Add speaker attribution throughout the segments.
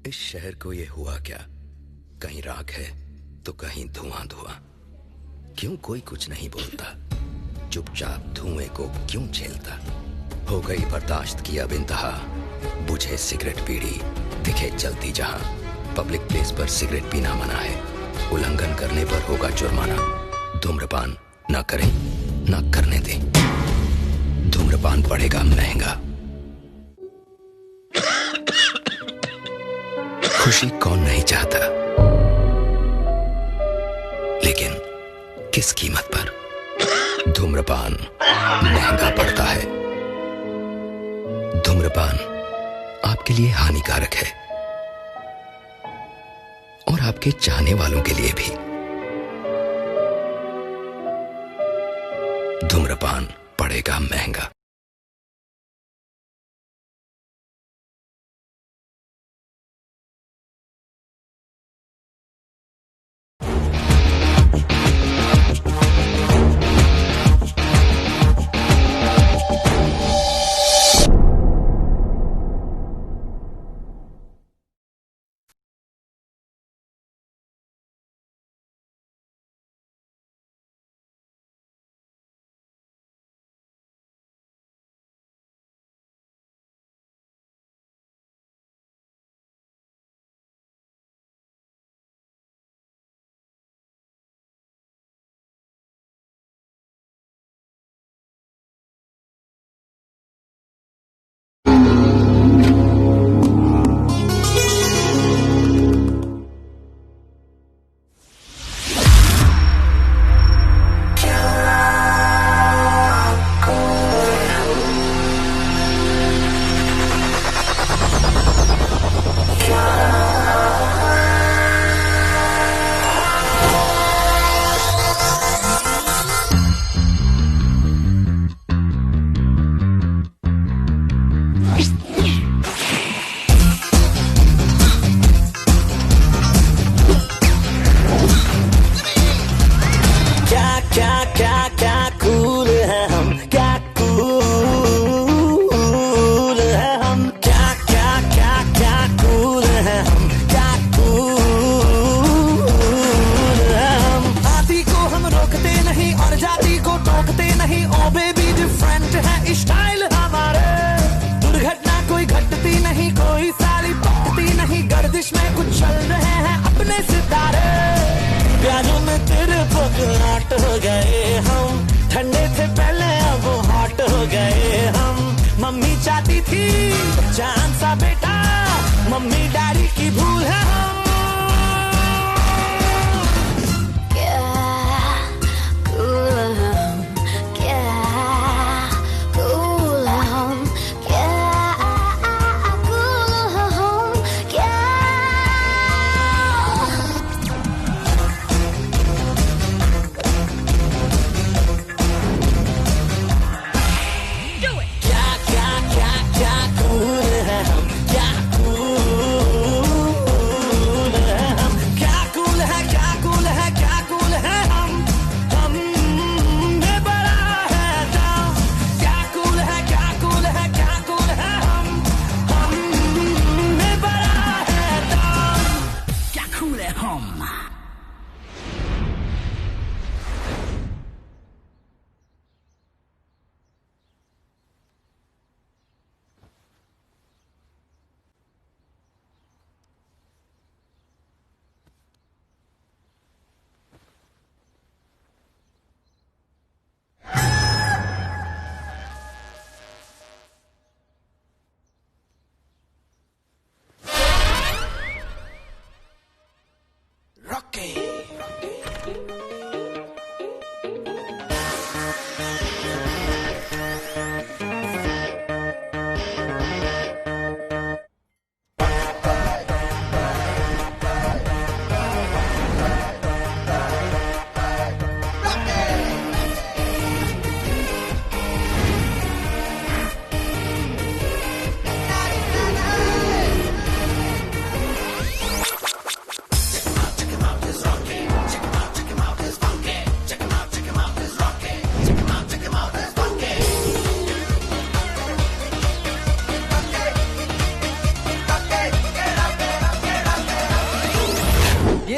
Speaker 1: इस शहर को ये हुआ क्या? कहीं राख है तो कहीं धुआं धुआं। क्यों कोई कुछ नहीं बोलता? चुपचाप धुएं को क्यों झेलता? हो गई बर्दाश्त की अब इंतहा। बुझे सिगरेट बीड़ी दिखे चलती जहां। पब्लिक प्लेस पर सिगरेट पीना मना है। उल्लंघन करने पर होगा जुर्माना। धूम्रपान ना करें ना करने दें। धूम्रपान पड़ेगा महंगा। खुशी कौन नहीं चाहता, लेकिन किस कीमत पर? धूम्रपान महंगा पड़ता है। धूम्रपान आपके लिए हानिकारक है और आपके चाहने वालों के लिए भी। धूम्रपान पड़ेगा महंगा।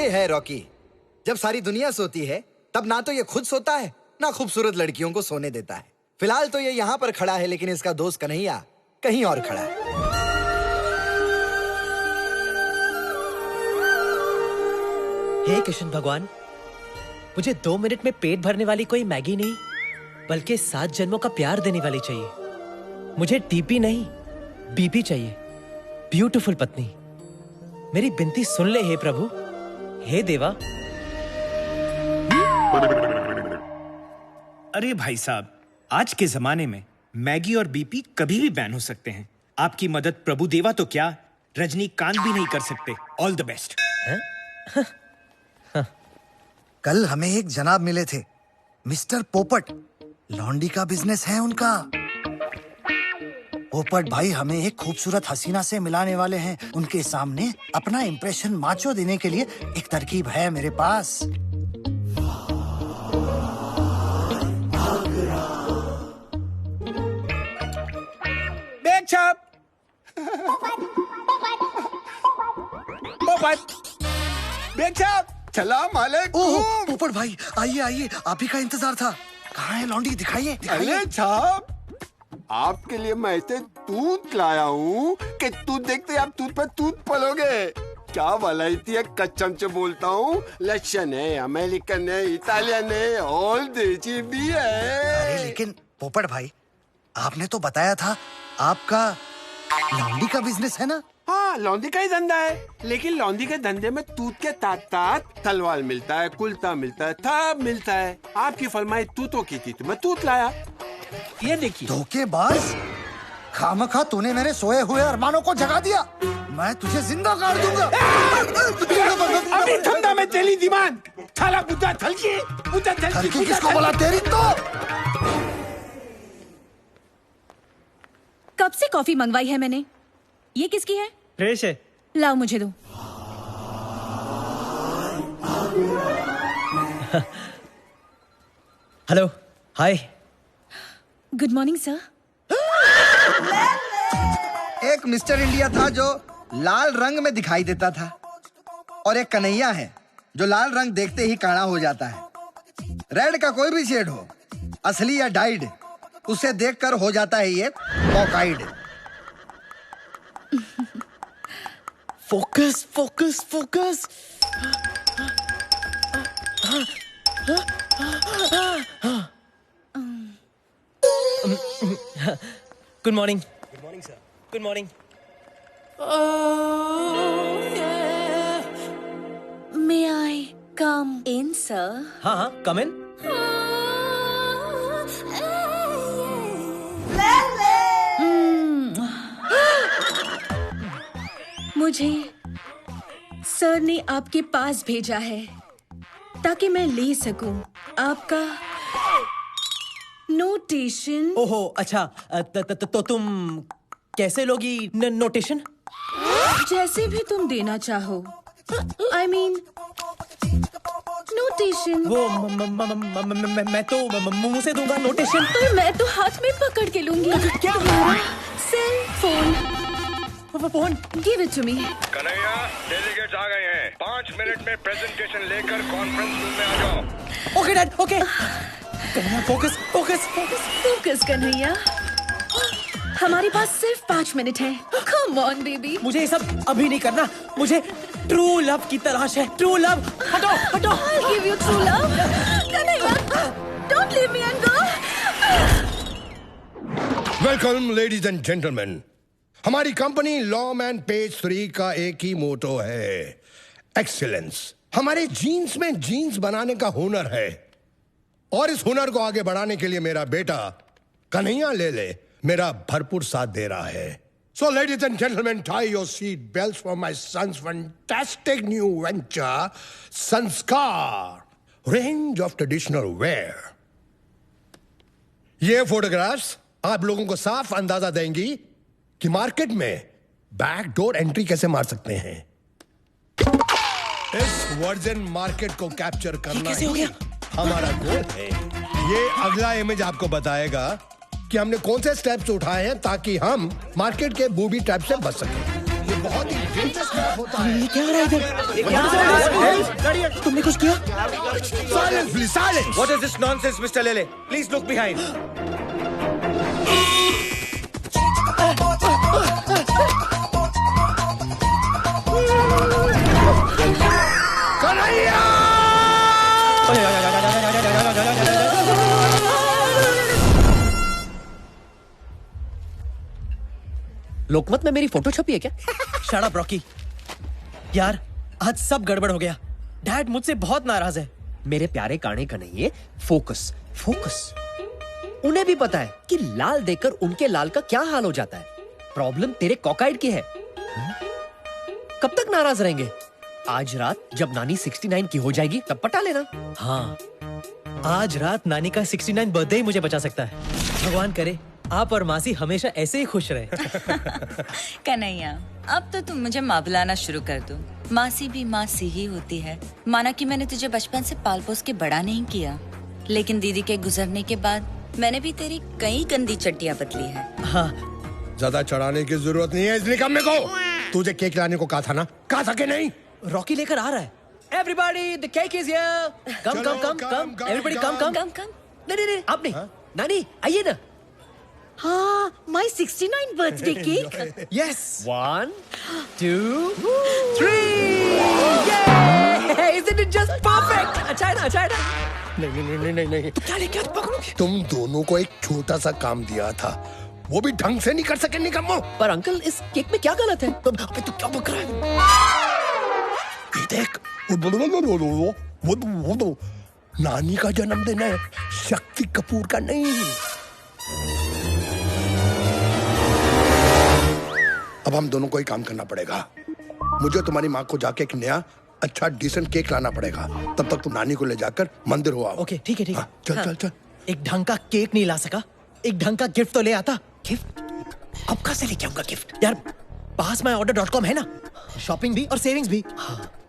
Speaker 2: ये है रॉकी, जब सारी दुनिया सोती है तब ना तो ये खुद सोता है ना खूबसूरत लड़कियों को सोने देता है। फिलहाल तो ये यहाँ पर खड़ा है, लेकिन इसका दोस्त कन्हैया कहीं और खड़ा है।
Speaker 3: हे कृष्ण भगवान, मुझे 2 मिनट में पेट भरने वाली कोई मैगी नहीं, बल्कि 7 जन्मों का प्यार देने वाली चाहिए। मुझे टीपी नहीं, बीपी चाहिए। ब्यूटीफुल पत्नी, मेरी बिनती सुन ले हे प्रभु, हे देवा।
Speaker 4: अरे भाई साहब, आज के जमाने में मैगी और बीपी कभी भी बैन हो सकते हैं। आपकी मदद प्रभु देवा तो क्या, रजनीकांत भी नहीं कर सकते। All the best.
Speaker 2: कल हमें एक जनाब मिले थे, मिस्टर पोपट। लॉन्डी का बिजनेस है उनका। पोपट भाई हमें एक खूबसूरत हसीना से मिलाने वाले हैं। उनके सामने अपना इंप्रेशन माचो देने के लिए एक तरकीब है मेरे पास।
Speaker 4: बैग छाप। पोपट, बैग छाप।
Speaker 5: सलाम अलैकुम।
Speaker 2: ओह पोपट भाई, आइए आइए, आप ही का इंतजार था। कहाँ है लॉन्डी? दिखाइए दिखाइए।
Speaker 5: अरे छाप, आपके लिए मैं ऐसे दूध लाया हूँ कि दूध देखते आप दूध पर दूध पलोगे। क्या वलायती है, कच्चम से बोलता हूँ। लक्षण है, अमेरिकन है, इटालियन है और देसी भी है।
Speaker 2: अरे लेकिन पोपट भाई, आपने तो बताया था आपका लॉन्डी का बिजनेस है ना?
Speaker 5: हाँ, लौंडी का ही धंधा है, लेकिन लौंडी के धंधे में तूत के तात तलवार मिलता है, कुल्ता मिलता है, थब मिलता है। आपकी फरमाइश तूतों की थी तो मैं तूत लाया।
Speaker 4: ये देखिए।
Speaker 2: धोखेबाज, खामखा तूने मेरे सोए हुए अरमानों को जगा दिया। मैं तुझे जिंदा काट दूंगा।
Speaker 5: अभी ठंडा में तेली दिमाग थाला कुत्ता थलकी
Speaker 2: किसको बोला? तेरी तो
Speaker 6: कब से कॉफी मंगवाई है मैंने। ये किसकी है?
Speaker 3: फ्रेश है।
Speaker 6: लाओ मुझे दो।
Speaker 3: Hello, hi.
Speaker 6: Good morning sir.
Speaker 2: एक मिस्टर इंडिया था जो लाल रंग में दिखाई देता था, और एक कन्हैया है जो लाल रंग देखते ही काला हो जाता है। रेड का कोई भी शेड हो, असली या डाइड, उसे देखकर हो जाता है ये coccoid.
Speaker 3: Focus focus focus. Good morning. Good morning sir. Good morning.
Speaker 6: May I come in sir?
Speaker 3: हाँ हाँ, कम इन।
Speaker 6: मुझे सर ने आपके पास भेजा है ताकि मैं ले सकूं आपका नोटेशन।
Speaker 3: ओहो अच्छा, तो तुम कैसे लोगी नोटेशन?
Speaker 6: जैसे भी तुम देना चाहो। I mean, notation.
Speaker 3: वो मैं तो मुंह से दूंगा नोटेशन।
Speaker 6: पर मैं तो हाथ में पकड़ के लूंगी।
Speaker 3: क्या?
Speaker 6: Cell phone.
Speaker 3: Phone.
Speaker 6: Give it to me.
Speaker 7: Kanhaiya, delegates आ गए हैं। 5 मिनट में प्रेजेंटेशन लेकर कॉन्फ्रेंस रूम में आ जाओ।
Speaker 3: Okay dad, okay. Focus focus focus
Speaker 6: focus Kanhaiya, हमारे पास सिर्फ 5 मिनट है। Come on baby.
Speaker 3: मुझे ये सब अभी नहीं करना, मुझे ट्रू लव की तलाश है। True love. हटो हटो।
Speaker 6: I'll give you true love. Kanhaiya, don't leave me and go.
Speaker 8: Welcome ladies and gentleman. हमारी कंपनी लॉमैन पेज 3 का एक ही मोटो है, एक्सीलेंस। हमारे जीन्स में जीन्स बनाने का हुनर है, और इस हुनर को आगे बढ़ाने के लिए मेरा बेटा कन्हैया ले मेरा भरपूर साथ दे रहा है। So ladies and gentlemen, tie your seat belts for my son's fantastic new venture, Sanskar, range of traditional wear. ये फोटोग्राफ्स आप लोगों को साफ अंदाजा देंगी कि मार्केट में बैकडोर एंट्री कैसे मार सकते हैं। इस वर्जिन मार्केट को कैप्चर करना ही हमारा गोल है। ये अगला इमेज आपको बताएगा कि हमने कौन से स्टेप्स उठाए हैं ताकि हम मार्केट के बूबी ट्रैप से बच सकें। बहुत ही डेंजरस ट्रैप होता है।
Speaker 3: ये क्या हो रहा है इधर? ये क्या हो रहा है? तुमने कुछ किया?
Speaker 8: Silence please, silence.
Speaker 4: What is this nonsense, Mr. Lele? Please look behind.
Speaker 8: Kanhaiya!
Speaker 3: Lokmat में मेरी फोटो छपी है क्या? Shut up Rocky. यार आज सब गड़बड़ हो गया। डैड मुझसे बहुत नाराज है।
Speaker 9: मेरे प्यारे काने कन्हैया, फोकस फोकस। उन्हें भी पता है कि लाल देकर उनके लाल का क्या हाल हो जाता है। प्रॉब्लम तेरे कॉकाइड की है। कब तक नाराज रहेंगे? आज रात जब नानी 69 की हो जाएगी तब पटा लेना।
Speaker 3: हाँ, आज रात नानी का 69 बर्थडे ही मुझे बचा सकता है। भगवान करे आप और मासी हमेशा ऐसे ही खुश रहे।
Speaker 10: कन्हैया, अब तो तुम मुझे माँ बुलाना शुरू कर दो। मासी भी मासी ही होती है। माना कि मैंने तुझे बचपन से पाल पोस के बड़ा नहीं किया, लेकिन दीदी के गुजरने के बाद मैंने भी तेरी कई गंदी चड्डियाँ बदली है।
Speaker 3: हाँ,
Speaker 8: ज्यादा चढ़ाने की जरूरत नहीं है इस निकम्मे को। तुझे केक लाने को कहा था ना, कहा था कि नहीं?
Speaker 3: रॉकी लेकर आ रहा है। Everybody, the cake is here. Come, come, come, come. Everybody, come, come. नहीं, आप नहीं। नानी, आइए ना।
Speaker 6: हाँ, my 69 birthday cake.
Speaker 3: Yes.
Speaker 9: 1,
Speaker 3: 2, 3. Yay! Isn't it just perfect? अच्छा है ना, अच्छा है ना?
Speaker 8: नहीं।
Speaker 3: तो क्या लेके आज पकड़ोगे?
Speaker 8: तुम दोनों को एक छोटा सा काम दिया था, वो भी ढंग से नहीं कर सके निकम्मो।
Speaker 9: पर अंकल इस केक में क्या गलत है?
Speaker 3: अबे तू क्या बक रहा है?
Speaker 8: ये देख, वो नानी का जन्मदिन है, शक्ति कपूर का नहीं। अब हम दोनों को ही काम करना पड़ेगा। मुझे तुम्हारी माँ को जाके एक नया अच्छा डिसेंट केक लाना पड़ेगा। तब तक तुम नानी को ले जाकर मंदिर हो आओ।
Speaker 3: ओके, ठीक है, ठीक है।
Speaker 8: चल।
Speaker 3: एक ढंग का केक नहीं ला सका, एक ढंग का गिफ्ट तो ले आता। गिफ्ट? अब कहाँ से लेके आऊंगा गिफ्ट? यार पास में order.com है ना, शॉपिंग भी और सेविंग्स भी।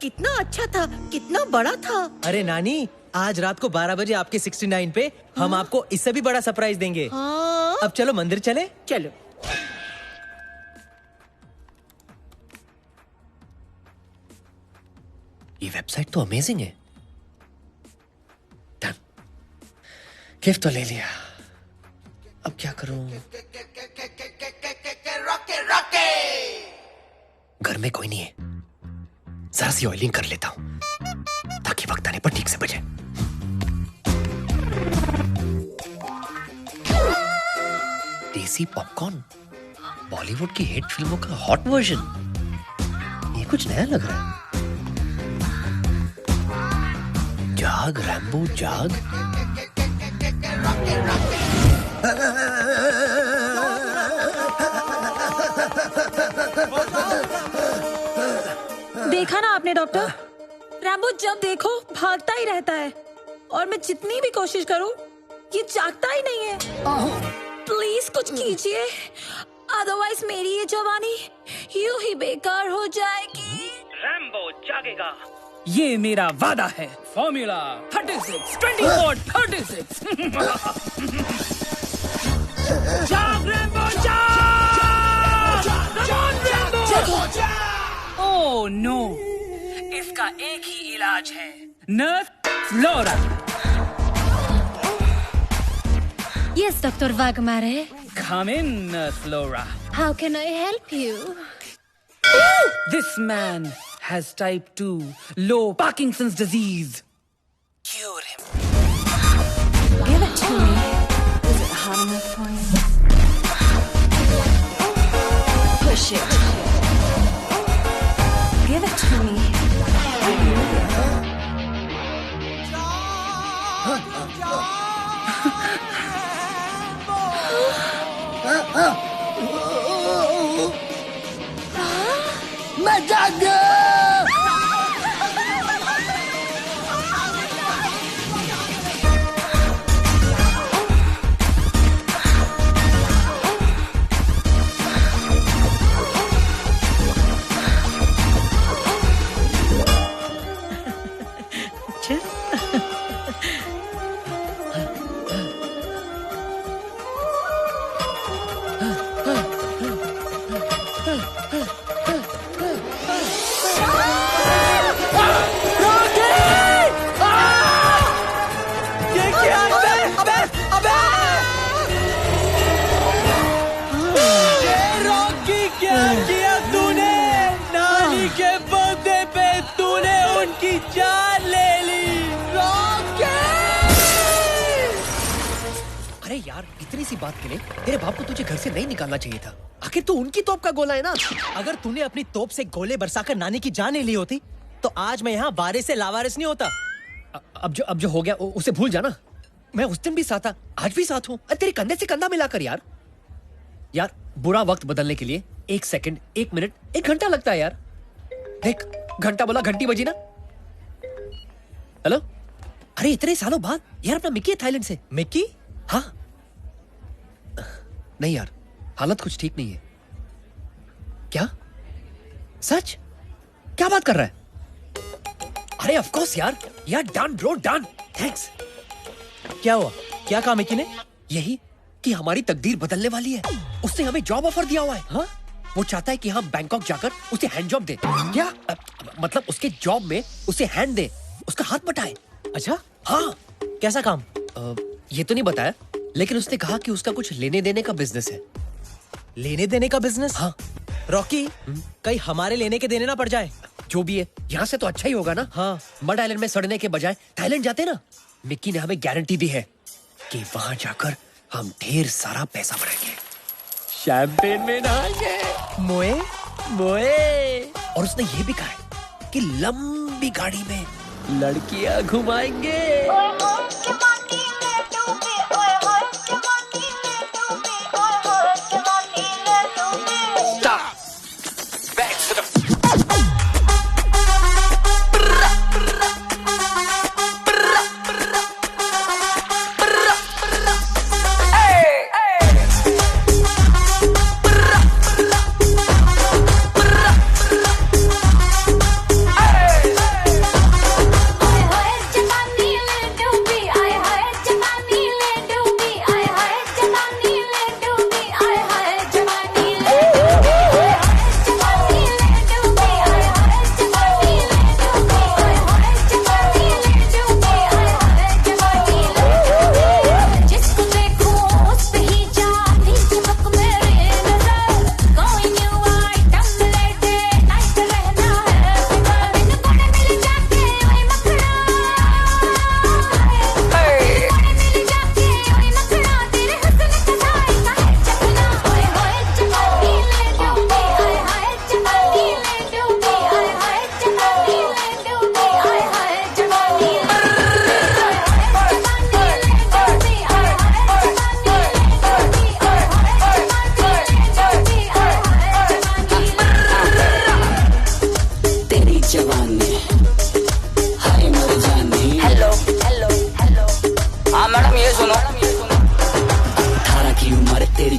Speaker 6: कितना अच्छा था, कितना बड़ा था।
Speaker 3: अरे नानी, आज रात को 12 बजे आपके 69 पे हम आपको इससे भी बड़ा सरप्राइज देंगे।
Speaker 6: हाँ?
Speaker 3: अब चलो मंदिर चले।
Speaker 6: चलो।
Speaker 9: ये वेबसाइट तो अमेजिंग है। डन, गिफ्ट तो ले लिया। अब क्या करूं? घर में कोई नहीं है, जरा सी ऑयलिंग कर लेता हूं ताकि वक्त आने पर ठीक से बजे। देसी पॉपकॉर्न, बॉलीवुड की हिट फिल्मों का हॉट वर्जन। ये कुछ नया लग रहा है। जाग रैम्बो जाग।
Speaker 6: देखा ना आपने डॉक्टर, रैम्बो जब देखो भागता ही रहता है और मैं जितनी भी कोशिश करूं ये जागता ही नहीं है। प्लीज कुछ कीजिए, अदरवाइज मेरी ये जवानी यूं ही बेकार हो जाएगी।
Speaker 11: रैम्बो जागेगा, ये मेरा वादा है। फॉर्मूला 36 24 36। जाग रैम्बो जाग! रैम्बो जाग! ओह नो, इसका एक ही इलाज है, nurse flora.
Speaker 6: Yes, Dr. Wagmare.
Speaker 11: Come in, Nurse Flora.
Speaker 6: How can I help you?
Speaker 11: This man has type 2 low Parkinson's disease. Cure him.
Speaker 6: Give it to me. Is it hot enough for you? Push it. Give it to me.
Speaker 2: मैं जाग गया।
Speaker 3: जान ले ली
Speaker 9: अरे यार, इतनी सी बात के लिए तेरे बाप को तुझे घर से नहीं निकालना चाहिए था। आखिर तू उनकी तोप का गोला है ना।
Speaker 3: अगर तूने अपनी तोप से गोले बरसाकर नानी की जान नहीं ली होती तो आज मैं यहाँ वारिस से लावारिस नहीं होता।
Speaker 9: अब जो हो गया उसे भूल जाना। मैं उस दिन भी साथ था, आज भी साथ हूँ। तेरे कंधे से कंधा मिलाकर यार। यार बुरा वक्त बदलने के लिए 1 सेकंड, 1 मिनट, 1 घंटा लगता है यार। देख, घंटा बोला, घंटी बजी ना। हेलो, अरे इतने सालों बाद यार अपना मिक्की है थाईलैंड से।
Speaker 3: मिक्की?
Speaker 9: हाँ। नहीं यार, हालत कुछ ठीक नहीं है। क्या? सच? क्या बात कर रहा है? अरे ऑफ कोर्स यार डन ब्रो, डन, थैंक्स।
Speaker 3: क्या हुआ? क्या कहा मिक्की ने?
Speaker 9: यही कि हमारी तकदीर बदलने वाली है। उसने हमें जॉब ऑफर दिया हुआ है। हाँ? वो चाहता है कि हम बैंकॉक जाकर उसे हैंड जॉब दे। क्या? मतलब उसके जॉब में उसे हैंड दे, उसका हाथ बटाए।
Speaker 3: अच्छा?
Speaker 9: हाँ।
Speaker 3: कैसा काम?
Speaker 9: ये तो नहीं बताया, लेकिन उसने कहा कि उसका कुछ लेने देने का बिजनेस है।
Speaker 3: लेने देने का बिजनेस?
Speaker 9: हाँ।
Speaker 3: रॉकी, कहीं हमारे लेने के देने ना पड़ जाए।
Speaker 9: जो भी है, यहाँ से तो अच्छा ही होगा ना।
Speaker 3: हाँ।
Speaker 9: मड आइलैंड में सड़ने के बजाय थाईलैंड जाते ना। मिक्की ने हमें गारंटी दी है कि वहां जाकर हम ढेर सारा पैसा बनाएंगे, शैंपेन में नहाएंगे,
Speaker 3: मोए
Speaker 9: मोए। और उसने ये भी कहा है कि लंबी गाड़ी में लड़कियां घुमाएंगे।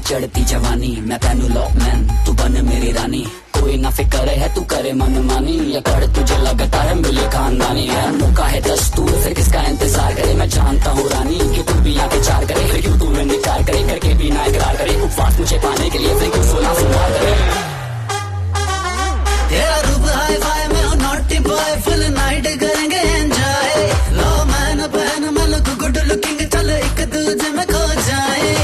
Speaker 12: चढ़ती जवानी मैं पहनू लॉकमैन, तू बन मेरी रानी। कोई ना फिक्र है तू करे मनमानी, या कर तुझे लगता है मिले खानदानी है। मौका है दस्तूर, फिर किसका इंतजार करे। मैं जानता हूँ रानी कि तू भी यहाँ के चार करे, फिर क्यों तू निकार करे, करके भी ना इकरार करे। उपवास मुझे पाने के लिए फिर क्यों सोना सुनार करे।
Speaker 13: तेरा रूप हाई फाई में हो नॉटी बॉय, फुल नाइट करेंगे एंजॉय। लो मैन पहन मैं लुक गुड लुकिंग, चल एक दूजे में खो जाए।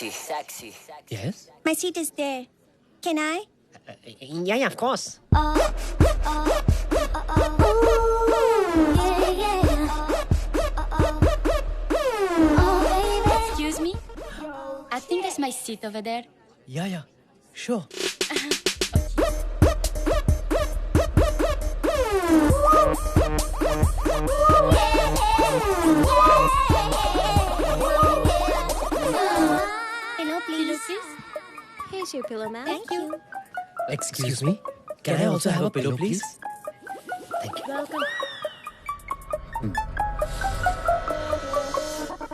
Speaker 12: sexy.
Speaker 9: Yes?
Speaker 14: My seat is there. Can I?
Speaker 9: Yeah, of course.
Speaker 15: Excuse me? I think that's my seat over there.
Speaker 3: Yeah, sure.
Speaker 14: Pillow, please. Here's your pillow, ma'am. Thank you.
Speaker 3: Excuse me? Can I also have a pillow, please?
Speaker 14: Welcome.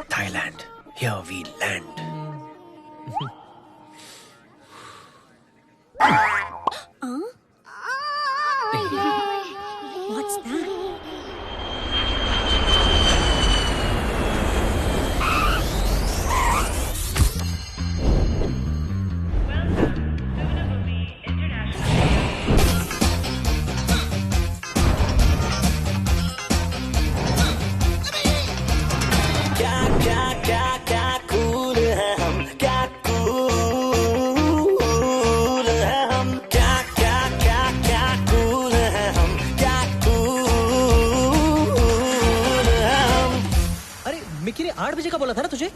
Speaker 3: Thailand, here we land.
Speaker 14: What's that?
Speaker 3: Mickey ने 8 बजे का बोला था ना तुझे?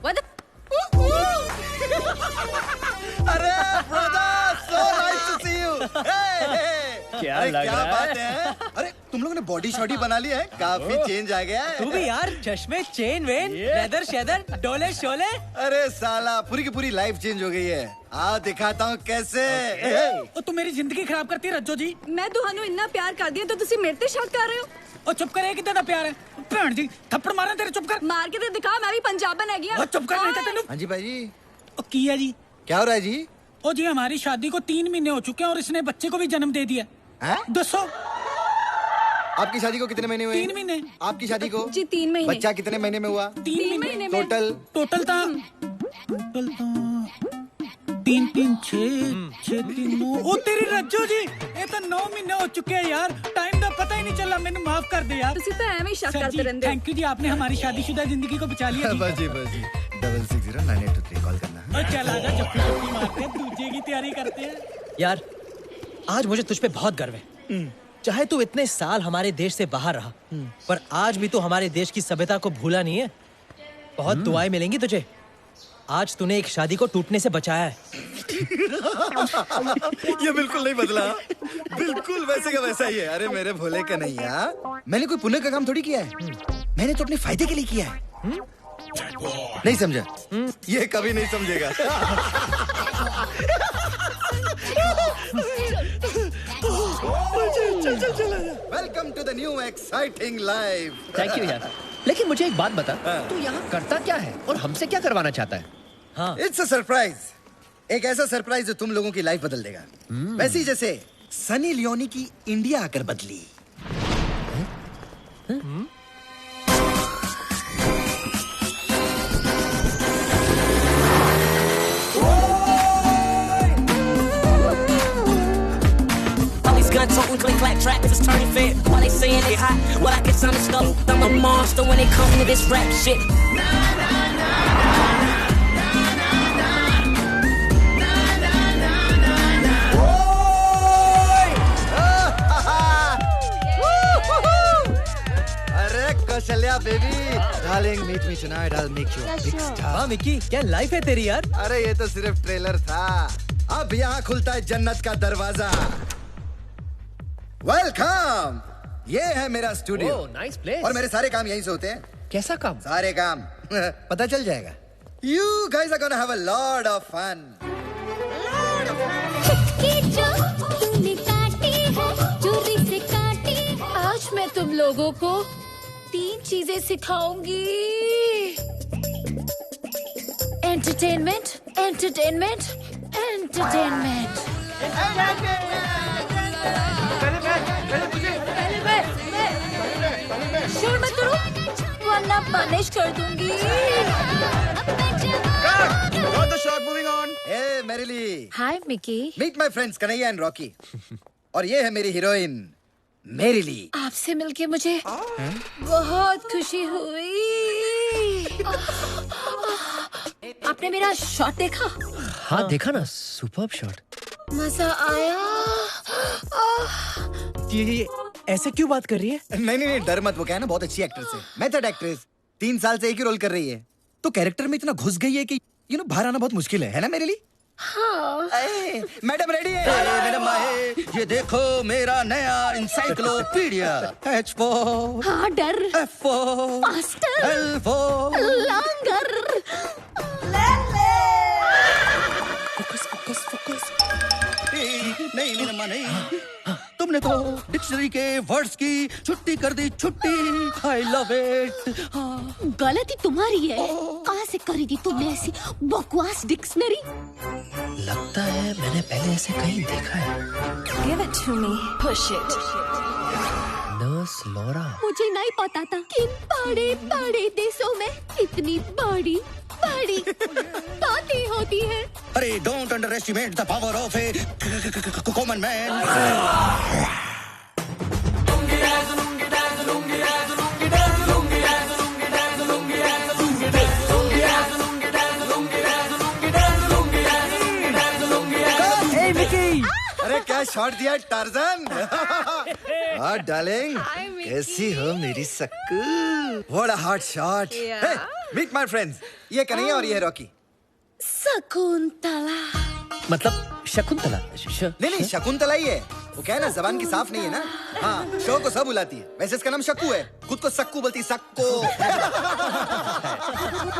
Speaker 6: What the?
Speaker 2: अरे brother, so nice to see you.
Speaker 3: क्या
Speaker 2: अरे
Speaker 3: लग
Speaker 2: क्या
Speaker 3: रहा
Speaker 2: बात
Speaker 3: है?
Speaker 2: है? अरे तुम लोगों ने बॉडी शॉडी बना ली है? काफी चेंज आ गया है।
Speaker 3: तू भी यार, चश्मे, चेन वेन, लेदर शेदर, डोले शोले।
Speaker 2: अरे साला, पूरी की पूरी लाइफ चेंज हो गई है। आ दिखाता हूँ कैसे।
Speaker 11: तू मेरी जिंदगी खराब करती है रज्जो जी।
Speaker 6: मैं ਤੁਹਾਨੂੰ ਇੰਨਾ ਪਿਆਰ ਕਰਦੀ ਹਾਂ ਤਾਂ ਤੁਸੀਂ ਮੇਰੇ ਤੇ ਸ਼ੱਕ ਕਰ ਰਹੇ ਹੋ?
Speaker 11: ਉਹ ਚੁੱਪ ਕਰ, ਇਹ ਕਿੱਦਾਂ ਦਾ ਪਿਆਰ ਹੈ? ਭੈਣ ਜੀ ਥੱਪੜ ਮਾਰਾਂ ਤੇਰੇ, ਚੁੱਪ ਕਰ।
Speaker 6: ਮਾਰ ਕੇ ਤੇ ਦਿਖਾ, ਮੈਂ ਵੀ ਪੰਜਾਬਣ ਹੈਗੀ ਆ।
Speaker 11: ਉਹ ਚੁੱਪ ਕਰ, ਨਹੀਂ ਤਾਂ ਤੈਨੂੰ।
Speaker 2: हाँ जी भाई,
Speaker 11: ਉਹ ਕੀ ਹੈ ਜੀ?
Speaker 2: क्या हो रहा है जी?
Speaker 11: ओ जी, हमारी शादी को 3 महीने हो चुके हैं और इसने बच्चे को भी जन्म दे दिया। दसो
Speaker 2: आपकी शादी को कितने महीने हुए?
Speaker 11: 3 महीने।
Speaker 2: आपकी शादी को?
Speaker 6: जी 3 महीने।
Speaker 2: बच्चा कितने महीने में हुआ?
Speaker 11: 3 महीने में।
Speaker 2: टोटल?
Speaker 11: टोटल था 3 3 6 3 9। ओ तेरी रज्जो जी, ये तो 9 महीने हो चुके हैं यार। टाइम का पता ही नहीं चला। मैंने माफ कर दे यार।
Speaker 6: ਤੁਸੀਂ ਤਾਂ ਐਵੇਂ ਹੀ ਸ਼ੱਕ ਕਰਦੇ ਰਹਿੰਦੇ ਹੋ।
Speaker 11: थैंक यू जी, आपने हमारी शादीशुदा जिंदगी को बचा लिया।
Speaker 2: बाजी 660983 कॉल करना है।
Speaker 11: चल आजा, चप्पी चप्पी मारते हैं, दूजे की तैयारी करते हैं।
Speaker 3: यार, आज मुझे तुझ पे बहुत गर्व है। चाहे तू इतने साल हमारे देश से बाहर रहा, पर आज भी तू हमारे देश की सभ्यता को भूला नहीं है। बहुत दुआएं मिलेंगी तुझे। आज तूने एक शादी को टूटने से बचाया है।
Speaker 2: ये बिल्कुल नहीं बदला, बिल्कुल वैसे का वैसा ही है। अरे मेरे भोले कन्हैया, मैंने कोई पुण्य का काम थोड़ी किया है। मैंने तो अपने फायदे के लिए किया है। नहीं समझा? ये कभी नहीं समझेगा। Welcome to the new exciting life.
Speaker 9: Thank you यार। लेकिन मुझे एक बात बता, तू यहाँ करता क्या है और हमसे क्या करवाना चाहता है?
Speaker 3: हाँ।
Speaker 2: It's a surprise. एक ऐसा सरप्राइज जो तुम लोगों की लाइफ बदल देगा। वैसे ही जैसे सनी लियोनी की इंडिया आकर बदली।
Speaker 12: Gun-toting, click-clack track, this is turning fair. While they saying they hot, well, I guess I'm the stuff. I'm a monster when it comes to this rap shit.
Speaker 2: अरे Kaushalya baby, darling meet me tonight, I'll make you a big star.
Speaker 3: हाँ Mickey, क्या life है तेरी यार?
Speaker 2: अरे ये तो सिर्फ ट्रेलर था। अब यहाँ खुलता है जन्नत का दरवाजा। वेलकम। ये है मेरा स्टूडियो।
Speaker 9: Nice place.
Speaker 2: और मेरे सारे काम यहीं से होते हैं।
Speaker 9: कैसा काम?
Speaker 2: सारे काम पता चल जाएगा। You guys are gonna have a lot of fun.
Speaker 14: तूने काटी है, चोरी से काटी।
Speaker 6: आज मैं तुम लोगों को 3 चीजें सिखाऊंगी। Entertainment, entertainment, entertainment. शोर मत करो, वरना ना पनिश कर दूंगी।
Speaker 2: Hey, merrily.
Speaker 6: Hi Mickey.
Speaker 2: Meet my friends Kanhaiya and Rocky. और ये है मेरी हीरोइन मेरिली।
Speaker 6: आपसे मिलके मुझे बहुत खुशी हुई। आपने मेरा शॉट देखा?
Speaker 9: हाँ देखा ना, सुपर्ब शॉट।
Speaker 6: मजा आया।
Speaker 3: ये ऐसे क्यों बात कर रही है?
Speaker 2: नहीं डर मत, वो क्या है ना, बहुत अच्छी एक्ट्रेस है, मेथड एक्ट्रेस। 3 साल से एक ही रोल कर रही है, तो कैरेक्टर में इतना घुस गई है कि बाहर आना बहुत मुश्किल है ना मेरे लिए।
Speaker 6: हाँ।
Speaker 2: मैडम रेडी है?
Speaker 1: मैडम आए, ये देखो मेरा नया encyclopedia. H for
Speaker 6: harder,
Speaker 1: F for
Speaker 6: faster,
Speaker 1: L for
Speaker 6: longer.
Speaker 1: Focus. नहीं मैडम नहीं, तुमने तो डिक्शनरी के वर्ड्स की छुट्टी कर दी, छुट्टी। I love it.
Speaker 14: गलती तुम्हारी है। कहाँ से करी थी तुमने ऐसी बकवास डिक्शनरी?
Speaker 9: लगता है मैंने पहले ऐसे कहीं देखा है।
Speaker 6: Give it to me. Push it.
Speaker 9: Nurse Laura.
Speaker 14: मुझे नहीं पता था कि बड़े बड़े देशों में इतनी बड़ी ताती होती है।
Speaker 1: अरे don't under estimate the power of A common man.
Speaker 2: अरे क्या शॉट दिया टार्जन। हाँ डार्लिंग, कैसी हो मेरी Sakku? What a hot shot. Meet my friends, ये कन्हैया और ये है रॉकी।
Speaker 14: शकुंतला।
Speaker 9: मतलब शकुंतला?
Speaker 2: नहीं शकुंतला ही है। वो क्या है ना, जबान की साफ नहीं है ना। हाँ, शो को सब बुलाती है, वैसे इसका नाम शक्कू है, खुद को सक्कू बोलती, सक्को।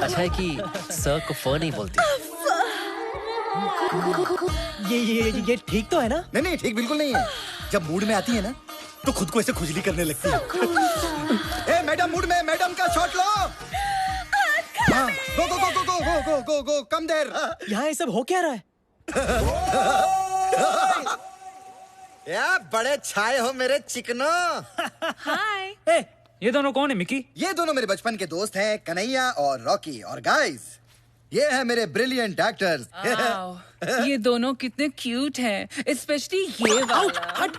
Speaker 9: अच्छा है कि सर को फ नहीं बोलती।
Speaker 3: ये ठीक तो है ना?
Speaker 2: नहीं ठीक बिल्कुल नहीं है। जब मूड में आती है ना, तो खुद को ऐसे खुजली करने लगती है। ए मैडम, मूड में मैडम का शॉट लो। गो कम देर।
Speaker 3: यहाँ ये सब हो क्या रहा है?
Speaker 2: या बड़े छाए हो मेरे चिकनो।
Speaker 11: हाय। ये दोनों कौन है मिकी?
Speaker 2: ये दोनों मेरे बचपन के दोस्त हैं, कन्हैया और रॉकी। और गाइस, ये है मेरे ब्रिलियंट एक्टर्स।
Speaker 16: ये दोनों कितने क्यूट हैं, स्पेशली ये वाला।
Speaker 2: हट।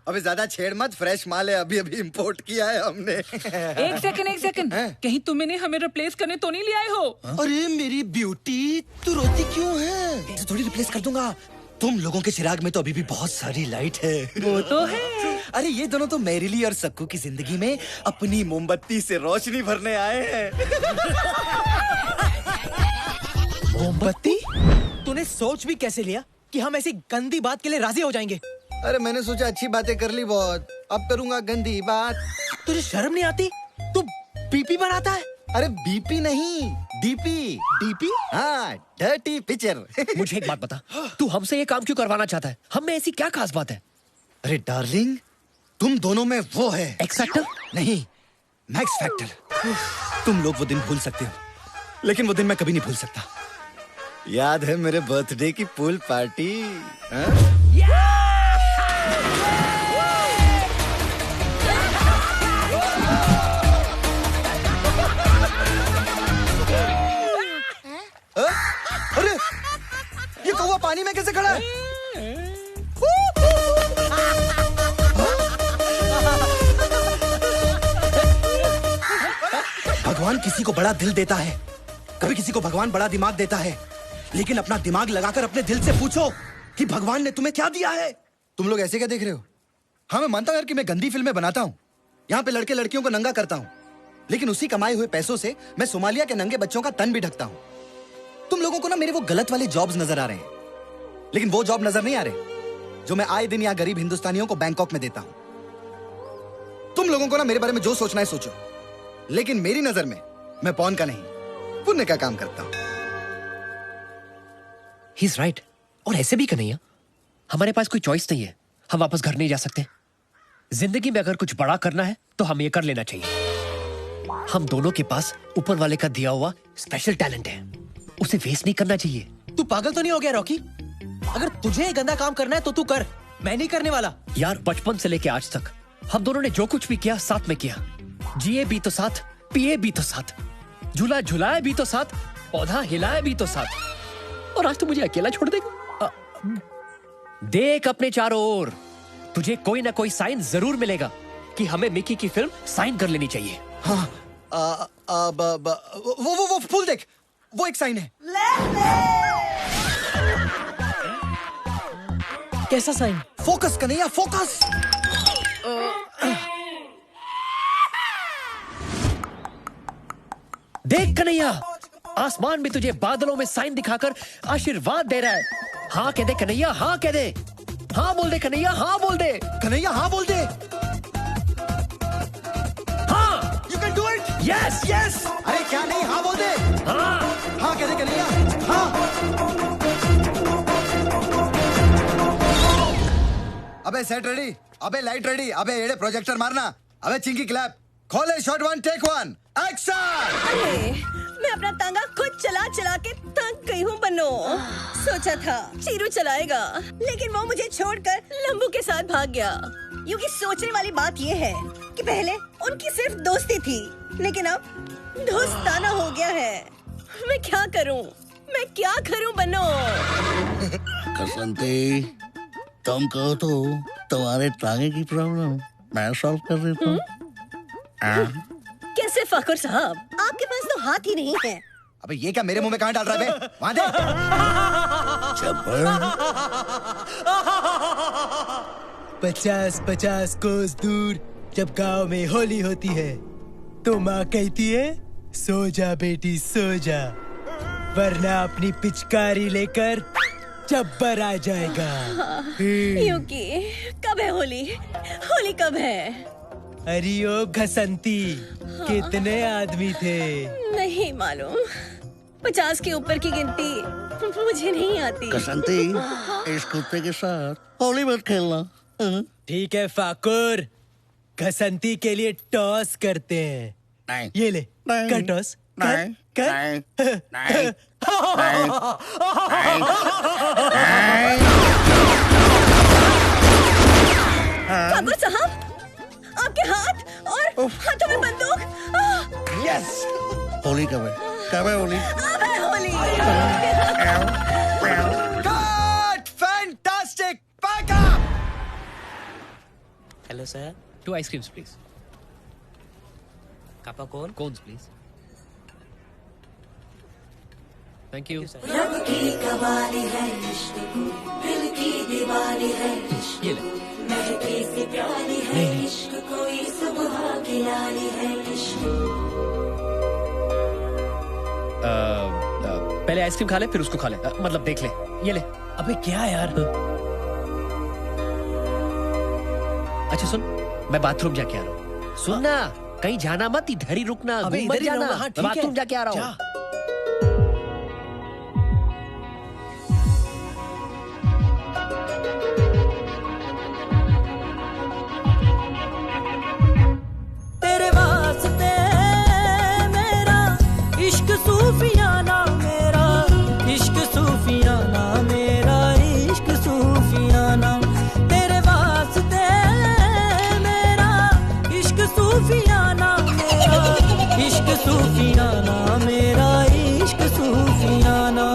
Speaker 2: अबे ज्यादा छेड़ मत, फ्रेश माल है, अभी इंपोर्ट किया है हमने।
Speaker 16: एक सेकंड कहीं तुम इन्हें हमें रिप्लेस करने तो नहीं ले आए हो?
Speaker 2: अरे मेरी ब्यूटी, तू रोती क्यों है? तो थोड़ी रिप्लेस कर दूंगा। तुम लोगों के चिराग में तो अभी भी बहुत सारी लाइट है।
Speaker 16: वो तो है।
Speaker 2: अरे ये दोनों तो मेरिली और सक्कू की जिंदगी में अपनी मोमबत्ती से रोशनी भरने आए हैं।
Speaker 3: मोमबत्ती? तूने सोच भी कैसे लिया कि हम ऐसी गंदी बात के लिए राजी हो जाएंगे?
Speaker 2: अरे मैंने सोचा अच्छी बातें कर ली बहुत, अब करूंगा गंदी बात।
Speaker 3: तुझे शर्म नहीं आती? तू बीपी बनाता है?
Speaker 2: अरे बीपी नहीं, डीपी।
Speaker 3: डीपी?
Speaker 2: हाँ, डर्टी पिक्चर।
Speaker 9: मुझे एक बात बता, तू हमसे ये काम क्यों करवाना चाहता है? हम में ऐसी क्या खास बात है?
Speaker 2: अरे डार्लिंग, तुम दोनों में वो है
Speaker 9: एक्स फैक्टर?
Speaker 2: नहीं, मैक्स फैक्टर। तुम लोग वो दिन भूल सकते हो, लेकिन वो दिन मैं कभी नहीं भूल सकता। याद है मेरे बर्थडे की पूल पार्टी? अरे ये कौवा पानी में कैसे खड़ा है? भगवान किसी को बड़ा दिल देता है, कभी किसी को भगवान बड़ा दिमाग देता है, लेकिन अपना दिमाग लगाकर अपने दिल से पूछो कि भगवान ने तुम्हें क्या दिया है। तुम लोग ऐसे क्या देख रहे हो? हाँ मैं मानता हूं कि मैं गंदी फिल्में बनाता हूं, यहाँ पे लड़के लड़कियों को नंगा करता हूं, लेकिन उसी कमाए हुए पैसों से मैं सोमालिया के नंगे बच्चों का तन भी ढकता हूं। तुम लोगों को ना मेरे वो गलत वाले जॉब्स नजर आ रहे हैं, लेकिन वो जॉब नजर नहीं आ रहे जो मैं आए दिन यहाँ गरीब हिंदुस्तानियों को बैंकॉक में देता हूं। तुम लोगों को ना मेरे बारे में जो सोचना है सोचो, लेकिन मेरी नजर में मैं पौन का नहीं, पुण्य का काम करता हूं।
Speaker 9: He's right। और ऐसे भी कन्हैया, हमारे पास कोई चॉइस नहीं है, हम वापस घर नहीं जा सकते। जिंदगी में अगर कुछ बड़ा करना है तो हम ये कर लेना चाहिए। हम दोनों के पास ऊपर वाले का दिया हुआ स्पेशल टैलेंट है, उसे वेस्ट नहीं करना चाहिए।
Speaker 3: तू पागल तो नहीं हो गया रॉकी? अगर तुझे ये गंदा काम करना है तो तू कर, मैं नहीं करने वाला।
Speaker 9: यार बचपन से लेके आज तक हम दोनों ने जो कुछ भी किया साथ में किया, जिए भी तो साथ, पिए भी तो साथ, झूला झुलाए भी तो साथ, पौधा हिलाए भी तो साथ, और आज तो मुझे अकेला छोड़ देगा। देख अपने चारों ओर, तुझे कोई ना कोई साइन जरूर मिलेगा कि हमें मिकी की फिल्म साइन कर लेनी चाहिए।
Speaker 2: हाँ, वो फूल देख, वो एक साइन है।
Speaker 3: कैसा साइन?
Speaker 2: Focus Kanhaiya, focus.
Speaker 9: देख कन्हैया, आसमान में तुझे बादलों में साइन दिखाकर आशीर्वाद दे रहा है। हाँ कह दे कन्हैया, हाँ कह दे, हाँ बोल दे कन्हैया, हाँ बोल दे
Speaker 2: कन्हैया, हाँ बोल दे।
Speaker 9: हाँ,
Speaker 2: you can do it.
Speaker 9: Yes yes.
Speaker 2: अरे क्या नहीं, हाँ बोल दे।
Speaker 9: हाँ
Speaker 2: हाँ कह दे कन्हैया, हाँ। अबे सेट रेडी, अबे लाइट रेडी, अबे एड़े प्रोजेक्टर मारना, अबे चिंकी क्लैप, खोले शॉट 1 टेक 1 एक्शन।
Speaker 17: अरे मैं अपना तांगा खुद चला चला के थक गई हूँ बनो। सोचा था चीरू चलाएगा, लेकिन वो मुझे छोड़कर लंबू के साथ भाग गया। क्योंकि सोचने वाली बात ये है कि पहले उनकी सिर्फ दोस्ती थी, लेकिन अब दोस्ताना हो गया है। मैं क्या करूँ, मैं क्या करूँ बनो।
Speaker 18: कसंती, तुम कहो तो तुम्हारे टांगे की प्रॉब्लम मैं सॉल्व कर देता हूँ।
Speaker 17: कैसे फाकुर साहब, आपके पास तो हाथ ही नहीं है।
Speaker 2: अबे ये क्या मेरे मुंह में कहाँ डाल रहा है बे? वहाँ दे।
Speaker 3: 50-50 कोस दूर जब गांव में होली होती है तो माँ कहती है सो जा बेटी सो जा, वरना अपनी पिचकारी लेकर जब्बर आ जाएगा।
Speaker 17: यूकी, कब है होली? होली कब है?
Speaker 3: अरे ओ घसंती, कितने आदमी थे?
Speaker 17: नहीं मालूम, 50 के ऊपर की गिनती मुझे नहीं आती।
Speaker 18: कसंती, इस कुत्ते के साथ होली मत खेलना।
Speaker 3: ठीक है फाकुर, घसंती के लिए टॉस करते हैं।
Speaker 18: नहीं,
Speaker 3: ये ले, कर टॉस, कर, कर।
Speaker 18: नहीं,
Speaker 17: फाकुर साहब, आपके हाथ और हाथों में बंदूक।
Speaker 18: यस। होली कब है? कब है होली?
Speaker 17: अब है Holi.
Speaker 2: Cut, fantastic, pack up.
Speaker 3: Hello sir,
Speaker 9: 2 ice creams please.
Speaker 3: कापा कौन?
Speaker 9: Cones please. Thank you.
Speaker 13: Rab की कवाली है इश्क को, दिल की दीवानी है इश्क
Speaker 9: ये
Speaker 13: को, महके से प्यारी है इश्क, कोई सुबह की लाली है इश्क।
Speaker 9: पहले आइसक्रीम खा ले फिर उसको खा ले, मतलब देख ले। ये ले।
Speaker 3: अबे क्या यार?
Speaker 9: अच्छा सुन, मैं बाथरूम जाके आ रहा हूँ। सुनना, कहीं जाना मत, इधर ही रुकना,
Speaker 3: अबे
Speaker 9: मत
Speaker 3: इधर ही
Speaker 9: जाना।
Speaker 3: रहूंगा, हाँ,
Speaker 9: मैं
Speaker 3: ठीक है।
Speaker 9: बाथरूम जाके आ रहा हूँ।
Speaker 13: तेरे वास्ते मेरा इश्क सूफियाना, मेरा इश्क सूफियाना, मेरा इश्क सूफियाना। तेरे वास्ते मेरा इश्क सूफियाना, मेरा इश्क सूफियाना, मेरा इश्क सूफियाना।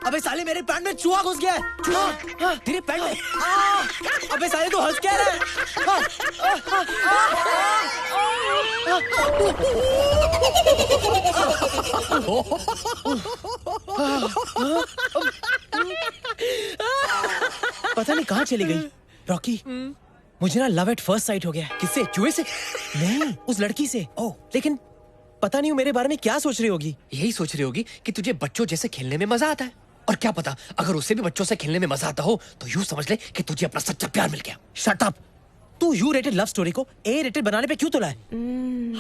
Speaker 3: अबे साले मेरे पैंट में चूहा घुस गया है। चूहा तेरे पैंट में। अबे साले तू हंस क्या रहा पता नहीं कहाँ चली गई। रॉकी, मुझे ना लव एट फर्स्ट साइट हो गया। किससे? चूहे से? नहीं, उस लड़की से। ओह, लेकिन पता नहीं वो मेरे बारे में क्या सोच रही होगी।
Speaker 9: यही सोच रही होगी कि तुझे बच्चों जैसे खेलने में मजा आता है। और क्या पता अगर उसे भी बच्चों से खेलने में मजा आता हो तो यूं समझ ले कि तुझे अपना सच्चा प्यार मिल गया।
Speaker 3: Shut up. तू यू रेटेड लव स्टोरी को ए रेटेड बनाने पे क्यों तुला है?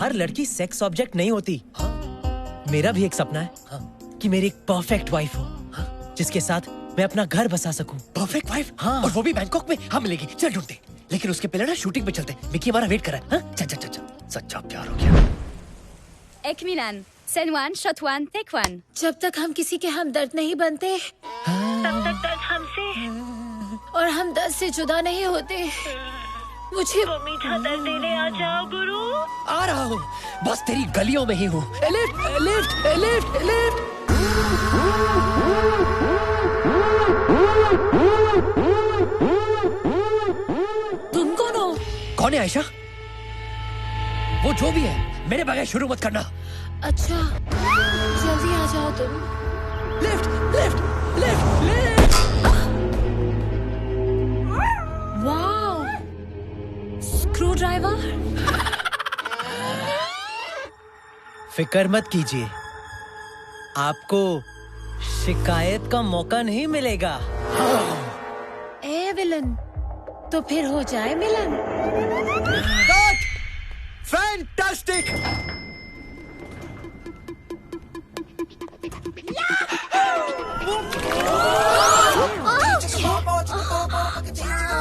Speaker 3: हर लड़की सेक्स ऑब्जेक्ट नहीं होती। मेरा भी एक सपना है कि मेरी एक परफेक्ट वाइफ हो जिसके साथ मैं अपना घर बसा सकूं।
Speaker 9: Perfect wife? हाँ। और वो भी बैंकॉक में? हाँ मिलेगी, चल ढूंढते। लेकिन उसके पहले ना शूटिंग पे चलते। मिकी हमारा वेट कर रहा है। चल चल चल, सच्चा प्यार हो गया।
Speaker 15: एक Milan, scene one, shot one, take one.
Speaker 6: जब तक हम किसी के हमदर्द नहीं बनते तब तक दर्द हमसे और हम दर्द से जुदा नहीं होते। मुझे वो मीठा दर्द देने आ जाओ गुरु।
Speaker 9: आ रहा हूँ, बस तेरी गलियों में ही हूँ। Lift lift lift lift.
Speaker 6: तुम कौन हो?
Speaker 9: कौन है आयशा? वो जो भी है, मेरे बगैर शुरू मत करना।
Speaker 6: अच्छा, जल्दी आ जाओ तुम।
Speaker 9: Lift lift lift lift.
Speaker 6: Wow, screw driver.
Speaker 3: फिक्र मत कीजिए, आपको शिकायत का मौका नहीं मिलेगा।
Speaker 6: ए विलन, तो फिर हो जाए मिलन।
Speaker 2: Fantastic.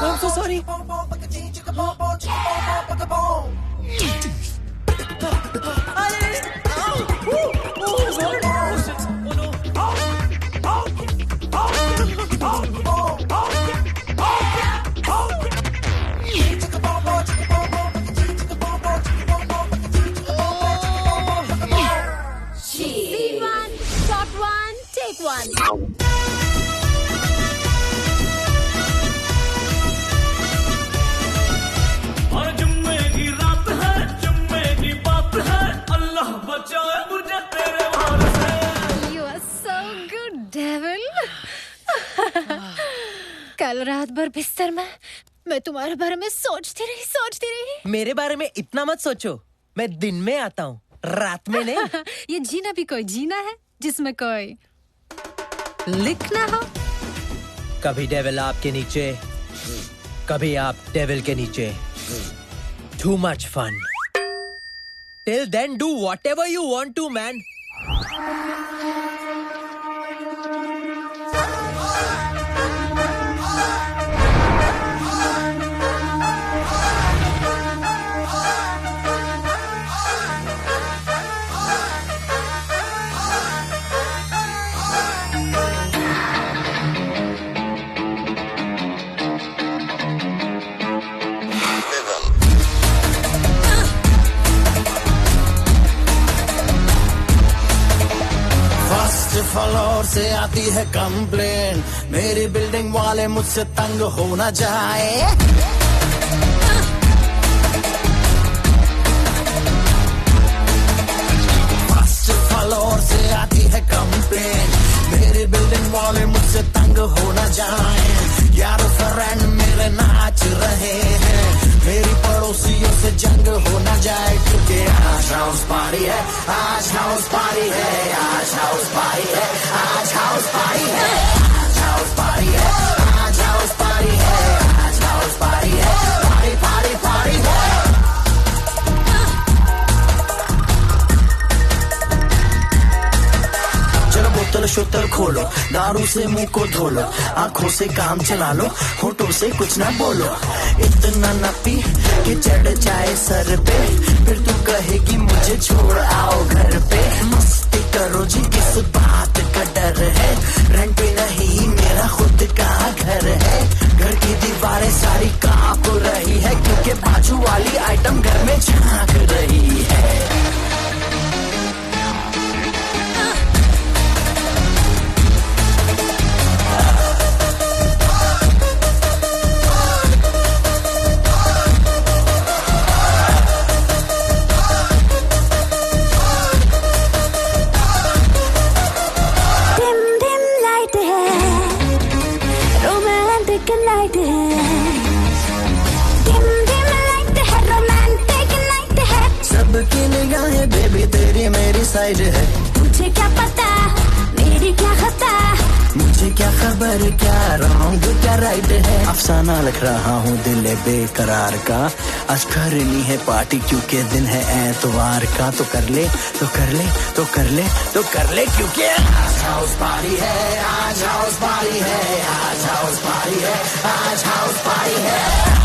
Speaker 3: I'm so sorry.
Speaker 6: Scene one, shot one, take one.
Speaker 13: और जुम्मे की रात है, जुम्मे की बात है, अल्लाह बचाए मुझे तेरे वार से।
Speaker 6: You are so good, devil. कल रात भर बिस्तर में मैं तुम्हारे बारे में सोचती रही।
Speaker 3: मेरे बारे में इतना मत सोचो, मैं दिन में आता हूँ, रात में नहीं।
Speaker 6: ये जीना भी कोई जीना है जिसमें कोई लिखना हो।
Speaker 3: कभी डेविल आपके नीचे, कभी आप डेविल के नीचे। Too much fun. Till then, do whatever you want to, man.
Speaker 13: Floor से आती है कंप्लेन, मेरी बिल्डिंग वाले मुझसे तंग हो न जाए। फर्स्ट फ्लोर से आती है कंप्लेन, मेरी बिल्डिंग वाले मुझसे तंग हो न जाए। यार फ्रेंड मेरे नाच रहे हैं, मेरी पड़ोसियों से जंग हो न जाए, क्योंकि आज हाउस पार्टी है, आज हाउस पार्टी है, आज हाउस पार्टी है, आज हाउस पार्टी है, आज हाउस पार्टी है, आज हाउस पार्टी है, आज हाउस पार्टी है, पार्टी पार्टी पार्टी है। चलो बोतल शोतल खोलो, दारू से मुंह को धो लो, आंखों से काम चला लो, होठों से कुछ ना बोलो। इतना न पी कि चढ़ जाए सर पे, फिर तू कहेगी मुझे छोड़ आओ घर पे। मस्ती करो जी, किस बात का डर है, रेंट पे नहीं मेरा खुद का घर है। घर की दीवारें सारी कांप रही है, क्योंकि बाजू वाली आइटम घर में झांक रही है। सबकी निगाहें बेबी तेरी मेरी साइड है,
Speaker 14: मुझे क्या पता मेरी क्या खता,
Speaker 13: मुझे मुझे क्या खबर क्या रॉन्ग क्या राइट है, अफसाना लिख रहा हूँ दिल बेकरार का। आज करनी है पार्टी क्योंकि दिन है एतवार का, तो कर ले तो कर ले तो कर ले तो कर ले, क्योंकि आज हाउस पार्टी है, आज हाउस पार्टी है, आज हाउस पार्टी है, आज हाउस पार्टी है,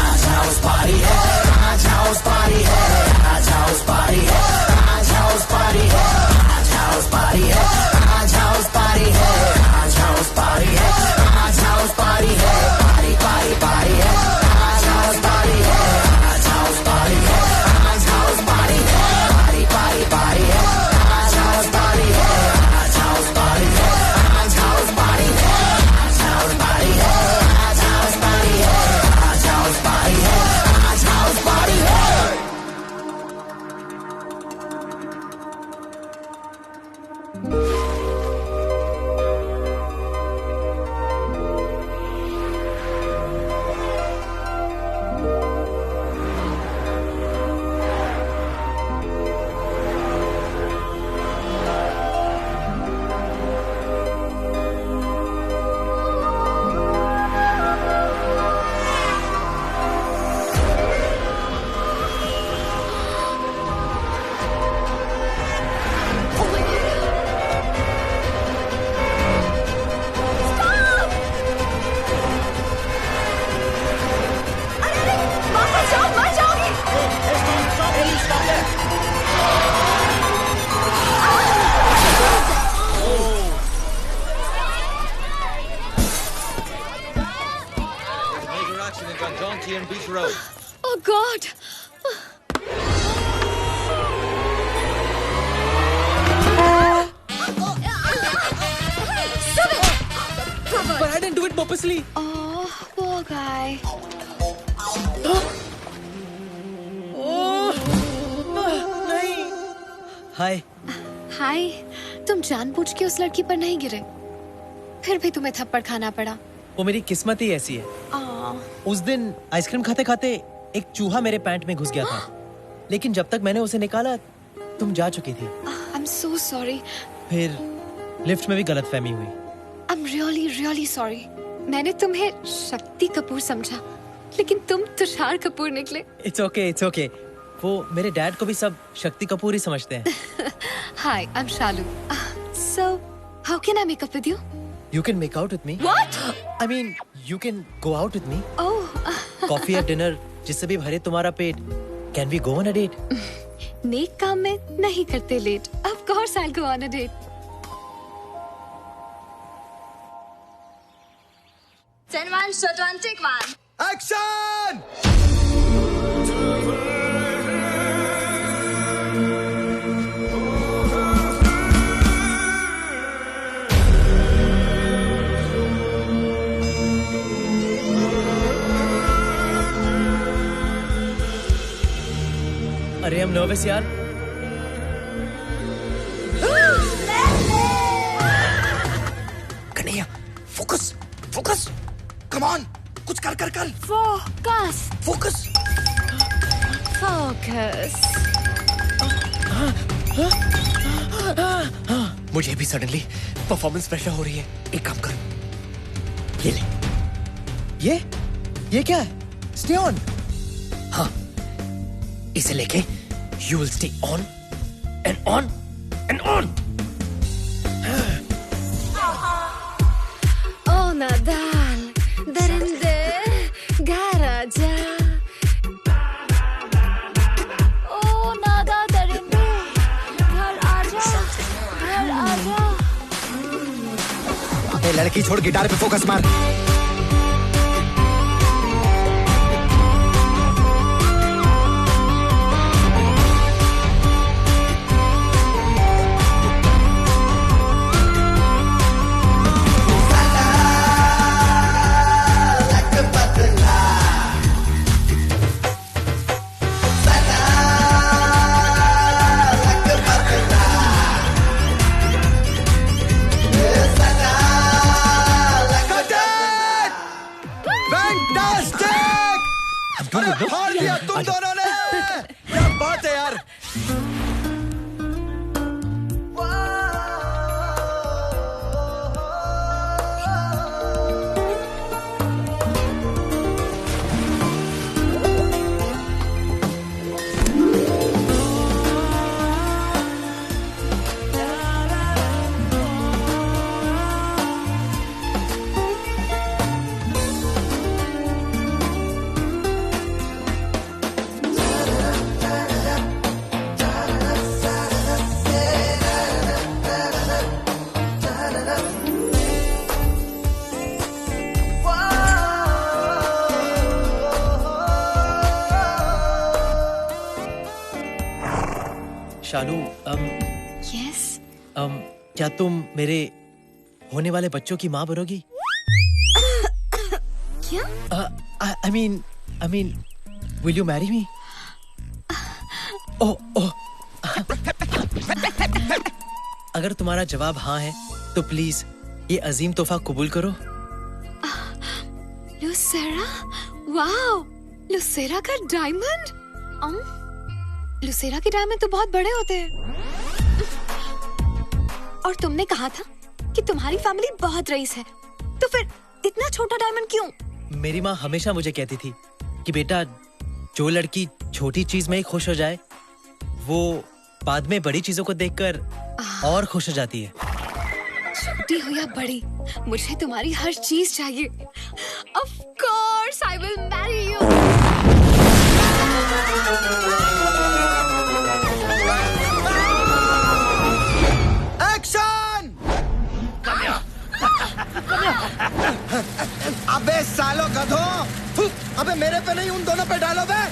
Speaker 13: आज हाउस पार्टी है, आज हाउस पार्टी है, आज हाउस पार्टी है, आज हाउस पार्टी है, आज हाउस पार्टी है, आज हाउस पार्टी है, आज हाउस पार्टी है, आज हाउस पार्टी है, पार्टी पार्टी पार्टी है, आज हाउस पार्टी है, आज हाउस पार्टी है, आज हाउस पार्टी है, पार्टी पार्टी पार्टी है, आज हाउस पार्टी है, आज हाउस पार्टी है, आज हाउस पार्टी है, आज हाउस पार्टी है, आज हाउस पार्टी है, आज हाउस पार्टी है, आज हाउस पार्टी है।
Speaker 14: Oh God!
Speaker 3: But I didn't do it purposely.
Speaker 14: Oh, poor guy.
Speaker 3: हाय।
Speaker 14: हाय, तुम जानबूझ के उस लड़की पर नहीं गिरे, फिर भी तुम्हें थप्पड़ खाना पड़ा।
Speaker 3: वो मेरी किस्मत ही ऐसी है। उस दिन आइसक्रीम खाते खाते एक चूहा मेरे पैंट में घुस गया था, लेकिन जब तक मैंने उसे निकाला तुम जा चुकी थी।
Speaker 14: I'm so sorry.
Speaker 3: फिर लिफ्ट में भी गलतफहमी हुई।
Speaker 14: I'm really, really sorry. मैंने तुम्हें शक्ति कपूर समझा, लेकिन तुम तुषार कपूर निकले।
Speaker 3: It's okay, it's okay. वो मेरे डैड को भी सब शक्ति कपूर ही समझते हैं।
Speaker 14: Hi, I'm Shalu. So, how can I make up with you?
Speaker 3: You can make out with me.
Speaker 14: What?
Speaker 3: I mean, you can go out with me.
Speaker 14: Oh.
Speaker 3: Coffee या dinner जिससे भी भरे तुम्हारा पेट. Can we go on a date?
Speaker 14: नेक काम में नहीं करते late. Of course I'll go on a date.
Speaker 19: Ten one, shot one, take one.
Speaker 2: Action!
Speaker 3: अरे I'm nervous यार।
Speaker 2: Kanhaiya, focus, focus, come on, कुछ कर कर कर।
Speaker 14: Focus.
Speaker 2: Focus.
Speaker 14: Focus.
Speaker 9: मुझे भी सडनली परफॉर्मेंस प्रेशर हो रही है। एक काम कर, ये ले।
Speaker 3: ये क्या है? Stay on.
Speaker 9: हाँ, इसे लेके you will stay on and on and on.
Speaker 14: Oh Nadal, दरिंदे गराजा. Oh नादा दरिंदे, घर आजा, घर आजा.
Speaker 2: ए लड़की छोड़, गिटार पे फोकस मार। हार दिया तुम दोनों ने। क्या बात है यार।
Speaker 3: शालू
Speaker 14: यस
Speaker 3: क्या तुम मेरे होने वाले बच्चों की माँ बनोगी?
Speaker 14: क्या?
Speaker 3: I mean, will you marry me? Oh. अगर तुम्हारा जवाब हाँ है, तो प्लीज ये अजीम तोहफा कबूल करो।
Speaker 14: लुसेरा, वाओ, लुसेरा का डायमंड। लुसेरा के डायमंड तो बहुत बड़े होते हैं। और तुमने कहा था कि तुम्हारी फैमिली बहुत रईस है, तो फिर इतना छोटा डायमंड क्यों?
Speaker 3: मेरी माँ हमेशा मुझे कहती थी कि बेटा, जो लड़की छोटी चीज में ही खुश हो जाए, वो बाद में बड़ी चीजों को देखकर और खुश हो जाती है।
Speaker 14: छोटी हो या बड़ी, मुझे तुम्हारी हर चीज चाहिए। Of course, I will marry you.
Speaker 2: Action! अबे सालो गधों! अबे मेरे पे नहीं, उन दोनों पे डालो बे!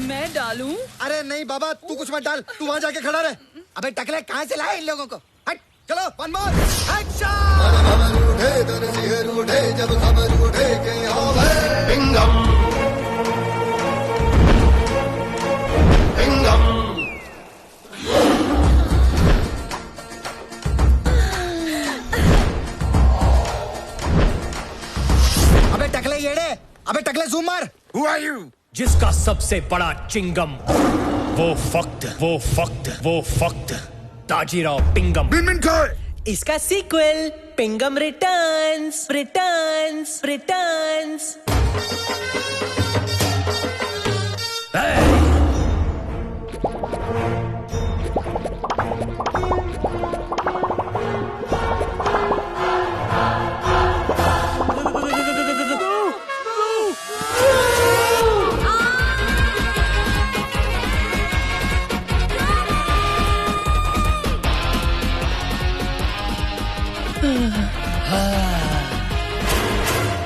Speaker 16: मैं डालूं?
Speaker 2: अरे नहीं बाबा, तू कुछ मत डाल, तू वहाँ जाके खड़ा रहे। अबे टकले कहाँ से लाए इन लोगों को? हट, चलो, वन मोर, एक्शन! उठे दरजीर उठे जब खबर उठे के आवे पिंगम पिंगम। अबे टकले येड़े, अबे टकले जूम मार।
Speaker 4: Who are you? जिसका सबसे बड़ा चिंगम, वो फक्त ताजीराव पिंगम।
Speaker 3: इसका सीक्वल पिंगम रिटर्न्स।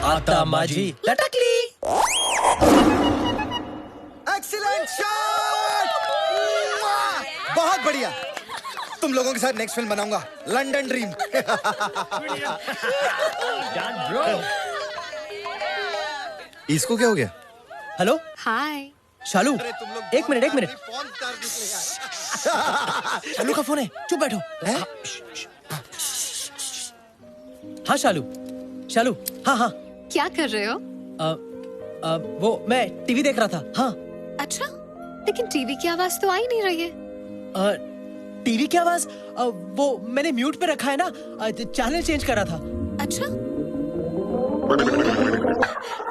Speaker 3: आता माझी लटकली।
Speaker 2: Excellent shot! बहुत बढ़िया। तुम लोगों के साथ नेक्स्ट फिल्म बनाऊंगा, लंदन ड्रीम। इसको क्या हो गया?
Speaker 3: हेलो,
Speaker 14: हाय
Speaker 3: शालू, एक मिनट। शालू का फोन है, चुप बैठो। हाँ शालू, हाँ।
Speaker 14: क्या कर रहे हो?
Speaker 3: वो मैं टीवी देख रहा था। हाँ।
Speaker 14: अच्छा, लेकिन टीवी की आवाज तो आ ही नहीं रही है।
Speaker 3: टीवी की आवाज वो मैंने म्यूट पे रखा है ना, चैनल चेंज कर रहा था।
Speaker 14: अच्छा,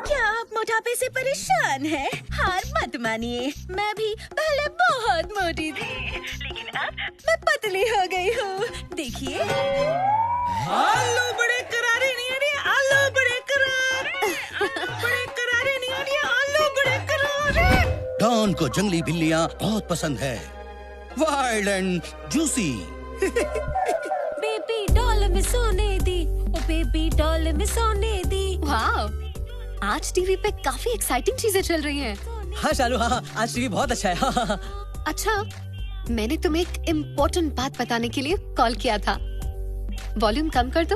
Speaker 17: क्या आप मोटापे से परेशान हैं? हार मत मानिए, मैं भी पहले बहुत मोटी थी, लेकिन अब मैं पतली हो गई हूँ। देखिए,
Speaker 16: आलू बड़े करारे नहीं आ रहे, आलू बड़े करारे नहीं आ रहे, आलू बड़े करारे।
Speaker 18: डॉन को जंगली बिल्लियाँ बहुत पसंद है, wild and juicy.
Speaker 6: Baby doll में सोने दी, ओ बेबी डॉल में सोने दी।
Speaker 14: वाह, आज टीवी पे काफी एक्साइटिंग चीजें चल रही हैं।
Speaker 3: हाँ शालू, हाँ, आज टीवी बहुत अच्छा है। हाँ।
Speaker 14: अच्छा, मैंने तुम्हें एक इम्पोर्टेंट बात बताने के लिए कॉल किया था। वॉल्यूम कम कर दो।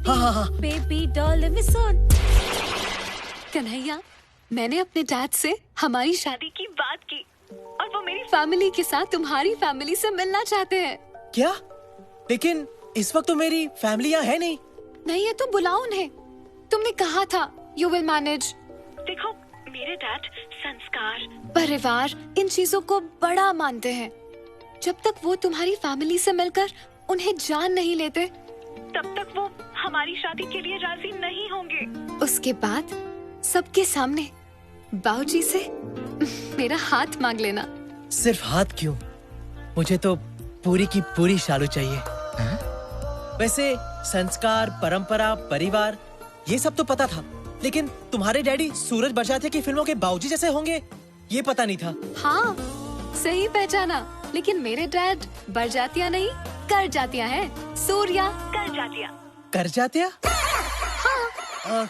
Speaker 3: हाँ।
Speaker 6: बेबी डॉल में सोन।
Speaker 14: कन्हैया, मैंने अपने डैड से हमारी शादी की बात की और वो मेरी फैमिली के साथ तुम्हारी फैमिली से मिलना चाहते हैं।
Speaker 3: क्या? लेकिन इस वक्त तो मेरी फैमिली यहाँ है नहीं।
Speaker 14: नहीं है तो बुलाओ उन्हें। तुमने कहा था यू विल मैनेज। देखो, मेरे डैड संस्कार, परिवार, इन चीजों को बड़ा मानते हैं। जब तक वो तुम्हारी फैमिली से मिलकर उन्हें जान नहीं लेते, तब तक वो हमारी शादी के लिए राजी नहीं होंगे। उसके बाद सबके सामने बाबूजी से मेरा हाथ मांग लेना।
Speaker 3: सिर्फ हाथ क्यों, मुझे तो पूरी की पूरी शालू चाहिए। वैसे संस्कार, परंपरा, परिवार, ये सब तो पता था, लेकिन तुम्हारे डैडी सूरज बरसातिया की फिल्मों के बाबूजी जैसे होंगे, ये पता नहीं था।
Speaker 14: हाँ, सही पहचाना। लेकिन मेरे डैड बरजातिया नहीं, कर जातिया है। सूर्या कर जातिया।
Speaker 3: कर जातिया? हाँ।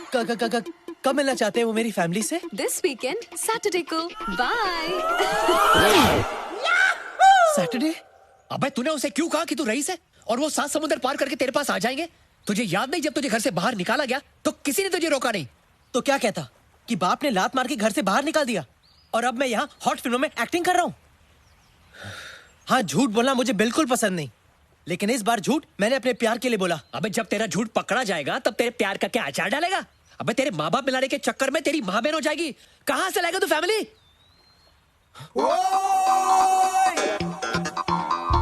Speaker 3: कब मिलना चाहते हैं वो मेरी फैमिली से?
Speaker 14: दिस वीकेंड, सैटरडे को। बाय।
Speaker 3: सैटरडे?
Speaker 9: अबे तूने उसे क्यों कहा कि तू रईस है और वो 7 समुंदर पार करके तेरे पास आ जाएंगे? तुझे याद नहीं जब तुझे घर से बाहर निकाला गया तो किसी ने तुझे रोका नहीं?
Speaker 3: तो क्या कहता कि बाप ने लात मार के घर से बाहर निकाल दिया और अब मैं यहाँ हॉट फिल्मों में एक्टिंग कर रहा हूँ? हाँ, झूठ बोलना मुझे बिल्कुल पसंद नहीं, लेकिन इस बार झूठ मैंने अपने प्यार के लिए बोला।
Speaker 9: अबे जब तेरा झूठ पकड़ा जाएगा तब तेरे प्यार का क्या अचार डालेगा? अबे तेरे माँ बाप मिलाने के चक्कर में तेरी माँ बहन हो जाएगी। कहाँ से लाएगा तू फैमिली?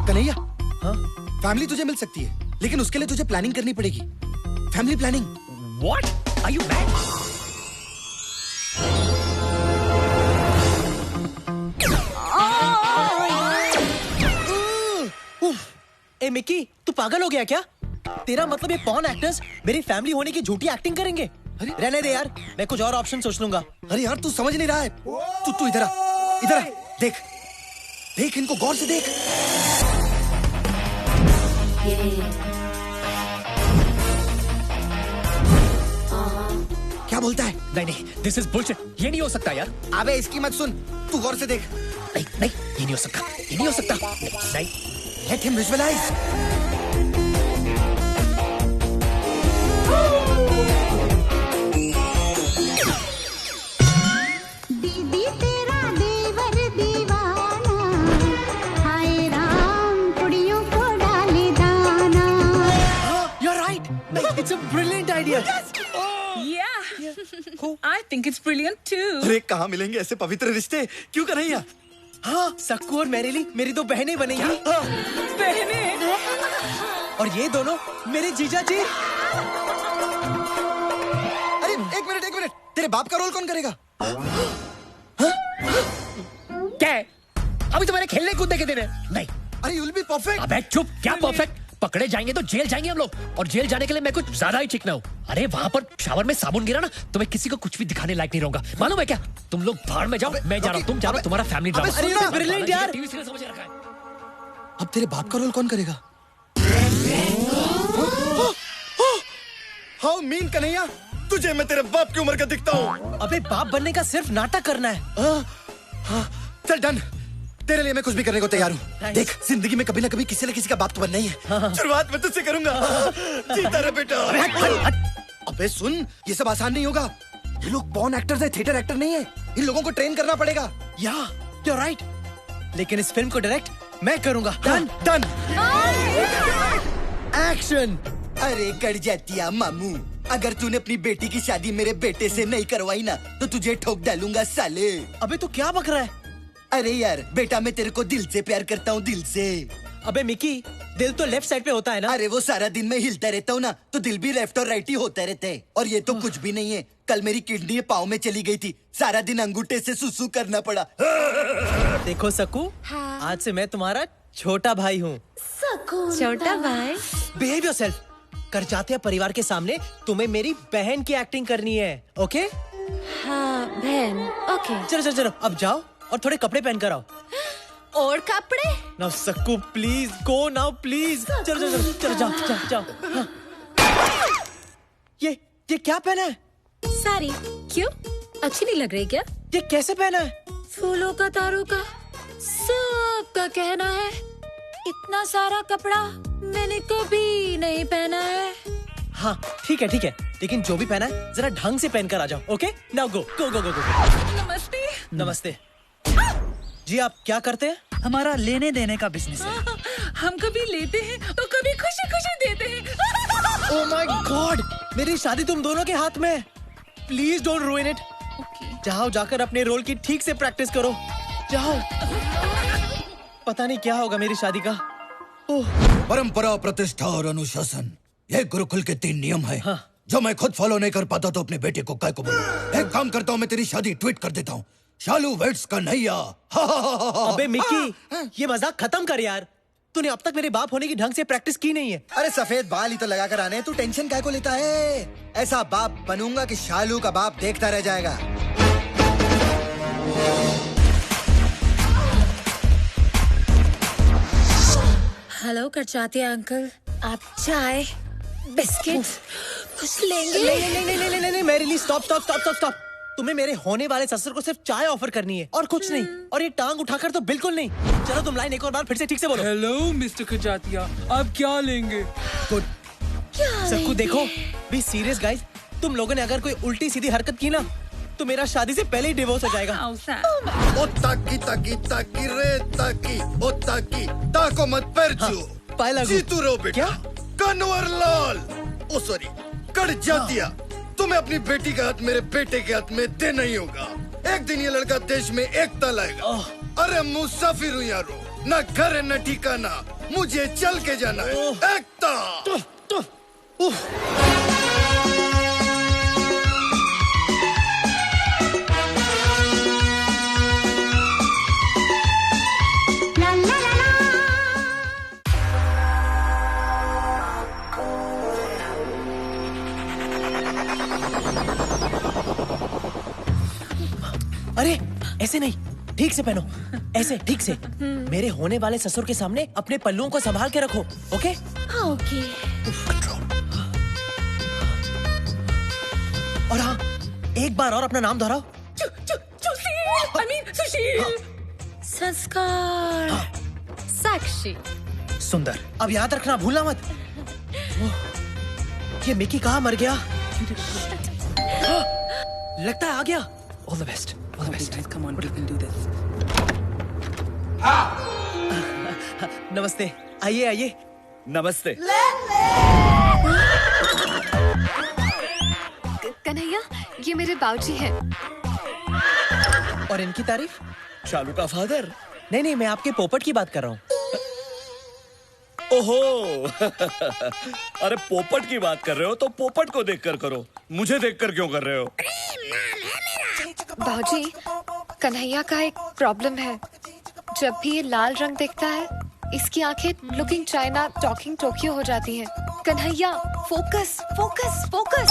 Speaker 2: कन्हैया, हाँ? फैमिली तुझे मिल सकती है, लेकिन उसके लिए तुझे प्लानिंग करनी पड़ेगी। Family planning.
Speaker 9: What? Are you mad?
Speaker 3: A Mickey, तू पागल हो गया क्या? तेरा मतलब ये पॉर्न एक्टर्स मेरी फैमिली होने की झूठी एक्टिंग करेंगे? रहने दे यार, मैं कुछ और ऑप्शन सोच लूंगा।
Speaker 2: अरे यार, तू समझ नहीं रहा है। तू इधर आ, इधर आ, देख देख इनको गौर से देख। क्या बोलता है?
Speaker 9: नहीं, दिस इज बुलशिट। ये नहीं हो सकता यार।
Speaker 2: अबे इसकी मत सुन, तू गौर से देख।
Speaker 9: नहीं, ये नहीं हो सकता, ये नहीं हो सकता। नहीं,
Speaker 2: लेट हिम विजुअलाइज।
Speaker 20: दीदी तेरा देवर दीवाना, हाय राम कुड़ियों को डाले दाना।
Speaker 3: You're right. It's a brilliant idea.
Speaker 16: I think it's brilliant too.
Speaker 2: अरे कहाँ मिलेंगे ऐसे पवित्र रिश्ते? क्यों कन्हैया?
Speaker 3: हाँ, सक्कू और मैरिली मेरी दो बहनें बनेंगी।
Speaker 16: बहनें?
Speaker 3: और ये दोनों मेरे जीजा जी।
Speaker 2: अरे एक मिनट, तेरे बाप का रोल कौन करेगा?
Speaker 9: क्या है? अभी तो मैंने खेलने कूदने के दिन है। नहीं।
Speaker 2: अरे you'll be perfect.
Speaker 9: अबे चुप, क्या परफेक्ट? पकड़े जाएंगे तो जेल जाएंगे हम लोग, और जेल जाने के लिए मैं कुछ ज्यादा ही चिकना हूँ। अरे वहाँ पर शावर में साबुन गिरा ना तो मैं किसी को कुछ भी दिखाने लायक नहीं रहूंगा। मालूम है क्या? तुम लोग भाड़ में जाओ, मैं जा रहा हूँ, तुम जाओ, तुम्हारा फैमिली ड्रामा।
Speaker 3: अरे ये ब्रिलियंट यार।
Speaker 9: टीवी सीरियल समझ रखा है।
Speaker 2: अब तेरे बाप का रोल कौन करेगा? हाउ मीन कन्हैया, तुझे मैं तेरे बाप की उम्र का दिखता हूँ।
Speaker 3: अबे बाप बनने का सिर्फ नाटक करना है।
Speaker 2: चल डन, तेरे लिए मैं कुछ भी करने को तैयार हूँ। देख, जिंदगी में कभी ना कभी किसी न किसी का बाप तो बनना ही है। शुरुआत मैं तुझसे करूंगा। जीता रहे बेटा। अबे सुन, ये सब आसान नहीं होगा। ये लोग पॉर्न एक्टर्स हैं, थिएटर एक्टर नहीं है। इन लोगों को ट्रेन करना पड़ेगा।
Speaker 3: या, you're right. लेकिन इस फिल्म को डायरेक्ट मैं करूंगा।
Speaker 2: डन। एक्शन। अरे कर जातिया मामू, अगर तूने अपनी बेटी की शादी मेरे बेटे से नहीं करवाई ना तो तुझे ठोक डालूंगा साले।
Speaker 3: अबे तू क्या बक रहा है?
Speaker 2: अरे यार बेटा, मैं तेरे को दिल से प्यार करता हूँ, दिल से।
Speaker 3: अबे मिकी, दिल तो लेफ्ट साइड पे होता है ना?
Speaker 2: अरे वो सारा दिन मैं हिलता रहता हूँ ना, तो दिल भी लेफ्ट और राइट ही होता रहता है। और ये तो कुछ भी नहीं है। कल मेरी किडनी पाँव में चली गई थी, सारा दिन अंगूठे से सुसु करना पड़ा।
Speaker 3: देखो सक्कू, आज से मैं तुम्हारा छोटा भाई हूँ।
Speaker 6: छोटा भाई?
Speaker 3: Behave yourself. कर जाते हैं परिवार के सामने तुम्हें मेरी बहन की एक्टिंग करनी है, ओके?
Speaker 6: हाँ बहन, ओके।
Speaker 3: चलो चलो, अब जाओ और थोड़े कपड़े पहन कर आओ।
Speaker 6: और कपड़े?
Speaker 3: Now Sakku please go now please. चलो जाओ। हाँ। ये क्या पहना है?
Speaker 6: साड़ी। क्यों, अच्छी नहीं लग रही क्या?
Speaker 3: ये कैसे पहना है?
Speaker 6: फूलों का, तारों का, सबका कहना है इतना सारा कपड़ा मैंने कभी नहीं पहना है।
Speaker 3: हाँ ठीक है, लेकिन जो भी पहना है जरा ढंग से पहन कर आ जाओ, ओके? Now go.
Speaker 16: नमस्ते।
Speaker 3: नमस्ते जी, आप क्या करते हैं?
Speaker 11: हमारा लेने देने का बिजनेस है।
Speaker 16: हम कभी लेते हैं तो कभी खुशी खुशी देते हैं।
Speaker 3: ओह माय गॉड, मेरी शादी तुम दोनों के हाथ में है। Please don't रूइन it. जाओ, जाकर अपने रोल की ठीक से प्रैक्टिस करो। जाओ। पता नहीं क्या होगा मेरी शादी का।
Speaker 8: परंपरा, प्रतिष्ठा और अनुशासन, ये गुरुकुल के 3 नियम है। हाँ। जो मैं खुद फॉलो नहीं कर पाता तो अपने बेटे को काय को बोलूं। एक काम करता हूँ, मैं तेरी शादी ट्वीट कर देता हूँ। शालू वेट्स कन्हैया।
Speaker 3: अबे मिकी, ये मजाक खत्म कर यार। तूने अब तक मेरे बाप होने की ढंग से प्रैक्टिस की नहीं है।
Speaker 2: अरे सफेद बाल ही तो लगा कर आने, तू टेंशन काय को लेता है? ऐसा बाप बनूंगा कि शालू का बाप देखता रह जाएगा।
Speaker 6: हेलो करचाते अंकल, आप चाय बिस्किट कुछ लेंगे?
Speaker 3: नहीं मेरी लिए स्टॉप। तुम्हें मेरे होने वाले ससुर को सिर्फ चाय ऑफर करनी है और कुछ नहीं, और ये टांग उठाकर तो बिल्कुल नहीं। चलो तुम लाइन एक और बार फिर से ठीक से बोलो।
Speaker 11: हेलो मिस्टर खजातिया, आप क्या लेंगे?
Speaker 3: गुड। सक्कू देखो, बी सीरियस गाइस, तुम लोगों ने अगर कोई उल्टी सीधी हरकत की ना तो मेरा शादी से पहले ही डिवोर्स हो जाएगा।
Speaker 2: ओ ताकी ताकी ताकी रे ताकी, ओ ताकी ताको मत परजू। जीतू रो बेटा। कन्वर लाल, ओ सॉरी, कड़ जातिया, तुम्हें अपनी बेटी का हाथ मेरे बेटे के हाथ में देना ही होगा। एक दिन ये लड़का देश में एकता लाएगा। अरे मुसाफिर हूँ यारो, न घर है न ठिकाना, मुझे चल के जाना है। एकता।
Speaker 3: अरे ऐसे नहीं, ठीक से पहनो, ऐसे ठीक से। मेरे होने वाले ससुर के सामने अपने पल्लुओं को संभाल के रखो, ओके?
Speaker 6: हाँ ओके।
Speaker 3: और हाँ, एक बार और अपना नाम दोहराओ।
Speaker 6: सुशील। संस्कार।
Speaker 14: साक्षी।
Speaker 3: सुंदर। अब याद रखना, भूलना मत। ये मिकी कहाँ मर गया? लगता है आ गया। All the best. All the best.
Speaker 11: Come on, we can do this.
Speaker 3: नमस्ते, आइए आइए।
Speaker 21: नमस्ते।
Speaker 14: कन्हैया, ये मेरे बाबूजी हैं।
Speaker 3: और इनकी तारीफ?
Speaker 21: शालू का फादर?
Speaker 3: नहीं, मैं आपके पोपट की बात कर रहा हूँ।
Speaker 21: ओहो अरे पोपट की बात कर रहे हो तो पोपट को देखकर करो, मुझे देखकर क्यों कर रहे हो?
Speaker 14: बाबूजी, कन्हैया का एक प्रॉब्लम है। जब भी ये लाल रंग देखता है, इसकी आंखें लुकिंग चाइना टॉकिंग टोक्यो हो जाती हैं। Kanhaiya, focus focus focus.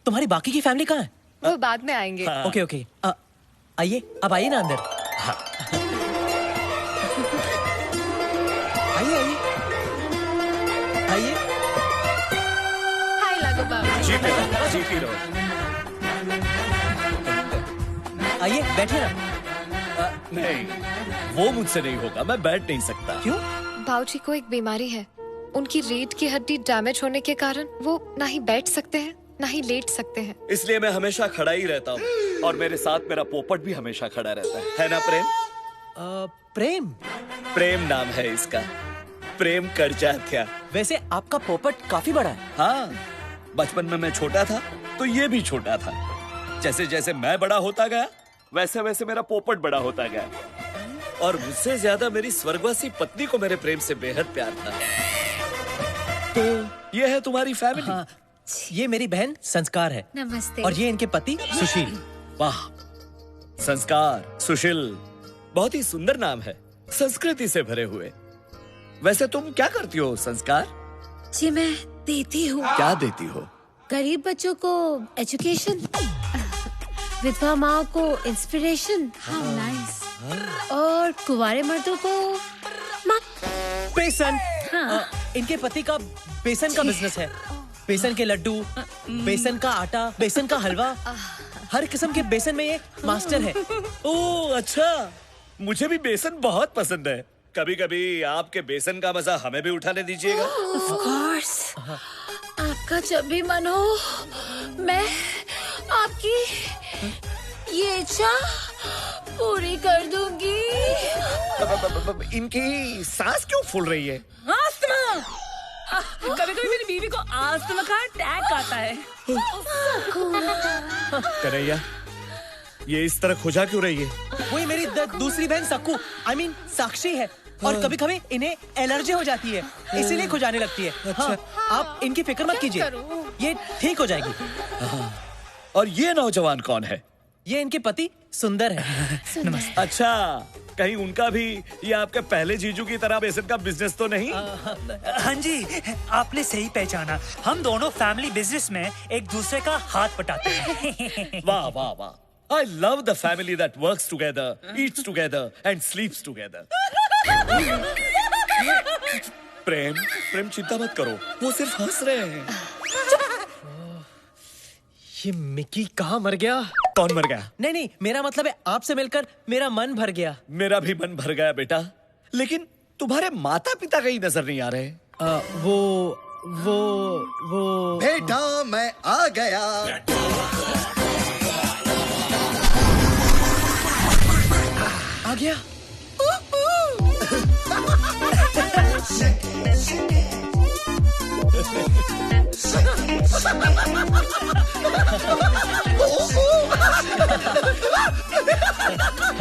Speaker 3: तुम्हारी बाकी की फैमिली कहाँ है?
Speaker 14: वो बाद में आएंगे।
Speaker 3: ओके। आइए, अब आइए ना अंदर। आइए।
Speaker 14: हाय लागो बाबू।
Speaker 21: G P low.
Speaker 3: आइए, बैठिए ना।
Speaker 21: नहीं, वो मुझसे नहीं होगा, मैं बैठ नहीं सकता।
Speaker 3: क्यों?
Speaker 14: बाबूजी को एक बीमारी है। उनकी रीढ़ की हड्डी डैमेज होने के कारण वो ना ही बैठ सकते हैं, ना ही लेट सकते हैं।
Speaker 21: इसलिए मैं हमेशा खड़ा ही रहता हूँ और मेरे साथ मेरा पोपट भी हमेशा खड़ा रहता है ना प्रेम? प्रेम नाम है इसका, प्रेम करजात्या।
Speaker 3: वैसे आपका पोपट काफी बड़ा है।
Speaker 21: हाँ, बचपन में मैं छोटा था तो ये भी छोटा था। जैसे जैसे मैं बड़ा होता गया वैसे वैसे मेरा पोपट बड़ा होता गया, और मुझसे ज्यादा मेरी स्वर्गवासी पत्नी को मेरे प्रेम से बेहद प्यार था। तो ये है तुम्हारी फैमिली।
Speaker 3: हाँ, ये मेरी बहन संस्कार है।
Speaker 6: नमस्ते।
Speaker 3: और ये इनके पति सुशील।
Speaker 21: वाह, संस्कार, सुशील, बहुत ही सुंदर नाम है, संस्कृति से भरे हुए। वैसे तुम क्या करती हो संस्कार?
Speaker 6: जी मैं देती हूँ।
Speaker 21: क्या देती हो?
Speaker 6: गरीब बच्चों को एजुकेशन, विधवा माँ को इंस्पिरेशन, और कुंवारे मर्दों को
Speaker 3: बेसन। इनके पति का बेसन का बिजनेस है। बेसन के लड्डू, बेसन का आटा, बेसन का हलवा, हर किस्म के बेसन में ये मास्टर है।
Speaker 21: ओह अच्छा, मुझे भी बेसन बहुत पसंद है। कभी कभी आपके बेसन का मजा हमें भी उठाने दीजिएगा।
Speaker 6: Of course, आपका जब भी मन हो, मैं आपकी ये इच्छा पूरी कर दूंगी।
Speaker 21: इनकी सांस क्यों फूल रही है?
Speaker 16: आस्थमा। कभी कभी मेरी बीवी को आस्थमा का अटैक आता है।
Speaker 21: कन्हैया, ये इस तरह खुजा क्यों रही है?
Speaker 3: वही मेरी दूसरी बहन सक्कू, I mean साक्षी है, और कभी कभी इन्हें एलर्जी हो जाती है, इसीलिए खुजाने लगती है। हाँ, आप इनकी फिक्र मत कीजिए, ये ठीक हो जाएगी।
Speaker 21: और ये नौजवान कौन है?
Speaker 3: ये इनके पति सुंदर है।
Speaker 21: नमस्ते। अच्छा, कहीं उनका भी ये आपके पहले जीजू की तरह बेसन का बिजनेस तो नहीं?
Speaker 22: हाँ जी, आपने सही पहचाना। हम दोनों फैमिली बिजनेस में एक दूसरे का हाथ बटाते हैं।
Speaker 21: वाह वाह वाह, I love the family that works together, eats together and sleeps together. प्रेम चिंता मत करो, वो सिर्फ हंस रहे हैं।
Speaker 3: ये मिकी कहाँ मर गया?
Speaker 21: कौन मर गया?
Speaker 3: नहीं, मेरा मतलब है आपसे मिलकर मेरा मन भर गया।
Speaker 21: मेरा भी मन भर गया बेटा, लेकिन तुम्हारे माता पिता कहीं नजर नहीं आ रहे।
Speaker 3: वो
Speaker 2: बेटा मैं आ गया।
Speaker 3: आ गया?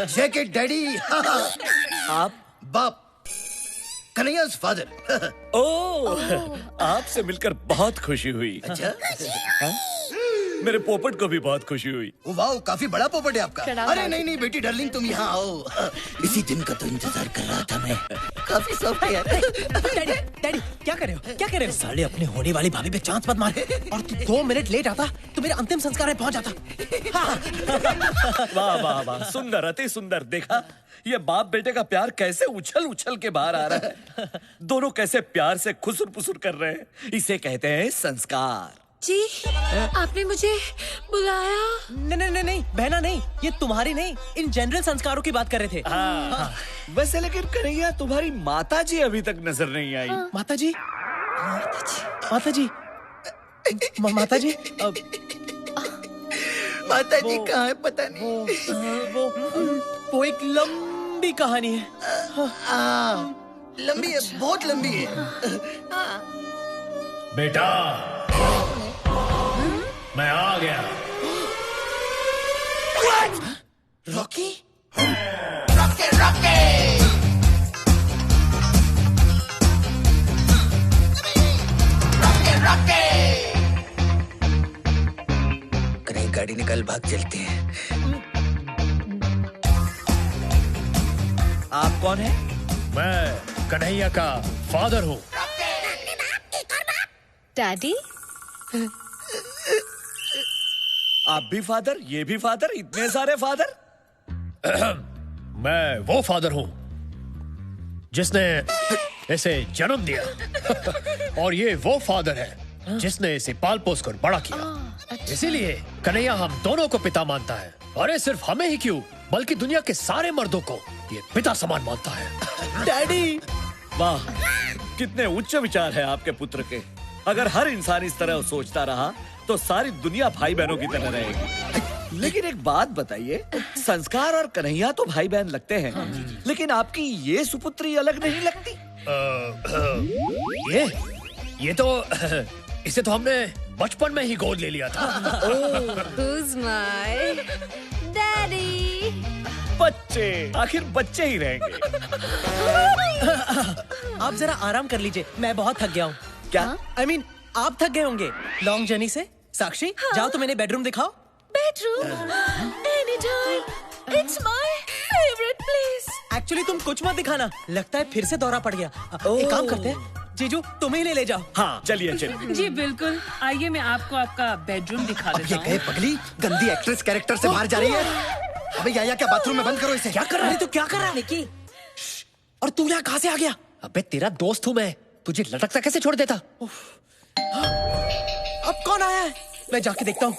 Speaker 2: Jacket daddy.
Speaker 21: आप?
Speaker 2: बाप, कन्हैया's फादर।
Speaker 21: आपसे मिलकर बहुत खुशी हुई।
Speaker 2: अच्छा?
Speaker 21: मेरे पोपट को भी बहुत खुशी हुई।
Speaker 2: वाह, काफी बड़ा पोपट है आपका।
Speaker 21: प्रणाम।
Speaker 2: अरे नहीं बेटी डार्लिंग, तुम यहाँ आओ। इसी दिन का तो इंतजार कर रहा था मैं। काफी सॉफ्ट है।
Speaker 3: डैडी क्या कर रहे हो? साले अपने होने वाली भाभी पे चांस मत मार। और तू 2 मिनट लेट आता तो मेरे अंतिम संस्कार में पहुंच जाता।
Speaker 21: वाह वाह वाह, सुंदर, अति सुंदर। देखा ये बाप बेटे का प्यार कैसे उछल उछल के बाहर आ रहा है। दोनों कैसे प्यार से खुसुर पुसुर कर रहे हैं। इसे कहते हैं संस्कार।
Speaker 6: जी, आपने मुझे बुलाया?
Speaker 3: नहीं बहना नहीं, ये तुम्हारी नहीं, इन जनरल संस्कारों की बात कर रहे थे।
Speaker 21: हाँ। वैसे लेकिन कन्हैया, तुम्हारी माताजी अभी तक नजर नहीं आई।
Speaker 3: माताजी
Speaker 2: कहाँ है पता नहीं।
Speaker 3: वो एक लंबी कहानी है।
Speaker 2: लंबी है, बहुत लंबी है।
Speaker 5: बेटा मैं आ गया।
Speaker 2: रॉकी? कहीं गाड़ी निकाल, भाग चलते हैं।
Speaker 21: आप कौन है?
Speaker 5: मैं कन्हैया का फादर हूँ।
Speaker 14: डैडी?
Speaker 21: आप भी फादर, ये भी फादर, इतने सारे फादर?
Speaker 5: मैं वो फादर हूँ जिसने इसे जन्म दिया। और ये वो फादर है जिसने इसे पाल पोस कर बड़ा किया। इसीलिए कन्हैया हम दोनों को पिता मानता है। और ये सिर्फ हमें ही क्यों, बल्कि दुनिया के सारे मर्दों को ये पिता समान मानता है।
Speaker 21: डैडी! वाह, कितने उच्च विचार है आपके पुत्र के। अगर हर इंसान इस तरह सोचता रहा तो सारी दुनिया भाई बहनों की तरह रहेगी। लेकिन एक बात बताइए, संस्कार और कन्हैया तो भाई बहन लगते हैं, लेकिन आपकी ये सुपुत्री अलग नहीं लगती?
Speaker 5: ये तो इसे तो हमने बचपन में ही गोद ले लिया था।
Speaker 14: Who's my daddy?
Speaker 21: बच्चे, आखिर बच्चे ही रहेंगे।
Speaker 3: आप जरा आराम कर लीजिए, मैं बहुत थक गया हूँ।
Speaker 21: क्या?
Speaker 3: I mean, आप थक गए होंगे लॉन्ग जर्नी से। साक्षी, जाओ तो मैंने बेडरूम दिखाओ।
Speaker 6: Bedroom? Anytime. It's my favorite place.
Speaker 3: Actually तुम कुछ मत दिखाना, लगता है फिर से दौरा पड़ गया। एक काम करते हैं, जीजू तुम ही ले जाओ।
Speaker 21: हाँ चलिए चलिए।
Speaker 16: जी बिल्कुल, आइए मैं आपको आपका बेडरूम दिखा देता हूँ।
Speaker 2: ये पगली गंदी एक्ट्रेस कैरेक्टर से बाहर जा रही है। अबे या क्या बाथरूम में बंद करो इसे।
Speaker 3: क्या कर रहा है तू? क्या कर रहा है निकी? और तू यहाँ कहाँ से आ गया?
Speaker 9: अबे तेरा दोस्त हूँ मैं, तुझे लटकता कैसे छोड़ देता?
Speaker 3: अब कौन आया है? मैं जाके देखता हूँ।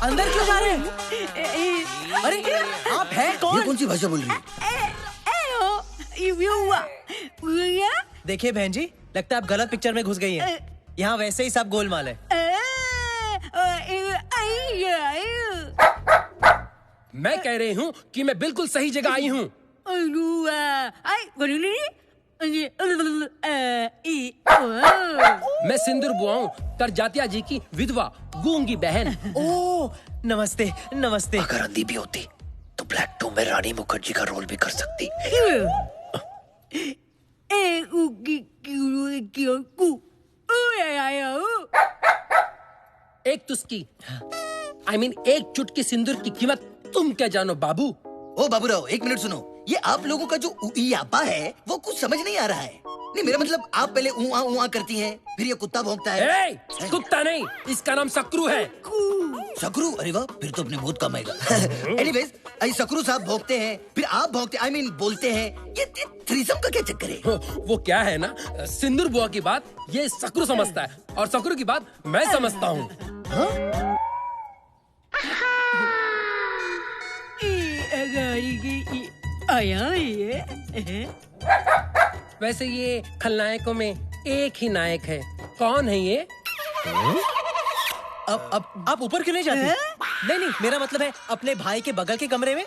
Speaker 3: अंदर क्यों जा रहे हैं? अरे आप हैं कौन?
Speaker 2: ये कौन सी भाषा बोल रही है?
Speaker 3: देखिए बहन जी, लगता है आप गलत पिक्चर में घुस गई हैं। यहाँ वैसे ही सब गोलमाल है।
Speaker 5: मैं कह रही हूँ कि मैं बिल्कुल सही जगह आई हूँ। मैं सिंदूर बुआ हूँ, करजातिया जी की विधवा गूंगी बहन।
Speaker 3: ओह नमस्ते नमस्ते।
Speaker 9: अगर अंधी भी होती तो ब्लैक टू में रानी मुखर्जी का रोल भी कर सकती।
Speaker 5: एक तुस्की, I mean, एक चुटकी सिंदूर की कीमत तुम क्या जानो बाबू?
Speaker 2: ओ बाबूराव, एक मिनट सुनो। ये आप लोगों का जो उइयापा है वो कुछ समझ नहीं आ रहा है। नहीं मेरा मतलब, आप पहले उआ करती हैं, फिर ये कुत्ता भौंकता है।
Speaker 5: कुत्ता नहीं, इसका नाम सक्रू है।
Speaker 2: सकरू, अरे वाह, फिर तो अपने बहुत कमाएगा। एनीवेज, आई सकरू साहब भोगते हैं, फिर आप भोगते, आई मीन बोलते हैं। ये थ्रीसम का क्या चक्कर है?
Speaker 7: वो क्या है ना, सिंदूर बुआ की बात ये सकरू समझता है और सकरू की बात मैं समझता हूँ। वैसे ये खलनायकों में एक ही नायक है, कौन है ये?
Speaker 3: अब आप ऊपर क्यों नहीं जाते? नहीं नहीं, मेरा मतलब है अपने भाई के बगल के कमरे में।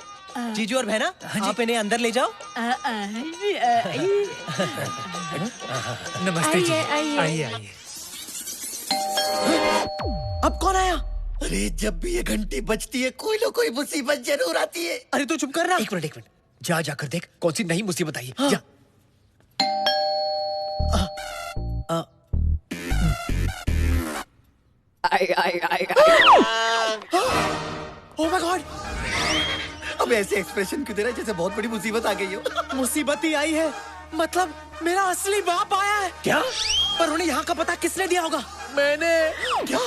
Speaker 3: जीजू और बहना, आप इन्हें अंदर ले जाओ।
Speaker 22: नमस्ते जी,
Speaker 3: आइए,
Speaker 22: आइए आइए।
Speaker 2: अब कौन आया? अरे जब भी ये घंटी बजती है कोई ना कोई मुसीबत जरूर आती है।
Speaker 3: अरे तू चुप कर रहा।
Speaker 5: एक मिनट, जा जाकर देख कौन सी नई मुसीबत आई है। जा।
Speaker 3: Oh my God!
Speaker 2: अब ऐसे एक्सप्रेशन क्यों दे रहा है जैसे बहुत बड़ी मुसीबत आ गई हो?
Speaker 3: मुसीबत ही आई है, मतलब मेरा असली बाप आया है।
Speaker 5: क्या?
Speaker 3: पर उन्हें यहाँ का पता किसने दिया होगा?
Speaker 5: मैंने। क्या?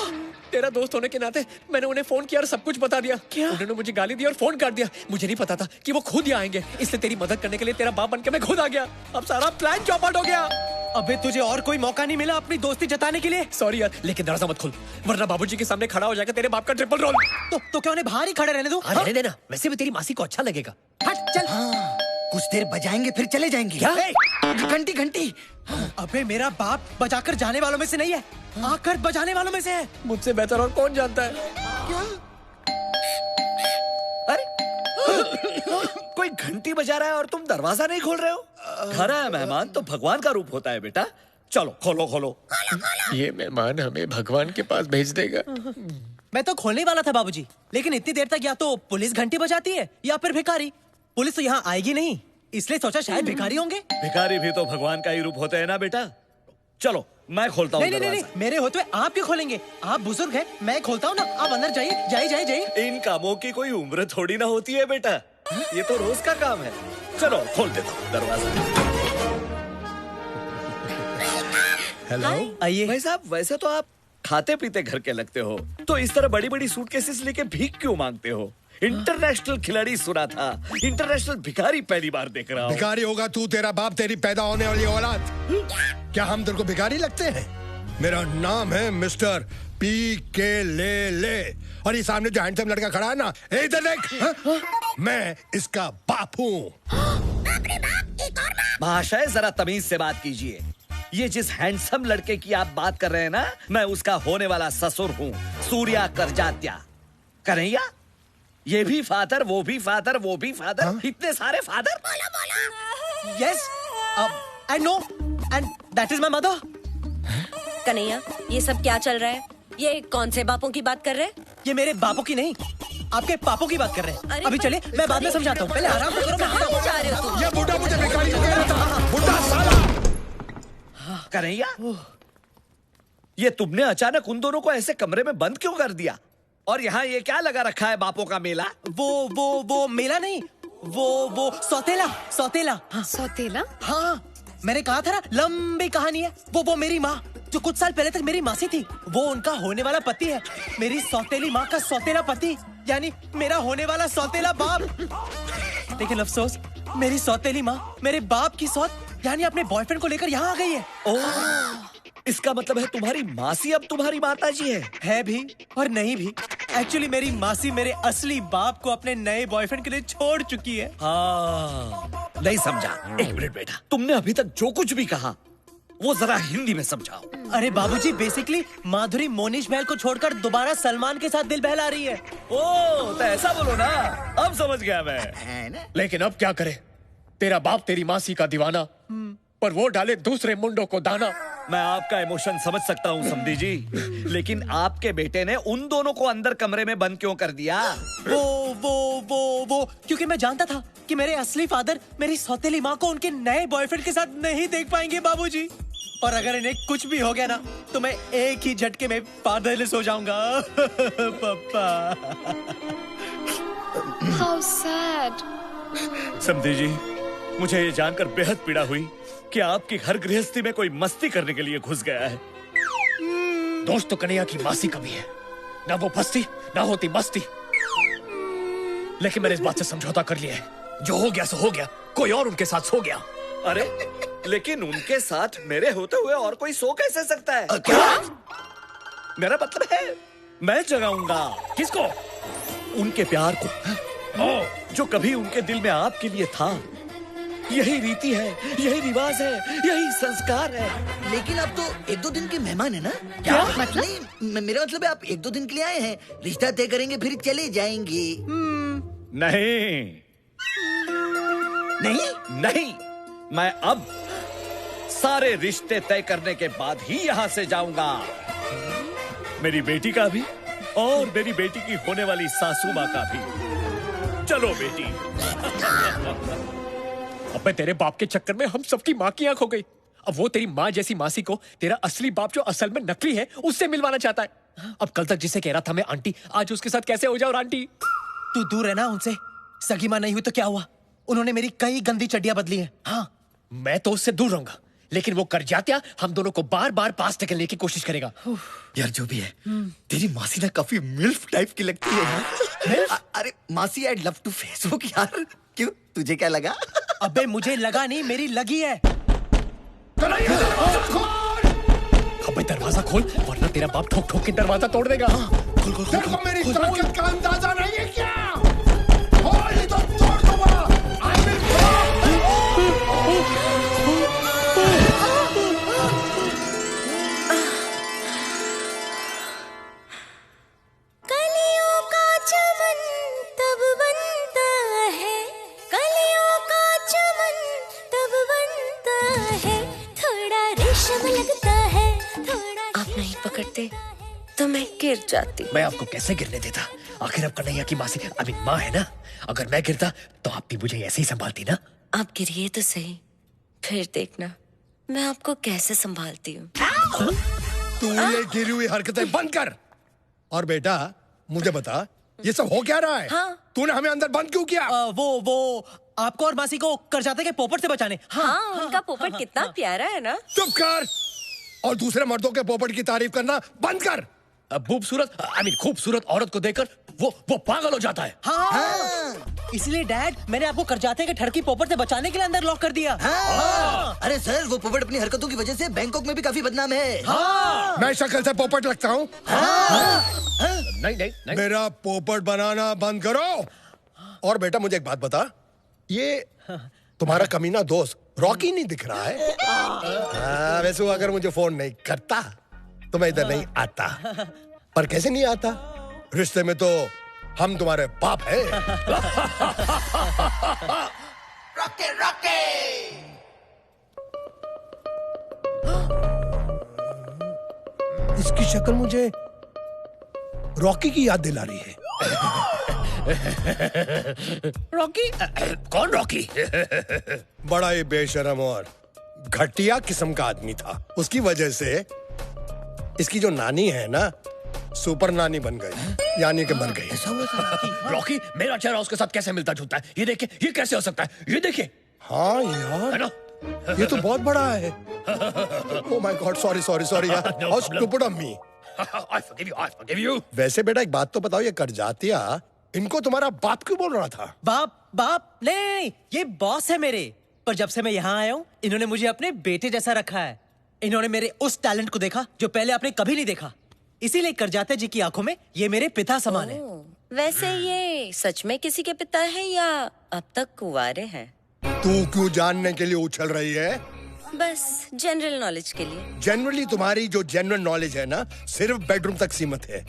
Speaker 5: तेरा दोस्त होने के नाते मैंने उन्हें फोन किया और सब कुछ बता दिया। क्या? उन्होंने मुझे गाली दी और फोन काट दिया। मुझे नहीं पता था कि वो खुद यहाँ आएंगे, इसलिए तेरी मदद करने के लिए तेरा बाप बनके मैं खुद आ गया। अब सारा प्लान चौपट हो गया।
Speaker 3: अबे तुझे और कोई मौका नहीं मिला अपनी दोस्ती जताने के लिए?
Speaker 5: सॉरी यार, लेकिन दरवाजा मत खोल वरना बाबूजी के सामने खड़ा हो जाएगा तेरे बाप का ट्रिपल रोल।
Speaker 3: तो क्या उन्हें बाहर ही खड़े रहने दो?
Speaker 5: रहने देना, वैसे भी तेरी मासी को अच्छा लगेगा।
Speaker 3: हट चल।
Speaker 2: कुछ देर बजाएंगे फिर चले जाएंगे।
Speaker 3: क्या?
Speaker 2: घंटी घंटी।
Speaker 3: अबे मेरा बाप बजाकर जाने वालों में से नहीं है, आकर बजाने वालों में से है।
Speaker 5: मुझसे बेहतर और कौन जानता है?
Speaker 2: क्या?
Speaker 21: कोई घंटी बजा रहा है और तुम दरवाजा नहीं खोल रहे हो? घर आया मेहमान तो भगवान का रूप होता है बेटा। चलो खोलो खोलो।
Speaker 5: ये मेहमान हमें भगवान के पास भेज देगा।
Speaker 3: मैं तो खोलने वाला था बाबूजी, लेकिन इतनी देर तक या तो पुलिस घंटी बजाती है या फिर भिखारी। पुलिस तो यहाँ आएगी नहीं, इसलिए सोचा शायद भिखारी होंगे।
Speaker 21: भिखारी भी तो भगवान का ही रूप होते हैं ना बेटा। चलो मैं खोलता हूँ।
Speaker 3: नहीं, मेरे होते हुए आप क्यों खोलेंगे? आप बुजुर्ग हैं, मैं खोलता हूँ ना। आप अंदर जाइए, जाइए।
Speaker 21: इन कामों की कोई उम्र थोड़ी ना होती है बेटा, ये तो रोज का काम है। चलो खोल देता हूँ दरवाजा।
Speaker 5: हेलो।
Speaker 3: आइए।
Speaker 21: भाई साहब, वैसे तो आप खाते पीते घर के लगते हो, तो इस तरह बड़ी बड़ी सूटकेसेस लेके भीख क्यों मांगते हो? इंटरनेशनल खिलाड़ी सुना था, इंटरनेशनल भिखारी पहली बार देख रहा हूँ।
Speaker 8: भिखारी होगा तू, तेरा बाप, तेरी पैदा होने वाली औलाद। क्या हम तेरे को भिखारी लगते हैं? मेरा नाम है मिस्टर PK ले और ये सामने जो हैंडसम लड़का खड़ा है ना, इधर देख, मैं इसका बाप हूँ।
Speaker 21: महाशय जरा तमीज से बात कीजिए। ये जिस हैंडसम लड़के की आप बात कर रहे हैं ना, मैं उसका होने वाला ससुर हूँ, सूर्या करजात्या। कन्हैया, ये भी फादर, वो भी फादर, वो भी फादर, इतने सारे father.
Speaker 3: Yes, I know, and that is my mother.
Speaker 17: Kanhaiya, ये सब क्या चल रहा है? ये कौन से बापों की बात कर रहे हैं?
Speaker 3: ये मेरे बापों की नहीं, आपके पापों की बात कर रहे हैं। अभी चले, मैं बाद में समझाता हूँ, पहले आराम से करो।
Speaker 17: कहाँ जा रहे हो तुम?
Speaker 8: ये बुढ़ा मुझे भिखारी कह रहा था, बुढ़ा साला।
Speaker 21: कन्हैया, ये तुमने अचानक उन दोनों को ऐसे कमरे में बंद क्यों कर दिया? और यहाँ ये क्या लगा रखा है, बापों का मेला?
Speaker 3: वो मेला नहीं, वो सौतेला।
Speaker 14: हाँ। सौतेला?
Speaker 3: हाँ, मैंने कहा था ना, लंबी कहानी है। वो मेरी माँ जो कुछ साल पहले तक मेरी मासी थी, वो उनका होने वाला पति है। मेरी सौतेली माँ का सौतेला पति, यानी मेरा होने वाला सौतेला बाप। लेकिन अफसोस, मेरी सौतेली माँ मेरे बाप की सौत, यानी अपने बॉयफ्रेंड को लेकर यहाँ आ गई है।
Speaker 21: ओह, इसका मतलब है तुम्हारी मासी अब तुम्हारी माताजी
Speaker 3: है भी और नहीं भी। एक्चुअली मेरी मासी मेरे असली बाप को अपने नए बॉयफ्रेंड के लिए छोड़ चुकी है।
Speaker 21: हाँ, नहीं समझा। एक मिनट बेटा, तुमने अभी तक जो कुछ भी कहा वो जरा हिंदी में समझाओ।
Speaker 3: अरे बाबूजी, बेसिकली माधुरी मोनीश महल को छोड़कर दोबारा सलमान के साथ दिल बहला रही है।
Speaker 21: ओह, तो ऐसा बोलो ना, अब समझ गया मैं।
Speaker 5: लेकिन अब क्या करे? तेरा बाप तेरी मासी का दीवाना, पर वो डाले दूसरे मुंडों को दाना।
Speaker 21: मैं आपका इमोशन समझ सकता हूँ समधी जी, लेकिन आपके बेटे ने उन दोनों को अंदर कमरे में बंद क्यों कर दिया?
Speaker 3: वो क्योंकि मैं जानता था कि मेरे असली फादर मेरी सौतेली माँ को उनके नए बॉयफ्रेंड के साथ नहीं देख पाएंगे बाबूजी। और अगर इन्हें कुछ भी हो गया ना, तो मैं एक ही झटके में फादरलेस हो जाऊंगा। पापा।
Speaker 14: How sad.
Speaker 21: समधी जी, मुझे ये जानकर बेहद पीड़ा हुई कि आपकी घर गृहस्थी में कोई मस्ती करने के लिए घुस गया है।
Speaker 5: दोस्त तो कन्हैया की मासी का भी है, ना वो फंसती ना होती मस्ती। लेकिन मैंने इस बात से समझौता कर लिया है, जो हो गया सो हो गया, कोई और उनके साथ सो गया।
Speaker 21: अरे लेकिन उनके साथ मेरे होते हुए और कोई सो कैसे सकता है?
Speaker 5: क्या?
Speaker 21: मेरा मतलब है मैं जगाऊंगा।
Speaker 5: किसको?
Speaker 21: उनके प्यार को, जो कभी उनके दिल में आपके लिए था। यही रीति है, यही रिवाज है, यही संस्कार है।
Speaker 10: लेकिन आप तो 1-2 दिन के मेहमान है ना?
Speaker 21: क्या
Speaker 10: मतलब? नहीं, मेरा मतलब है आप 1-2 दिन के लिए आए हैं, रिश्ता तय करेंगे फिर चले जाएंगे।
Speaker 21: नहीं नहीं, मैं अब सारे रिश्ते तय करने के बाद ही यहाँ से जाऊंगा। मेरी बेटी का भी और मेरी बेटी की होने वाली सासू माँ का भी। चलो बेटी।
Speaker 5: अबे तेरे बाप के चक्कर में हम सबकी माँ की आंख हो गई। अब वो तेरी माँ जैसी मासी को तेरा असली बाप जो असल में नकली है उससे मिलवाना चाहता है। अब कल तक जिसे कह रहा था मैं आंटी, आज उसके साथ कैसे हो जाओ आंटी?
Speaker 3: तू दूर है ना उनसे। सगी माँ नहीं हुई तो क्या हुआ? उन्होंने मेरी कई गंदी चड्डियां बदली हैं।
Speaker 5: हाँ, मैं तो उससे दूर रहूंगा, लेकिन वो कर जात्या हम दोनों को बार बार पास टेकने की कोशिश करेगा।
Speaker 10: यार जो भी है, तेरी मासी ना काफी मिल्फ टाइप की लगती है यार। अरे मासी, आई लव टू फेसबुक यार। क्यों, तुझे क्या लगा?
Speaker 3: अबे मुझे लगा नहीं, मेरी लगी है।
Speaker 5: अबे दरवाजा खोल, वरना तेरा बाप ठोक ठोक के दरवाजा तोड़ देगा। खोल खोल खोल।
Speaker 8: देखो मेरी ताकत का अंदाजा नहीं है क्या? खोल तो तोड़ दूंगा।
Speaker 20: कलियों का चमन तब बनता है, कलियों का चमन तब बनता है, थोड़ा रेशम लगता है, थोड़ा।
Speaker 17: आप नहीं पकड़ते तो मैं गिर जाती।
Speaker 5: मैं आपको कैसे गिरने देता? आखिर आप कन्हैया की माँ से अभी माँ है ना। अगर मैं गिरता तो आप भी मुझे ऐसे ही संभालती ना।
Speaker 17: आप गिरिए तो सही, फिर देखना मैं आपको कैसे संभालती हूँ।
Speaker 8: तू ये गिरी हुई हरकतें बंद कर। और बेटा मुझे बता, ये सब हो क्या रहा है?
Speaker 3: हाँ।
Speaker 8: तूने हमें अंदर बंद क्यों किया?
Speaker 3: वो आपको और मासी को करजाते के पोपट से बचाने।
Speaker 17: हाँ, उनका पोपट कितना प्यारा है ना।
Speaker 8: चुप कर और दूसरे मर्दों के पोपट की तारीफ करना बंद कर।
Speaker 5: खूबसूरत औरत को देखकर वो पागल हो जाता है।
Speaker 3: हाँ। इसलिए डैड, मैंने आपको करजाते के ठड़की पोपट से बचाने के लिए अंदर लॉक कर दिया।
Speaker 10: अरे सर, वो पोपट अपनी हरकतों की वजह से बैंकॉक में भी काफी बदनाम है।
Speaker 8: मैं शक्ल से पोपट लगता हूँ?
Speaker 5: नहीं।
Speaker 8: मेरा पोपट बनाना बंद करो। और बेटा मुझे एक बात बता, ये तुम्हारा कमीना दोस्त रॉकी नहीं दिख रहा है? वैसे वो अगर मुझे फोन नहीं करता तो मैं इधर नहीं आता। पर कैसे नहीं आता? रिश्ते में तो हम तुम्हारे बाप हैं।
Speaker 13: रॉके रॉके।
Speaker 8: इसकी शक्ल मुझे रॉकी की याद दिला रही है।
Speaker 5: रॉकी? कौन रॉकी?
Speaker 8: बड़ा ही बेशरम और घटिया किस्म का आदमी था। उसकी वजह से इसकी जो नानी है ना, सुपर नानी बन गई, यानी कि मर गई।
Speaker 5: रॉकी, मेरा चेहरा उसके साथ कैसे मिलता जुलता है? ये देखिए, ये कैसे हो सकता है? ये देखिए।
Speaker 8: हाँ यार, ये तो बहुत बड़ा है। ओह माय गॉड, सॉरी यार, how stupid of me.
Speaker 5: I forgive you.
Speaker 8: वैसे बेटा एक बात तो बताओ, ये करजातिया इनको तुम्हारा बाप क्यों बोल रहा था?
Speaker 3: बाप नहीं, ये बॉस है मेरे। पर जब से मैं यहाँ आया हूँ, इन्होंने मुझे अपने बेटे जैसा रखा है। इन्होंने मेरे उस टैलेंट को देखा जो पहले आपने कभी नहीं देखा। इसीलिए करजाते जी की आंखों में ये मेरे पिता समान है।
Speaker 17: वैसे ये सच में किसी के पिता है या अब तक कुंवारे हैं?
Speaker 8: तू क्यों जानने के लिए उछल रही है?
Speaker 17: बस जनरल नॉलेज के लिए।
Speaker 8: जनरली तुम्हारी जो जनरल नॉलेज है ना, सिर्फ बेडरूम तक सीमित है।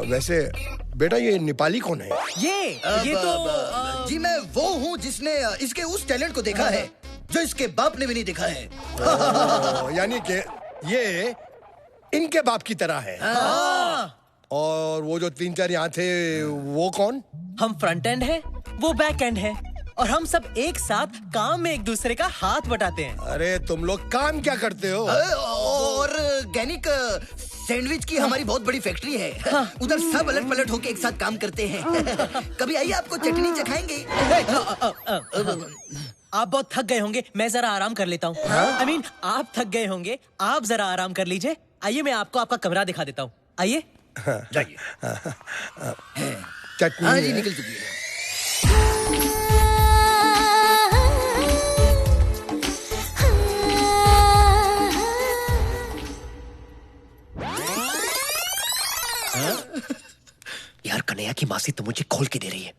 Speaker 8: वैसे बेटा ये नेपाली कौन है?
Speaker 3: ये तो
Speaker 10: जी मैं वो हूँ जिसने इसके उस टैलेंट को देखा है जो इसके बाप ने भी नहीं देखा है।
Speaker 8: यानी कि ये इनके बाप की तरह है। और वो जो 3-4 यहाँ थे वो कौन?
Speaker 3: हम फ्रंट एंड है, वो बैक एंड है, और हम सब एक साथ काम में एक दूसरे का हाथ बटाते हैं।
Speaker 8: अरे तुम लोग काम क्या करते हो?
Speaker 10: ऑर्गेनिक सैंडविच की हमारी बहुत बड़ी फैक्ट्री है। उधर सब अलट पलट होके एक साथ काम करते हैं। कभी आइए, आपको चटनी चखाएंगे।
Speaker 3: आप बहुत थक गए होंगे, मैं जरा आराम कर लेता हूँ। I mean, आप थक गए होंगे, आप जरा आराम कर लीजिए। आइए मैं आपको आपका कमरा दिखा देता हूँ। आइए।
Speaker 5: जाइए।
Speaker 8: चटनी
Speaker 10: हाँ जी,
Speaker 8: है।
Speaker 10: निकल चुकी है।
Speaker 9: यार कन्हैया की मासी तो मुझे खोल के दे रही है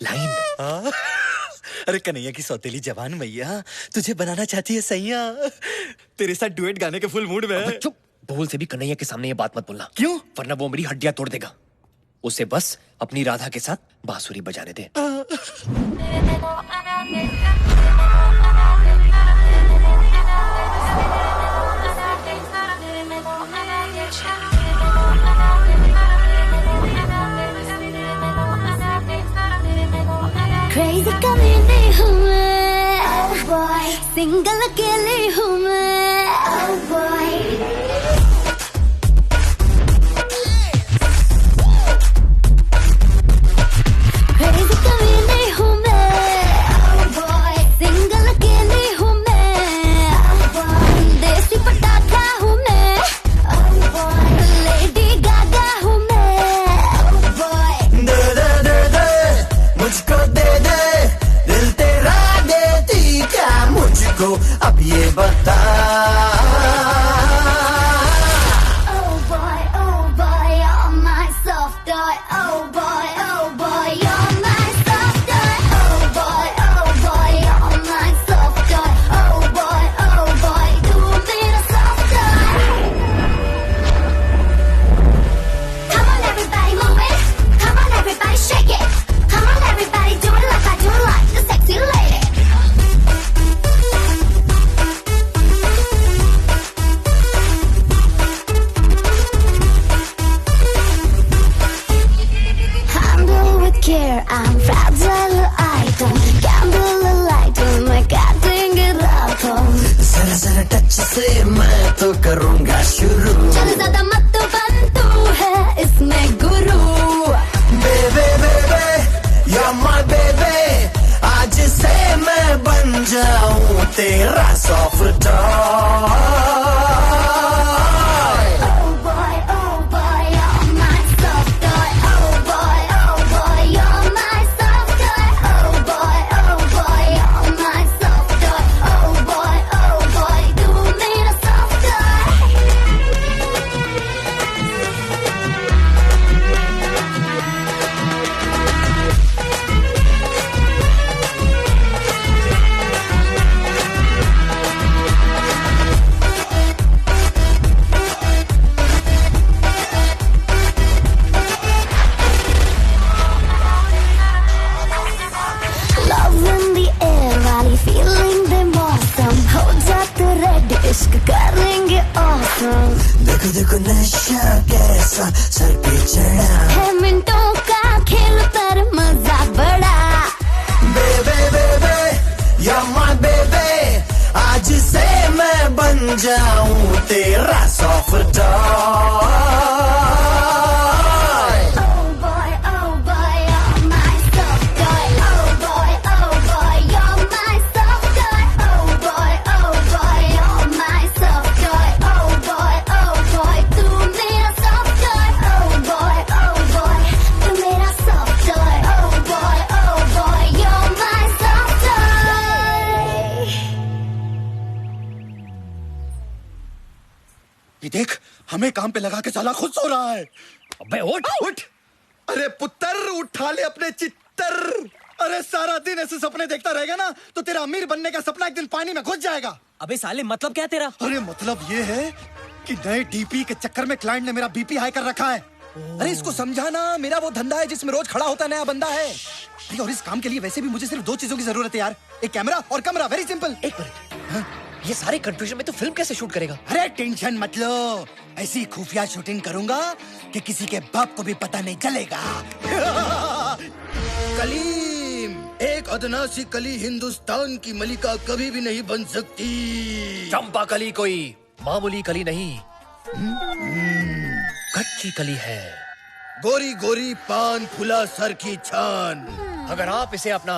Speaker 9: लाइन।
Speaker 1: अरे कन्हैया की सौतेली जवान मैया तुझे बनाना चाहती है सैया। तेरे साथ डुएट गाने के फुल मूड में है।
Speaker 9: चुप, भूल से भी कन्हैया के सामने ये बात मत बोलना।
Speaker 1: क्यों?
Speaker 9: वरना वो मेरी हड्डियां तोड़ देगा। उसे बस अपनी राधा के साथ बांसुरी बजाने दे।
Speaker 20: Crazy कमीने हूँ मैं, oh boy, सिंगल अकेले हूँ मैं, oh boy. Crazy कमीने हूँ मैं, oh boy, सिंगल अकेले हूँ मैं, oh boy, देसी पटाखा हूँ मैं, oh boy, लेडी गागा हूँ मैं, oh boy.
Speaker 13: दे दे दे दे मुझको दे दे दिल तेरा देती क्या मुझको अब ये बता।
Speaker 20: Oh boy, you're my soft toy. Oh boy, you're my soft toy. Oh boy, you're my soft toy. Oh boy, तू मेरा soft toy. Come on everybody move it. Come on everybody shake it. Come on everybody do it like I do it like the sexy lady. Handle with care, I'm fragile, I don't gamble alike, don't make I think it up.
Speaker 13: जरा जरा touch से मैं तो करूँगा शुरू।
Speaker 20: चल ज्यादा मत बन, तू है इसमें गुरु।
Speaker 13: बेबे बेबे you're my baby आज से मैं बन जाऊँ तेरा soft toy।
Speaker 20: Oh boy, you're my soft toy. Oh boy, you're my soft toy. Oh boy, you're my soft toy. Oh boy, तू मेरा soft toy. Love in the air वाली feeling दे मौसम हो जाते ready इश्क करेंगे awesome.
Speaker 13: देखो देखो नशा कैसा सर पे चढ़ा।
Speaker 20: है मिनटों का खेल पर मजा बड़ा।
Speaker 13: बेबे बेबे you're my baby आज से मैं बन जाऊँ तेरा soft toy।
Speaker 20: Oh boy, you're my soft toy. Oh boy, you're my soft toy. Oh boy, you're my soft toy. Oh boy, तू मेरा soft toy. Oh boy, तू मेरा soft toy. Oh boy, you're my soft toy.
Speaker 1: ये देख हमें काम पे लगा के साला खुद सो रहा है।
Speaker 5: अबे उठ
Speaker 1: उठ। अरे पुत्र उठा ले अपने चित्तर। अरे सारा दिन ऐसे सपने देखता रहेगा ना तो तेरा अमीर बनने का सपना एक दिन पानी में घुस जाएगा।
Speaker 3: अबे साले मतलब क्या तेरा?
Speaker 1: अरे मतलब ये है कि नए डीपी के चक्कर में क्लाइंट ने मेरा बीपी हाई कर रखा है। अरे इसको समझाना, मेरा वो धंधा है जिसमें रोज खड़ा होता नया बंदा है। अरे और इस काम के लिए वैसे भी मुझे सिर्फ 2 चीजों की जरूरत है यार, एक कैमरा और कमरा। Very simple.
Speaker 9: एक मिनट, ये सारे कंफ्यूजन में तो फिल्म कैसे शूट करेगा?
Speaker 1: अरे टेंशन मत लो, ऐसी खुफिया शूटिंग करूंगा कि किसी के बाप को भी पता नहीं चलेगा।
Speaker 8: कलीम, एक अदना सी कली हिंदुस्तान की मलिका कभी भी नहीं बन सकती।
Speaker 5: चंपा कली कोई मामूली कली नहीं, कच्ची कली है।
Speaker 8: गोरी गोरी पान फुला सर की छान।
Speaker 5: अगर आप इसे अपना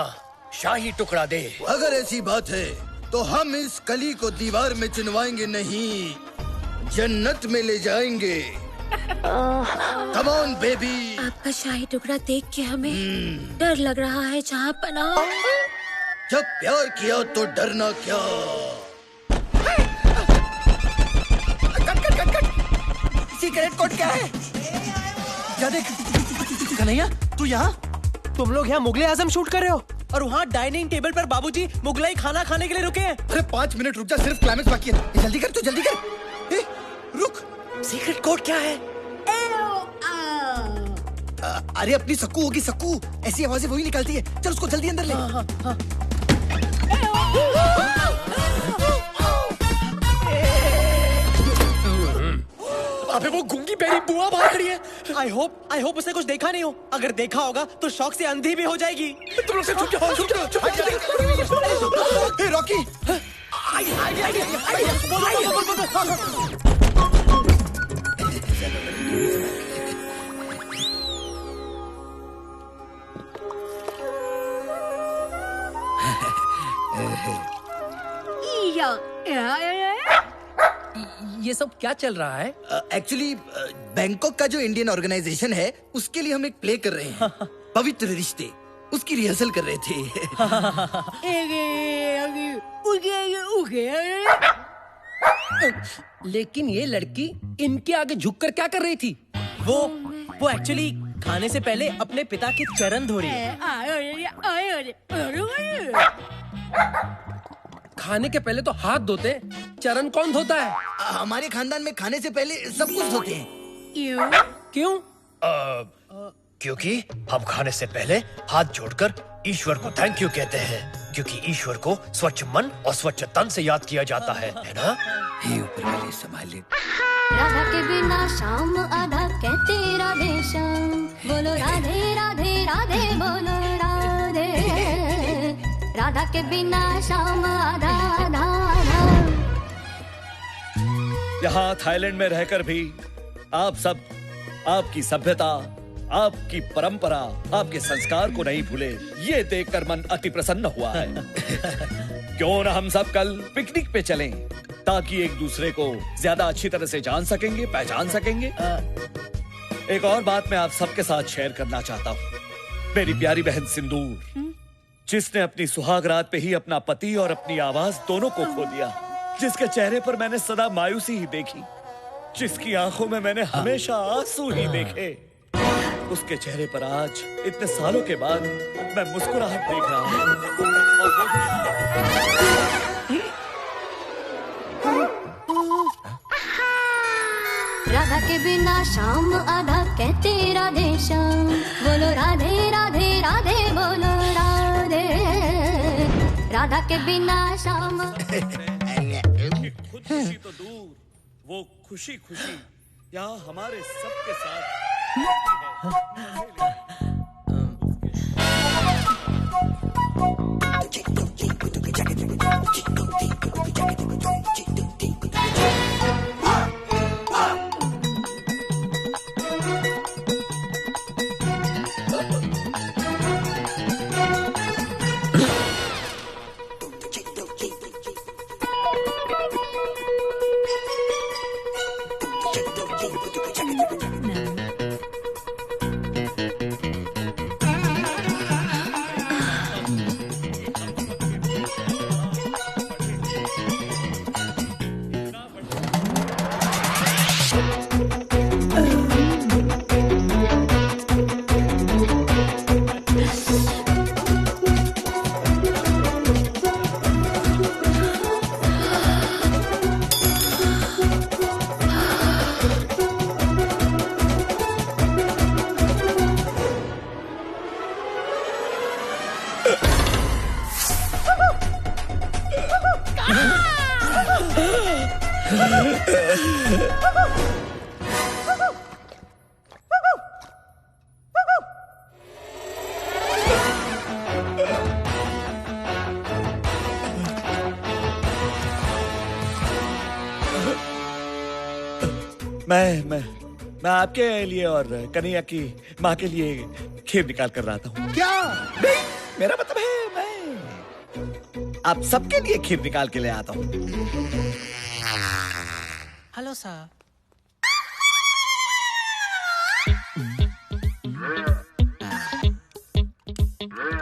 Speaker 5: शाही टुकड़ा दे।
Speaker 8: अगर ऐसी बात है तो हम इस कली को दीवार में चिनवाएंगे नहीं, जन्नत में ले जाएंगे।
Speaker 10: कम ऑन बेबी।
Speaker 6: आपका शाही टुकड़ा देख के हमें डर लग रहा है जहाँ पना।
Speaker 10: जब प्यार किया तो डरना क्या।
Speaker 1: सीक्रेट कोड क्या है? क्या देख कन्हैया, तू यहाँ?
Speaker 3: तुम लोग यहाँ मुगले आजम शूट कर रहे हो और वहाँ डाइनिंग टेबल पर बाबूजी मुगलाई खाना खाने के लिए रुके हैं।
Speaker 1: अरे 5 मिनट रुक जा, सिर्फ क्लाइमेक्स बाकी है। जल्दी कर, तू जल्दी कर। रुक,
Speaker 3: सीक्रेट कोड क्या है?
Speaker 1: अरे अपनी सक्कू होगी, सक्कू। ऐसी आवाजें वही निकालती है। चल उसको जल्दी अंदर ले।
Speaker 3: अबे वो गूंगी बेरी बुआ बाहर खड़ी है। आई होप उसने कुछ देखा नहीं हो। अगर देखा होगा तो शौक से अंधी भी हो जाएगी। तुम लोग छुप जाओ, छुप जाओ।
Speaker 1: हे रॉकी,
Speaker 7: ये सब क्या चल रहा है?
Speaker 10: एक्चुअली बैंकॉक का जो इंडियन ऑर्गेनाइजेशन है उसके लिए हम एक प्ले कर रहे हैं, पवित्र रिश्ते। उसकी रिहर्सल कर रहे थे।
Speaker 7: लेकिन ये लड़की इनके आगे झुककर क्या कर रही थी?
Speaker 3: वो एक्चुअली खाने से पहले अपने पिता के चरण धो रही है।
Speaker 7: खाने के पहले तो हाथ धोते, चरण कौन धोता है?
Speaker 10: हमारे खानदान में खाने से पहले सब कुछ धोते हैं।
Speaker 7: क्यों?
Speaker 5: क्योंकि हम खाने से पहले हाथ जोड़कर ईश्वर को थैंक यू कहते हैं, क्योंकि ईश्वर को स्वच्छ मन और स्वच्छ तन से याद किया जाता है ना?
Speaker 10: हे ऊपर वाले संभाल ले।
Speaker 20: राधा के बिना शाम आधा कहते राधे श्याम, बोलो राधे राधे राधे बोलो राधे। राधा के बिना शाम आधा आधा आधा।
Speaker 21: यहाँ थाईलैंड में रहकर भी आप सब आपकी सभ्यता, आपकी परंपरा, आपके संस्कार को नहीं भूले, ये देखकर मन अति प्रसन्न हुआ है। क्यों ना हम सब कल पिकनिक पे चलें, ताकि एक दूसरे को ज्यादा अच्छी तरह से जान सकेंगे, पहचान सकेंगे। एक और बात मैं आप सबके साथ शेयर करना चाहता हूँ। मेरी प्यारी बहन सिंदूर, जिसने अपनी सुहाग रात पे ही अपना पति और अपनी आवाज दोनों को खो दिया, जिसके चेहरे पर मैंने सदा मायूसी ही देखी, जिसकी आंखों में मैंने हमेशा आंसू ही देखे, उसके चेहरे पर आज इतने सालों के बाद मैं मुस्कुराहट देख रहा हूँ।
Speaker 20: राधा के बिना शाम आधा कहते राधे श्याम, बोलो राधे राधे राधे बोलो राधे। राधा के बिना शाम।
Speaker 21: खुशी तो दूर, वो खुशी खुशी यहाँ हमारे सबके साथ मैं आपके लिए और कन्हैया की माँ के लिए खीर निकाल कर लाता हूँ।
Speaker 8: क्या?
Speaker 21: नहीं, मेरा मतलब है मैं आप सबके लिए खीर निकाल के ले आता हूँ।
Speaker 11: Hello sir.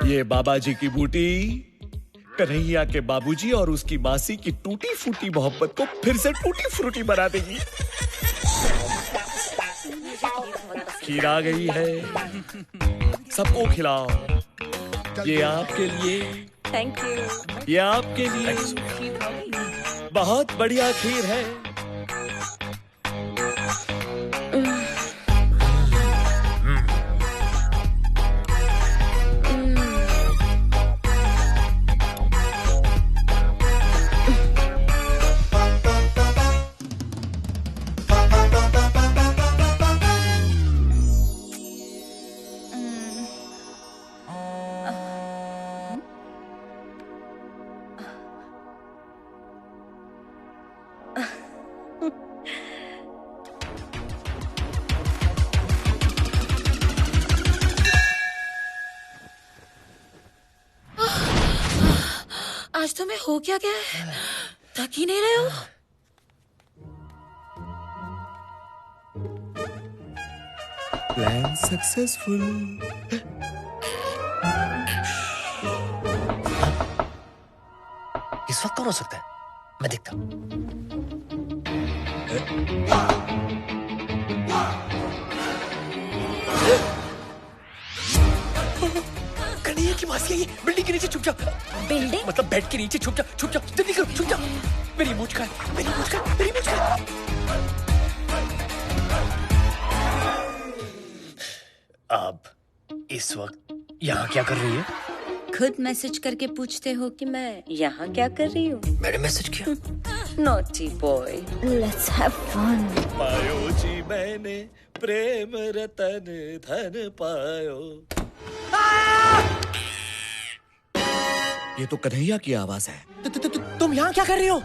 Speaker 21: ये बाबा जी की बूटी कन्हैया के बाबूजी और उसकी मासी की टूटी फूटी मोहब्बत को फिर से टूटी फ्रूटी बना देगी। खीर आ गई है, सबको खिलाओ। ये आपके लिए,
Speaker 17: थैंक यू।
Speaker 21: ये आपके लिए बहुत बढ़िया खीर है।
Speaker 6: आज तुम्हें हो क्या गया है? थक ही नहीं रहे हो?
Speaker 21: Plan successful.
Speaker 9: इस वक्त कौन हो सकता है? मैं देखता हूं। कन्हैया की मासी है ये। बिल्डिंग के नीचे छुप जा।
Speaker 17: बिल्डिंग
Speaker 9: मतलब बेड के नीचे छुप जा, छुप जा, जल्दी करो, छुप जा। मेरी मूंछ का, मेरी मूंछ का, मेरी मूंछ का। अब इस वक्त यहाँ क्या कर रही है?
Speaker 17: खुद मैसेज करके पूछते हो कि मैं यहाँ क्या कर रही हूँ?
Speaker 9: मैंने मैसेज किया।
Speaker 17: Naughty boy, let's have fun.
Speaker 21: पायो जी मैंने प्रेम रतन धन पायो। ये तो कन्हैया की आवाज है।
Speaker 9: तुम यहाँ क्या कर रही हो?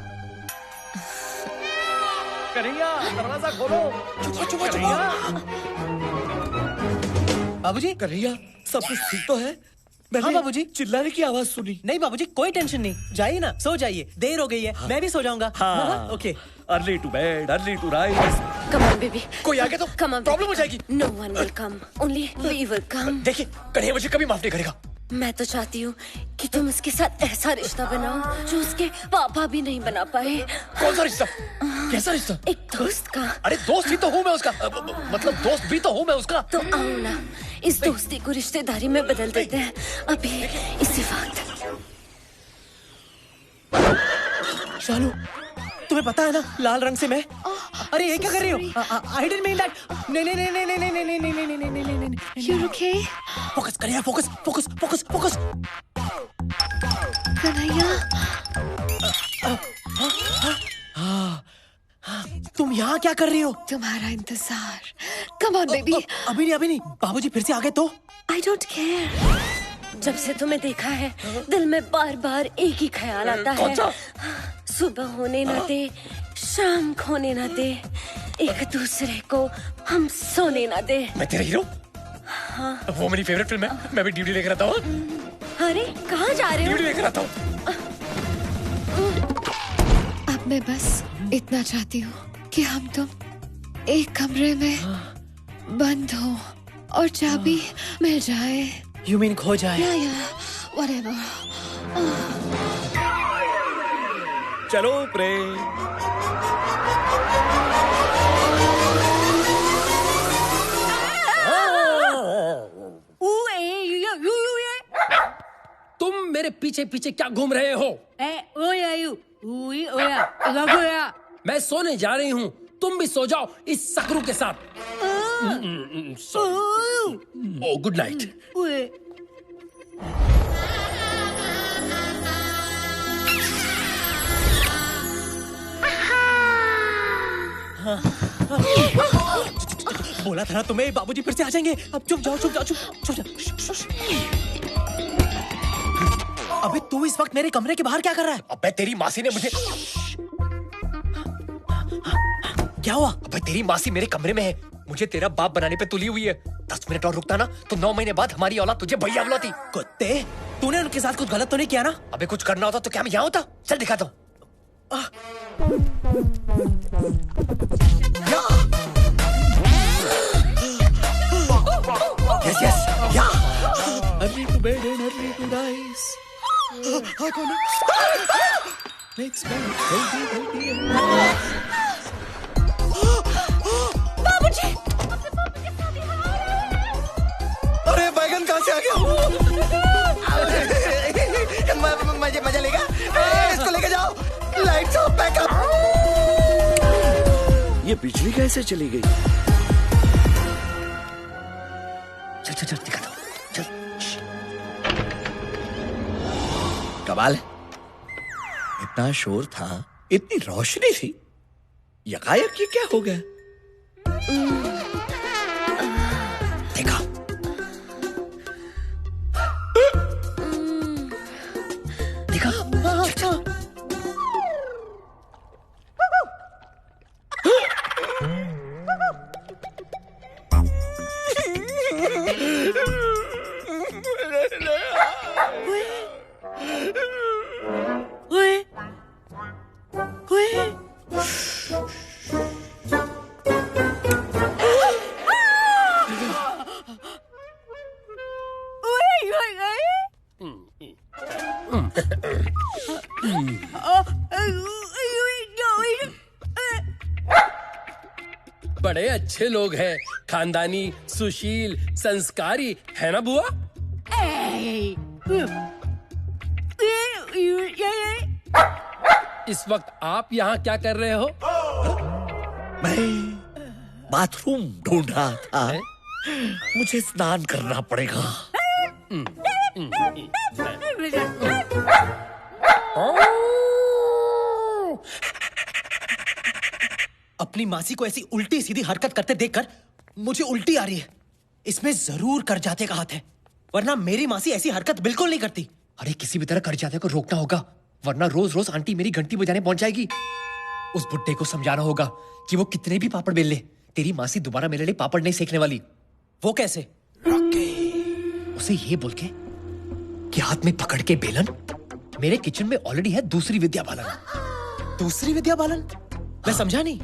Speaker 21: कन्हैया दरवाजा खोलो।
Speaker 9: चुप चुप चुप। बाबूजी,
Speaker 21: कन्हैया सब कुछ ठीक तो है?
Speaker 3: हाँ बाबूजी,
Speaker 21: चिल्लाने की आवाज सुनी।
Speaker 3: नहीं बाबूजी, कोई टेंशन नहीं, जाइए ना, सो जाइए, देर हो गई है। हाँ। मैं भी सो जाऊंगा।
Speaker 21: हाँ।
Speaker 3: Okay.
Speaker 21: Early to bed, early to rise.
Speaker 17: Come on baby.
Speaker 9: कोई आ गया तो प्रॉब्लम हो जाएगी।
Speaker 17: No one will come, only we will come.
Speaker 9: देखिए, कन्हैया मुझे कभी माफ नहीं करेगा।
Speaker 17: मैं तो चाहती हूँ कि तुम उसके साथ ऐसा रिश्ता बनाओ जो उसके पापा भी नहीं बना पाए।
Speaker 9: कौन सा रिश्ता? कैसा रिश्ता?
Speaker 17: एक दोस्त का।
Speaker 9: अरे दोस्त ही तो हूँ मैं उसका, मतलब दोस्त भी तो हूँ मैं उसका।
Speaker 17: तो आओ ना, इस दोस्ती को रिश्तेदारी में बदल देते हैं अभी, इसी वक्त।
Speaker 3: शालू, तुम्हें पता है ना लाल रंग से मैं। अरे ये क्या कर रही हो? I didn't mean that. नहीं नहीं नहीं नहीं नहीं नहीं नहीं नहीं नहीं नहीं नहीं नहीं।
Speaker 14: You're okay?
Speaker 3: फोकस करिए, focus focus focus focus.
Speaker 14: Kanhaiya,
Speaker 3: तुम यहाँ क्या कर रही हो?
Speaker 14: तुम्हारा इंतजार। Come on baby.
Speaker 3: अभी नहीं, अभी नहीं। बाबूजी फिर से आ गए तो?
Speaker 17: I don't care. जब से तुम्हें देखा है दिल में बार बार एक ही ख्याल आता है। सुबह होने न दे, शाम खोने न दे, एक दूसरे को हम सोने न दे।
Speaker 9: मैं तेरा हीरो?
Speaker 17: हाँ।
Speaker 9: वो मेरी फेवरेट फिल्म है, मैं भी ड्यूटी लेकर आता हूँ।
Speaker 17: अरे कहाँ जा रहे हो?
Speaker 9: ड्यूटी लेकर आता हूँ।
Speaker 14: अब मैं बस इतना चाहती हूँ कि हम तुम एक कमरे में बंद हो और चाबी मिल जाए।
Speaker 3: You mean खो जाए?
Speaker 14: Yeah, whatever.
Speaker 21: चलो प्रेम।
Speaker 7: तुम मेरे पीछे पीछे क्या घूम रहे हो? मैं सोने जा रही हूँ, तुम भी सो जाओ इस सकरू के साथ। ओ गुड नाइट।
Speaker 3: बोला था ना तुम्हें, बाबूजी फिर से आ जाएंगे। अब चुप जाओ, चुप जाओ, चुप जाओ। अबे तू इस वक्त मेरे कमरे के बाहर क्या कर रहा है?
Speaker 9: अबे तेरी मासी ने मुझे।
Speaker 3: क्या हुआ?
Speaker 9: अबे तेरी मासी मेरे कमरे में है, मुझे तेरा बाप बनाने पे तुली हुई है। 10 मिनट और रुकता ना तो 9 महीने बाद हमारी औलाद तुझे भैया बुलाती।
Speaker 3: कुत्ते, तूने उनके साथ कुछ गलत तो नहीं किया ना?
Speaker 9: अबे कुछ करना होता तो क्या मैं यहाँ होता? चल दिखाता हूँ। यस यस, या Early to bed and early to rise.
Speaker 1: हाँ कौन है?
Speaker 9: Makes me healthy.
Speaker 6: बाबूजी!
Speaker 1: अरे बैगन कहाँ से आ गया? मजा लेगा? इसको लेके जाओ। Lights off, backup.
Speaker 21: ये बिजली कैसे चली गई?
Speaker 9: चल चल चल दिखा दो, चल। कमाल है, इतना शोर था, इतनी रोशनी थी, यकायक ये क्या हो गया? देखा? देखा?
Speaker 7: बड़े अच्छे लोग हैं, खानदानी, सुशील, संस्कारी, है ना बुआ? इस वक्त आप यहाँ क्या कर रहे हो?
Speaker 9: मैं बाथरूम ढूंढ रहा था, मुझे स्नान करना पड़ेगा।
Speaker 3: अपनी मासी को ऐसी उल्टी सीधी हरकत करते देखकर मुझे उल्टी आ रही है। इसमें जरूर करजाते का हाथ है, वरना मेरी मासी ऐसी हरकत बिल्कुल नहीं करती।
Speaker 9: अरे किसी भी तरह करजाते को रोकना होगा, वरना रोज रोज आंटी मेरी घंटी बजाने पहुंच जाएगी। उस बुड्ढे को समझाना होगा कि वो कितने भी पापड़ बेल ले, तेरी मासी दोबारा मेरे लिए पापड़ नहीं सेकने वाली।
Speaker 3: वो कैसे?
Speaker 9: उसे ये बोल के कि हाथ में पकड़ के बेलन, मेरे किचन में ऑलरेडी है दूसरी विद्या बालन।
Speaker 3: दूसरी विद्या बालन? मैं समझा नहीं।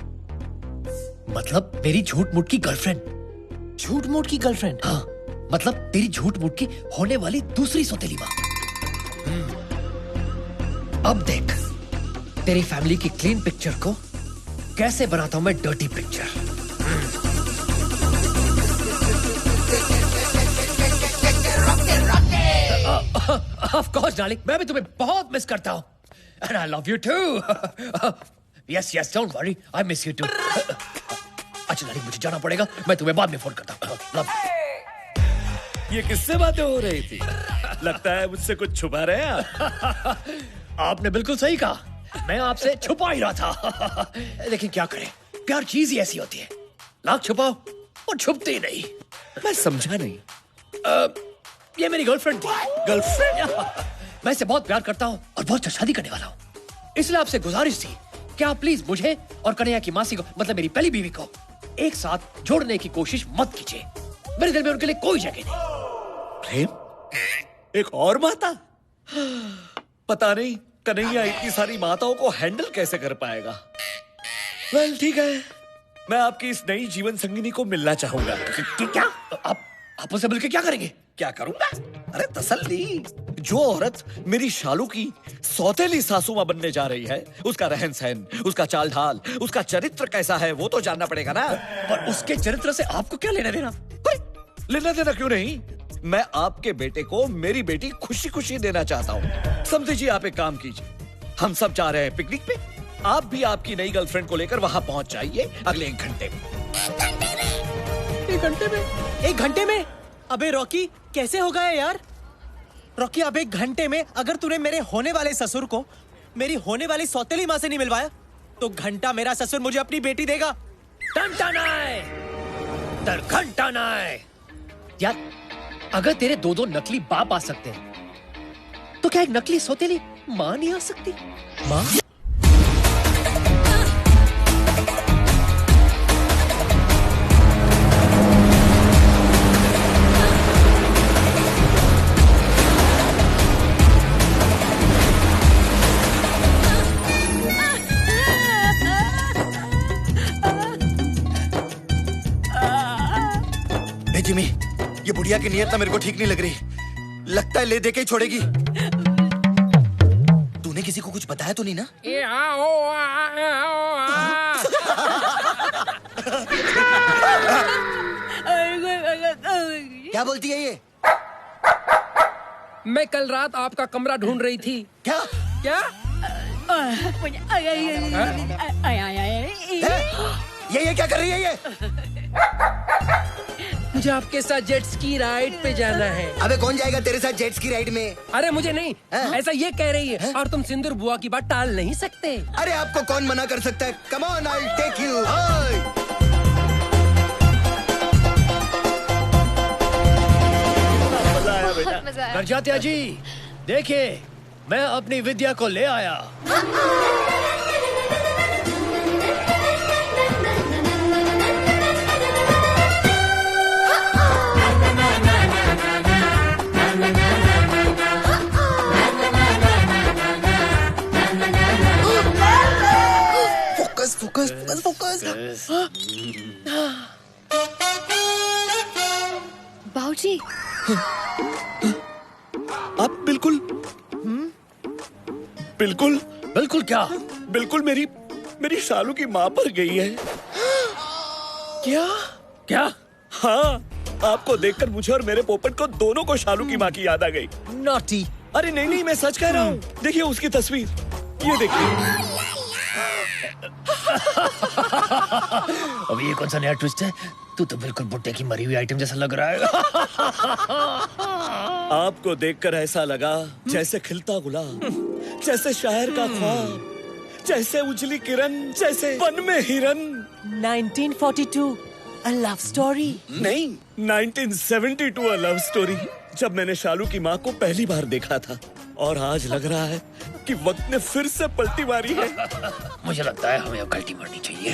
Speaker 9: मतलब मेरी झूठ मूठ की गर्लफ्रेंड।
Speaker 3: झूठ मूठ की गर्लफ्रेंड?
Speaker 9: हाँ, मतलब तेरी झूठ मूठ की होने वाली दूसरी सौतेली माँ। अब देख तेरी फैमिली की क्लीन पिक्चर को कैसे बनाता हूं मैं dirty picture. Of course darling, मैं भी तुम्हें बहुत मिस करता हूं। And I love you too. Yes, yes, don't worry, I miss you too. अच्छा डार्लिंग, मुझे जाना पड़ेगा, मैं तुम्हें बाद में फोन करता हूँ। Love you.
Speaker 21: ये किससे बातें हो रही थी? लगता है मुझसे कुछ छुपा रहे हैं आप।
Speaker 9: आपने बिल्कुल सही कहा, मैं आपसे छुपा ही रहा था। लेकिन क्या करें, प्यार चीज ही ऐसी होती है, लाख छुपाओ और छुपती ही नहीं।
Speaker 21: मैं समझा नहीं।
Speaker 9: ये मेरी गर्लफ्रेंड थी। गर्लफ्रेंड? मैं इसे बहुत प्यार करता हूँ और बहुत शादी करने वाला हूँ, इसलिए आपसे गुजारिश थी कि आप प्लीज मुझे और कन्हैया की मासी को, मतलब मेरी पहली बीवी को, एक साथ जोड़ने की कोशिश मत कीजिए। मेरे दिल में उनके लिए कोई जगह नहीं।
Speaker 21: प्रेम? एक और माता? पता नहीं कन्हैया इतनी सारी माताओं को हैंडल कैसे कर पाएगा। वेल ठीक है, मैं आपकी इस नई जीवन संगिनी को मिलना चाहूंगा।
Speaker 9: क्या आप उसे मिलकर क्या करेंगे?
Speaker 21: क्या करूंगा? अरे तसल्ली, जो औरत मेरी शालू की सौतेली सासू मां बनने जा रही है, उसका रहन सहन, उसका चाल ढाल, उसका चरित्र कैसा है वो तो जानना पड़ेगा ना।
Speaker 9: पर उसके चरित्र से आपको क्या लेना देना?
Speaker 21: लेना देना क्यों नहीं, मैं आपके बेटे को मेरी बेटी खुशी खुशी देना चाहता हूँ। समझिए, आप एक काम कीजिए, हम सब जा रहे हैं पिकनिक पे, आप भी आपकी नई गर्लफ्रेंड को लेकर वहां पहुंच जाइए अगले 1 घंटे में।
Speaker 3: 1 घंटे में? 1 घंटे में? अबे रॉकी, कैसे होगा यार? रॉकी, अब 1 घंटे में अगर तूने मेरे होने वाले ससुर को मेरी होने वाली सौतेली माँ से नहीं मिलवाया, तो घंटा मेरा ससुर मुझे अपनी बेटी देगा।
Speaker 9: घंटा नाय, दर घंटा नाय। यार, अगर तेरे 2 नकली बाप आ सकते हैं, तो क्या एक नकली सौतेली माँ नहीं आ सकती? माँ?
Speaker 1: जिमी, ये बुढ़िया की नियत ना मेरे को ठीक नहीं लग रही। लगता है ले दे के ही छोड़ेगी। तूने किसी को कुछ बताया तो नहीं ना? क्या बोलती है ये?
Speaker 7: मैं कल रात आपका कमरा ढूंढ रही थी।
Speaker 1: क्या?
Speaker 7: क्या?
Speaker 1: ये क्या कर रही है ये?
Speaker 7: मुझे आपके साथ जेट स्की राइड पे जाना है।
Speaker 1: अबे कौन जाएगा तेरे साथ जेट स्की राइड में?
Speaker 7: अरे मुझे नहीं, ऐसा ये कह रही है। और तुम सिंदूर बुआ की बात टाल नहीं सकते।
Speaker 1: अरे आपको कौन मना कर सकता है? Come on, I will take you.
Speaker 5: गरजात्या जी, देखिए मैं अपनी विद्या को ले आया।
Speaker 1: Focus focus focus focus.
Speaker 14: बाबूजी,
Speaker 21: आप बिल्कुल बिल्कुल
Speaker 5: बिल्कुल क्या?
Speaker 21: बिल्कुल मेरी शालू की माँ पर गई है।
Speaker 5: क्या? क्या?
Speaker 21: हाँ, आपको देखकर मुझे और मेरे पोपट को दोनों को शालू की माँ की याद आ गई।
Speaker 3: नॉटी।
Speaker 21: अरे नहीं नहीं, मैं सच कह रहा हूँ। देखिए उसकी तस्वीर, ये देखिए।
Speaker 5: अब ये कौन सा नया ट्विस्ट है? तू तो बिल्कुल बुट्टे की मरी हुई आइटम जैसा लग रहा है।
Speaker 21: आपको देखकर ऐसा लगा जैसे खिलता गुलाब, जैसे शायर का ख्वाब, जैसे उजली किरण, जैसे वन में हिरन।
Speaker 3: 1942 A love story?
Speaker 21: नहीं, 1972 A love story। जब मैंने शालू की माँ को पहली बार देखा था, और आज लग रहा है कि वक्त ने फिर से पलटी मारी है।
Speaker 5: मुझे लगता है हमें अब गलती मारनी चाहिए।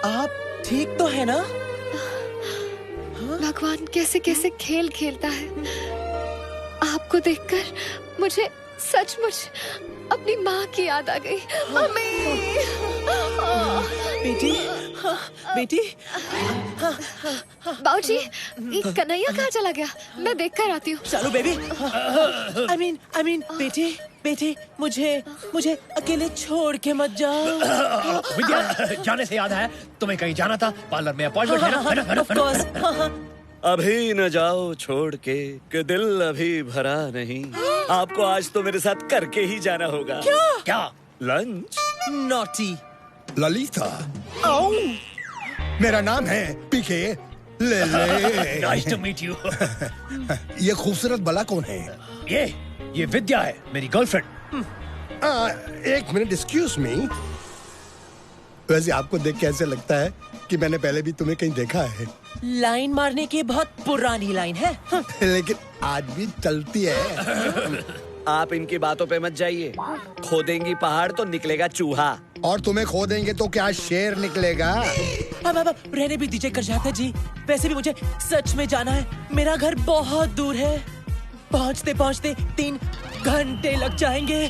Speaker 3: आप ठीक तो है ना?
Speaker 14: भगवान कैसे कैसे खेल खेलता है। आपको देखकर मुझे सचमुच अपनी माँ की याद आ गई। मम्मी,
Speaker 3: बेटी, बेटी।
Speaker 14: बाबूजी, ये कन्हैया कहाँ चला गया? मैं देख कर आती हूँ।
Speaker 3: शालू बेबी। I mean, बेटी, मुझे अकेले छोड़ के मत जाओ।
Speaker 5: विद्या, जाने से याद है, तुम्हें कहीं जाना था, पार्लर में अपॉइंटमेंट है ना?
Speaker 3: Of course।
Speaker 21: अभी न जाओ छोड़ के, कि दिल अभी भरा नहीं। आपको आज तो मेरे साथ करके ही जाना होगा।
Speaker 5: क्या?
Speaker 21: लंच।
Speaker 3: नॉटी।
Speaker 8: ललिता, मेरा नाम है पीके ले ले।
Speaker 5: Nice to meet you।
Speaker 8: ये खूबसूरत बला कौन है?
Speaker 5: ये विद्या है, मेरी गर्लफ्रेंड।
Speaker 8: एक मिनट, एक्सक्यूज मी। वैसे आपको देख के ऐसे लगता है कि मैंने पहले भी तुम्हें कहीं देखा है।
Speaker 3: लाइन मारने की बहुत पुरानी लाइन है।
Speaker 8: लेकिन आज भी चलती है।
Speaker 21: आप इनकी बातों पे मत जाइए। खोदेंगी पहाड़ तो निकलेगा चूहा।
Speaker 8: और तुम्हें खो देंगे तो क्या शेर निकलेगा?
Speaker 3: अब रहने भी दीजिए करजात्या जी। वैसे भी मुझे सच में जाना है। मेरा घर बहुत दूर है। पहुँचते पहुँचते 3 घंटे लग जाएंगे।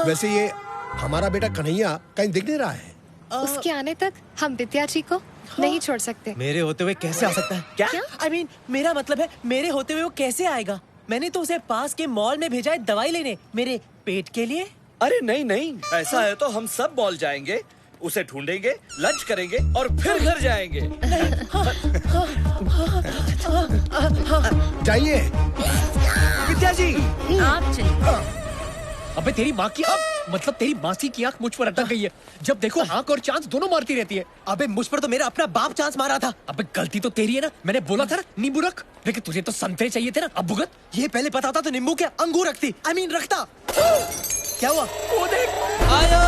Speaker 8: वैसे ये हमारा बेटा कन्हैया कहीं दिख नहीं रहा है।
Speaker 14: उसके आने तक हम विद्या जी को नहीं छोड़ सकते।
Speaker 3: मेरे होते हुए कैसे आ सकता है? क्या? I mean, मेरा मतलब है मेरे होते हुए वो कैसे आएगा? मैंने तो उसे पास के मॉल में भेजा है दवाई लेने, मेरे पेट के लिए।
Speaker 21: अरे नहीं नहीं, ऐसा है तो हम सब मॉल जाएंगे, उसे ढूंढेंगे, लंच करेंगे और फिर घर जाएंगे।
Speaker 8: चाहिए
Speaker 21: विद्या जी,
Speaker 17: आप चलिए।
Speaker 5: अबे तेरी माँ की मतलब तेरी मासी की आंख मुझ पर अटक गई है। जब देखो आंख और चांस दोनों मारती रहती है।
Speaker 3: अबे मुझ पर तो मेरा अपना बाप चांस मारा था।
Speaker 5: अबे गलती तो तेरी है ना। मैंने बोला था ना नींबू रख, लेकिन तुझे तो संतरे चाहिए थे ना। अब भुगत।
Speaker 3: ये पहले पता होता तो नींबू क्या अंगूर रखती। I mean, रखता। क्या हुआ?
Speaker 5: वो देख।
Speaker 3: आयो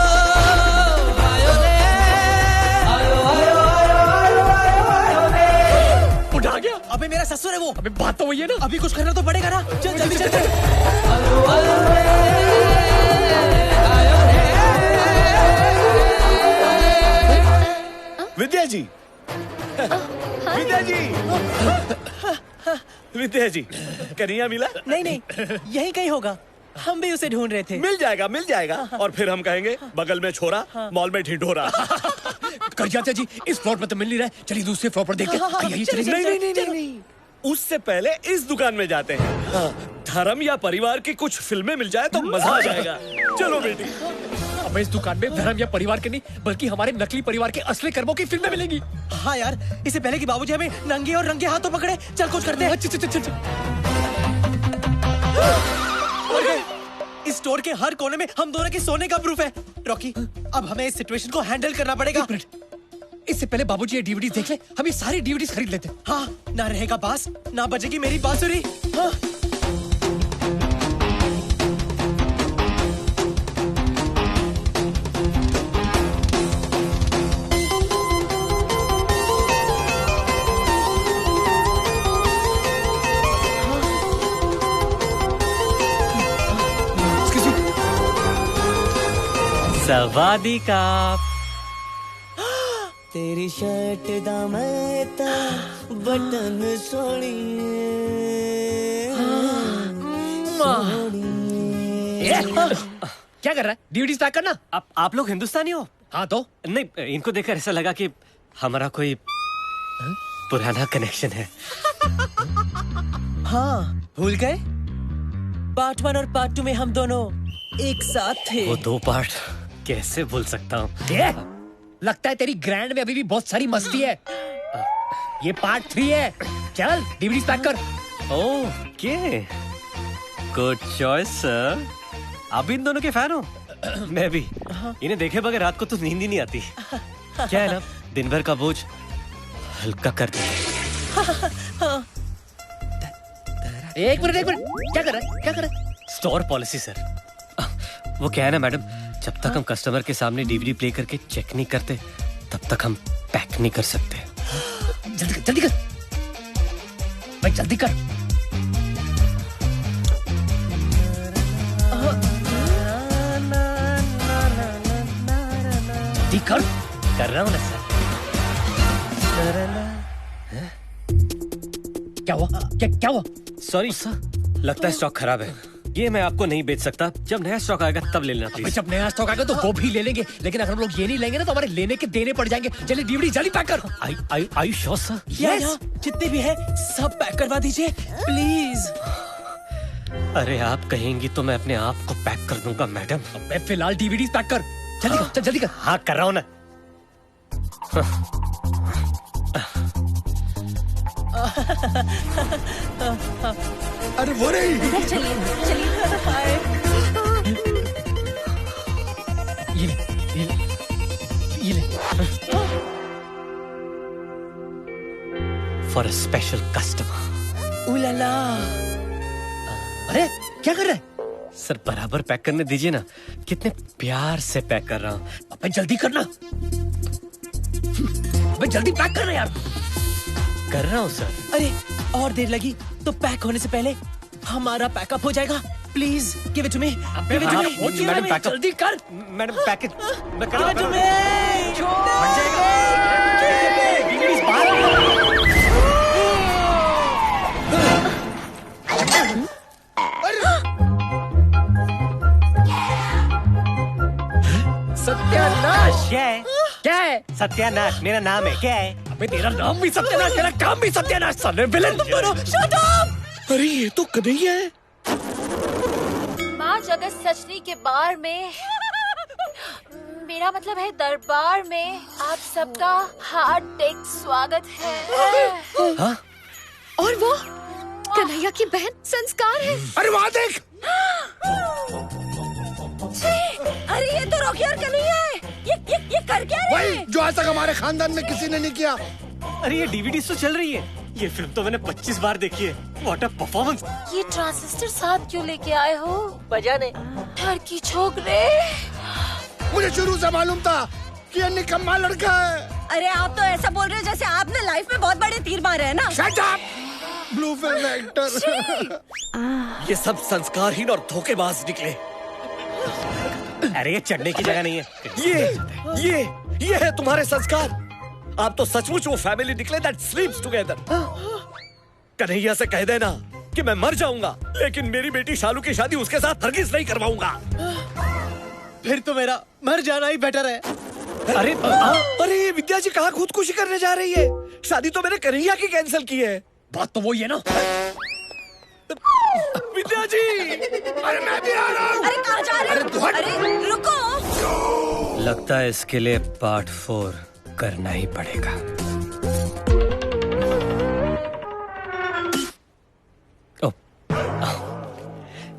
Speaker 3: रे।
Speaker 5: उठा गया।
Speaker 3: अबे मेरा ससुर है वो।
Speaker 5: अबे बात तो वही है ना।
Speaker 3: अभी कुछ करना तो पड़ेगा ना। चल जल्दी चल।
Speaker 21: विद्या जी, विद्या जी, विद्या जी, कन्हैया मिला?
Speaker 3: नहीं, यही कहीं होगा। हम भी उसे ढूंढ रहे थे।
Speaker 21: मिल जाएगा और फिर हम कहेंगे बगल में छोरा, मॉल में ढिंढोरा।
Speaker 5: कर जाते जी, इस फ्लोर पर तो मिल नहीं रहा है, चलिए दूसरे फ्लोर पर देखते हैं। आइए, चलिए।
Speaker 21: नहीं। उससे पहले इस दुकान में जाते हैं। हाँ, धर्म या परिवार की कुछ फिल्में मिल जाए तो मजा आ जाएगा। चलो बेटी।
Speaker 5: अब इस दुकान में धर्म या परिवार के नहीं, बल्कि हमारे नकली परिवार के असली कर्मों की फिल्में मिलेंगी।
Speaker 3: हाँ यार, इससे पहले कि बाबूजी हमें नंगे और रंगे हाथों पकड़े, चल कुछ करते हैं।
Speaker 5: चल।
Speaker 3: इस स्टोर के हर कोने में हम दोनों के सोने का प्रूफ है। रॉकी, अब हमें इस सिचुएशन को हैंडल करना पड़ेगा।
Speaker 5: इससे पहले बाबूजी ये डीवीडी देख ले, हम ये सारी डीवीडी खरीद लेते हैं।
Speaker 3: हाँ, ना रहेगा बास, ना बजेगी मेरी बांसुरी। हाँ। सवादी का
Speaker 12: तेरी शर्ट दा मैं ता बटन
Speaker 5: क्या कर रहा है? डीवीडी पैक करना।
Speaker 3: आप लोग हिंदुस्तानी हो?
Speaker 5: हाँ तो
Speaker 3: नहीं, इनको देखकर ऐसा लगा कि हमारा कोई पुराना कनेक्शन है। हाँ, भूल गए? पार्ट 1 और पार्ट 2 में हम दोनों एक साथ थे।
Speaker 5: वो 2 पार्ट
Speaker 3: कैसे भूल सकता हूँ?
Speaker 5: लगता है तेरी ग्रैंड में अभी भी बहुत सारी मस्ती है। ये पार्ट 3 है। चल डीवीडी पैक कर।
Speaker 3: Okay, good choice sir. आप इन दोनों के फैन हो? मैं भी। इन्हें देखे बगैर रात को तो नींद ही नहीं आती। क्या है ना, दिन भर का बोझ हल्का कर दे।
Speaker 5: एक मिनट, क्या कर रहा है?
Speaker 3: Store policy sir. वो क्या है ना मैडम, जब तक हम कस्टमर के सामने डीवीडी प्ले करके चेक नहीं करते, तब तक हम पैक नहीं कर सकते।
Speaker 5: जल्दी कर भाई, जल्दी कर। जल्दी कर
Speaker 3: रहा हूँ ना सर।
Speaker 5: क्या हुआ?
Speaker 3: सॉरी सर, लगता है स्टॉक खराब है। ये मैं आपको नहीं बेच सकता। जब नया स्टॉक आएगा तब ले लेना प्लीज।
Speaker 5: जब नया स्टॉक आएगा तो वो भी ले लेंगे, लेकिन अगर हम लोग ये नहीं लेंगे ना तो हमारे लेने के देने पड़ जाएंगे। चलिए डीवीडी जल्दी पैक कर।
Speaker 3: Are you sure sir?
Speaker 5: Yes.
Speaker 3: जितने भी है सब पैक करवा दीजिए प्लीज। अरे आप कहेंगी तो मैं अपने आप को पैक कर दूंगा मैडम।
Speaker 5: मैं फिलहाल डीवीडी पैक कर। जल्दी कर।
Speaker 3: हाँ, कर रहा हूँ ना।
Speaker 8: अरे वो नहीं।
Speaker 6: चलिए
Speaker 5: ये ले।
Speaker 3: For a special customer.
Speaker 5: उलाला। अरे क्या कर रहा है?
Speaker 3: सर बराबर पैक करने दीजिए ना, कितने प्यार से पैक कर रहा हूँ।
Speaker 5: अबे जल्दी करना। अबे जल्दी पैक करना यार।
Speaker 3: कर रहा हूँ सर।
Speaker 6: अरे और देर लगी तो पैक होने से पहले हमारा पैकअप हो जाएगा। Please give it to me.
Speaker 3: Madam pack up
Speaker 5: जल्दी कर।
Speaker 3: मैडम पैकेज मैं कर
Speaker 6: गिव इट टू मी।
Speaker 3: हट जाएगा। इंग्लिश बाहर।
Speaker 5: सत्यानाश।
Speaker 3: क्या है? सत्यानाश मेरा नाम है। क्या है?
Speaker 5: अबे तेरा नाम भी सत्यानाश, तेरा काम भी सत्यानाश। साले विलेन।
Speaker 6: Shut up.
Speaker 8: अरे ये तो कन्हैया है।
Speaker 19: माँ जगत सचनी के बार में, मेरा मतलब है दरबार में, आप सबका हार्दिक स्वागत है।
Speaker 14: हाँ? और वो कन्हैया की बहन संस्कार है।
Speaker 8: अरे वहाँ देख।
Speaker 17: अरे ये तो रॉकी और कन्हैया है। ये कर क्या रहे हैं?
Speaker 8: वही जो आज तक हमारे खानदान में किसी ने नहीं किया।
Speaker 3: अरे ये डीवीडी तो चल रही है। ये फिल्म तो मैंने 25 बार देखी है। What a performance.
Speaker 19: ये ट्रांजिस्टर साथ क्यों लेके आए हो?
Speaker 17: बजाने।
Speaker 19: डर की छोकरे।
Speaker 8: मुझे शुरू से मालूम था कि ये निकम्मा लड़का है।
Speaker 17: अरे आप तो ऐसा बोल रहे हो जैसे आपने लाइफ में बहुत बड़े तीर मारे हैं ना।
Speaker 8: Shut up. Blue film actor.
Speaker 21: ये सब संस्कारहीन और धोखेबाज निकले।
Speaker 3: अरे ये चढ़ने की जगह नहीं है।
Speaker 21: ये है तुम्हारे संस्कार। आप तो सचमुच वो फैमिली निकले दैट स्लीप्स टुगेदर। कन्हैया से कह देना कि मैं मर जाऊंगा, लेकिन मेरी बेटी शालू की शादी उसके साथ हरगिज नहीं करवाऊंगा।
Speaker 3: फिर तो मेरा मर जाना ही बेटर है।
Speaker 21: अरे अरे ये विद्या जी कहाँ खुदकुशी करने जा रही है? शादी तो मैंने कन्हैया की कैंसिल की है।
Speaker 5: बात तो वही है ना।
Speaker 21: विद्या जी,
Speaker 8: अरे मैं भी आ रहा हूँ।
Speaker 17: अरे कहाँ जा रहे हो? अरे रुको।
Speaker 22: लगता है इसके लिए पार्ट 4 करना ही पड़ेगा।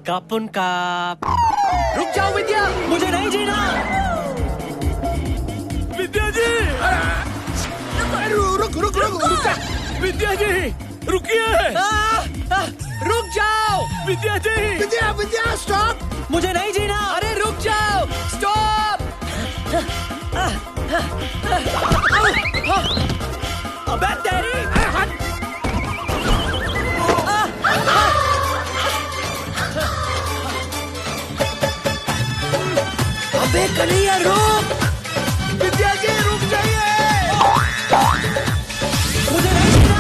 Speaker 3: कापुन काप।
Speaker 21: रुक जाओ विद्या,
Speaker 3: मुझे नहीं जीना।
Speaker 21: विद्या जी, रुक रुक रुक विद्या जी, रुकिए। रुक जाओ विद्या जी।
Speaker 8: विद्या विद्या स्टॉप।
Speaker 3: मुझे नहीं जीना।
Speaker 21: अरे रुक जाओ, स्टॉप। अबे तेरी। अबे कन्हैया रुक। विद्या जी रुक जाइए।
Speaker 3: मुझे नहीं जीना।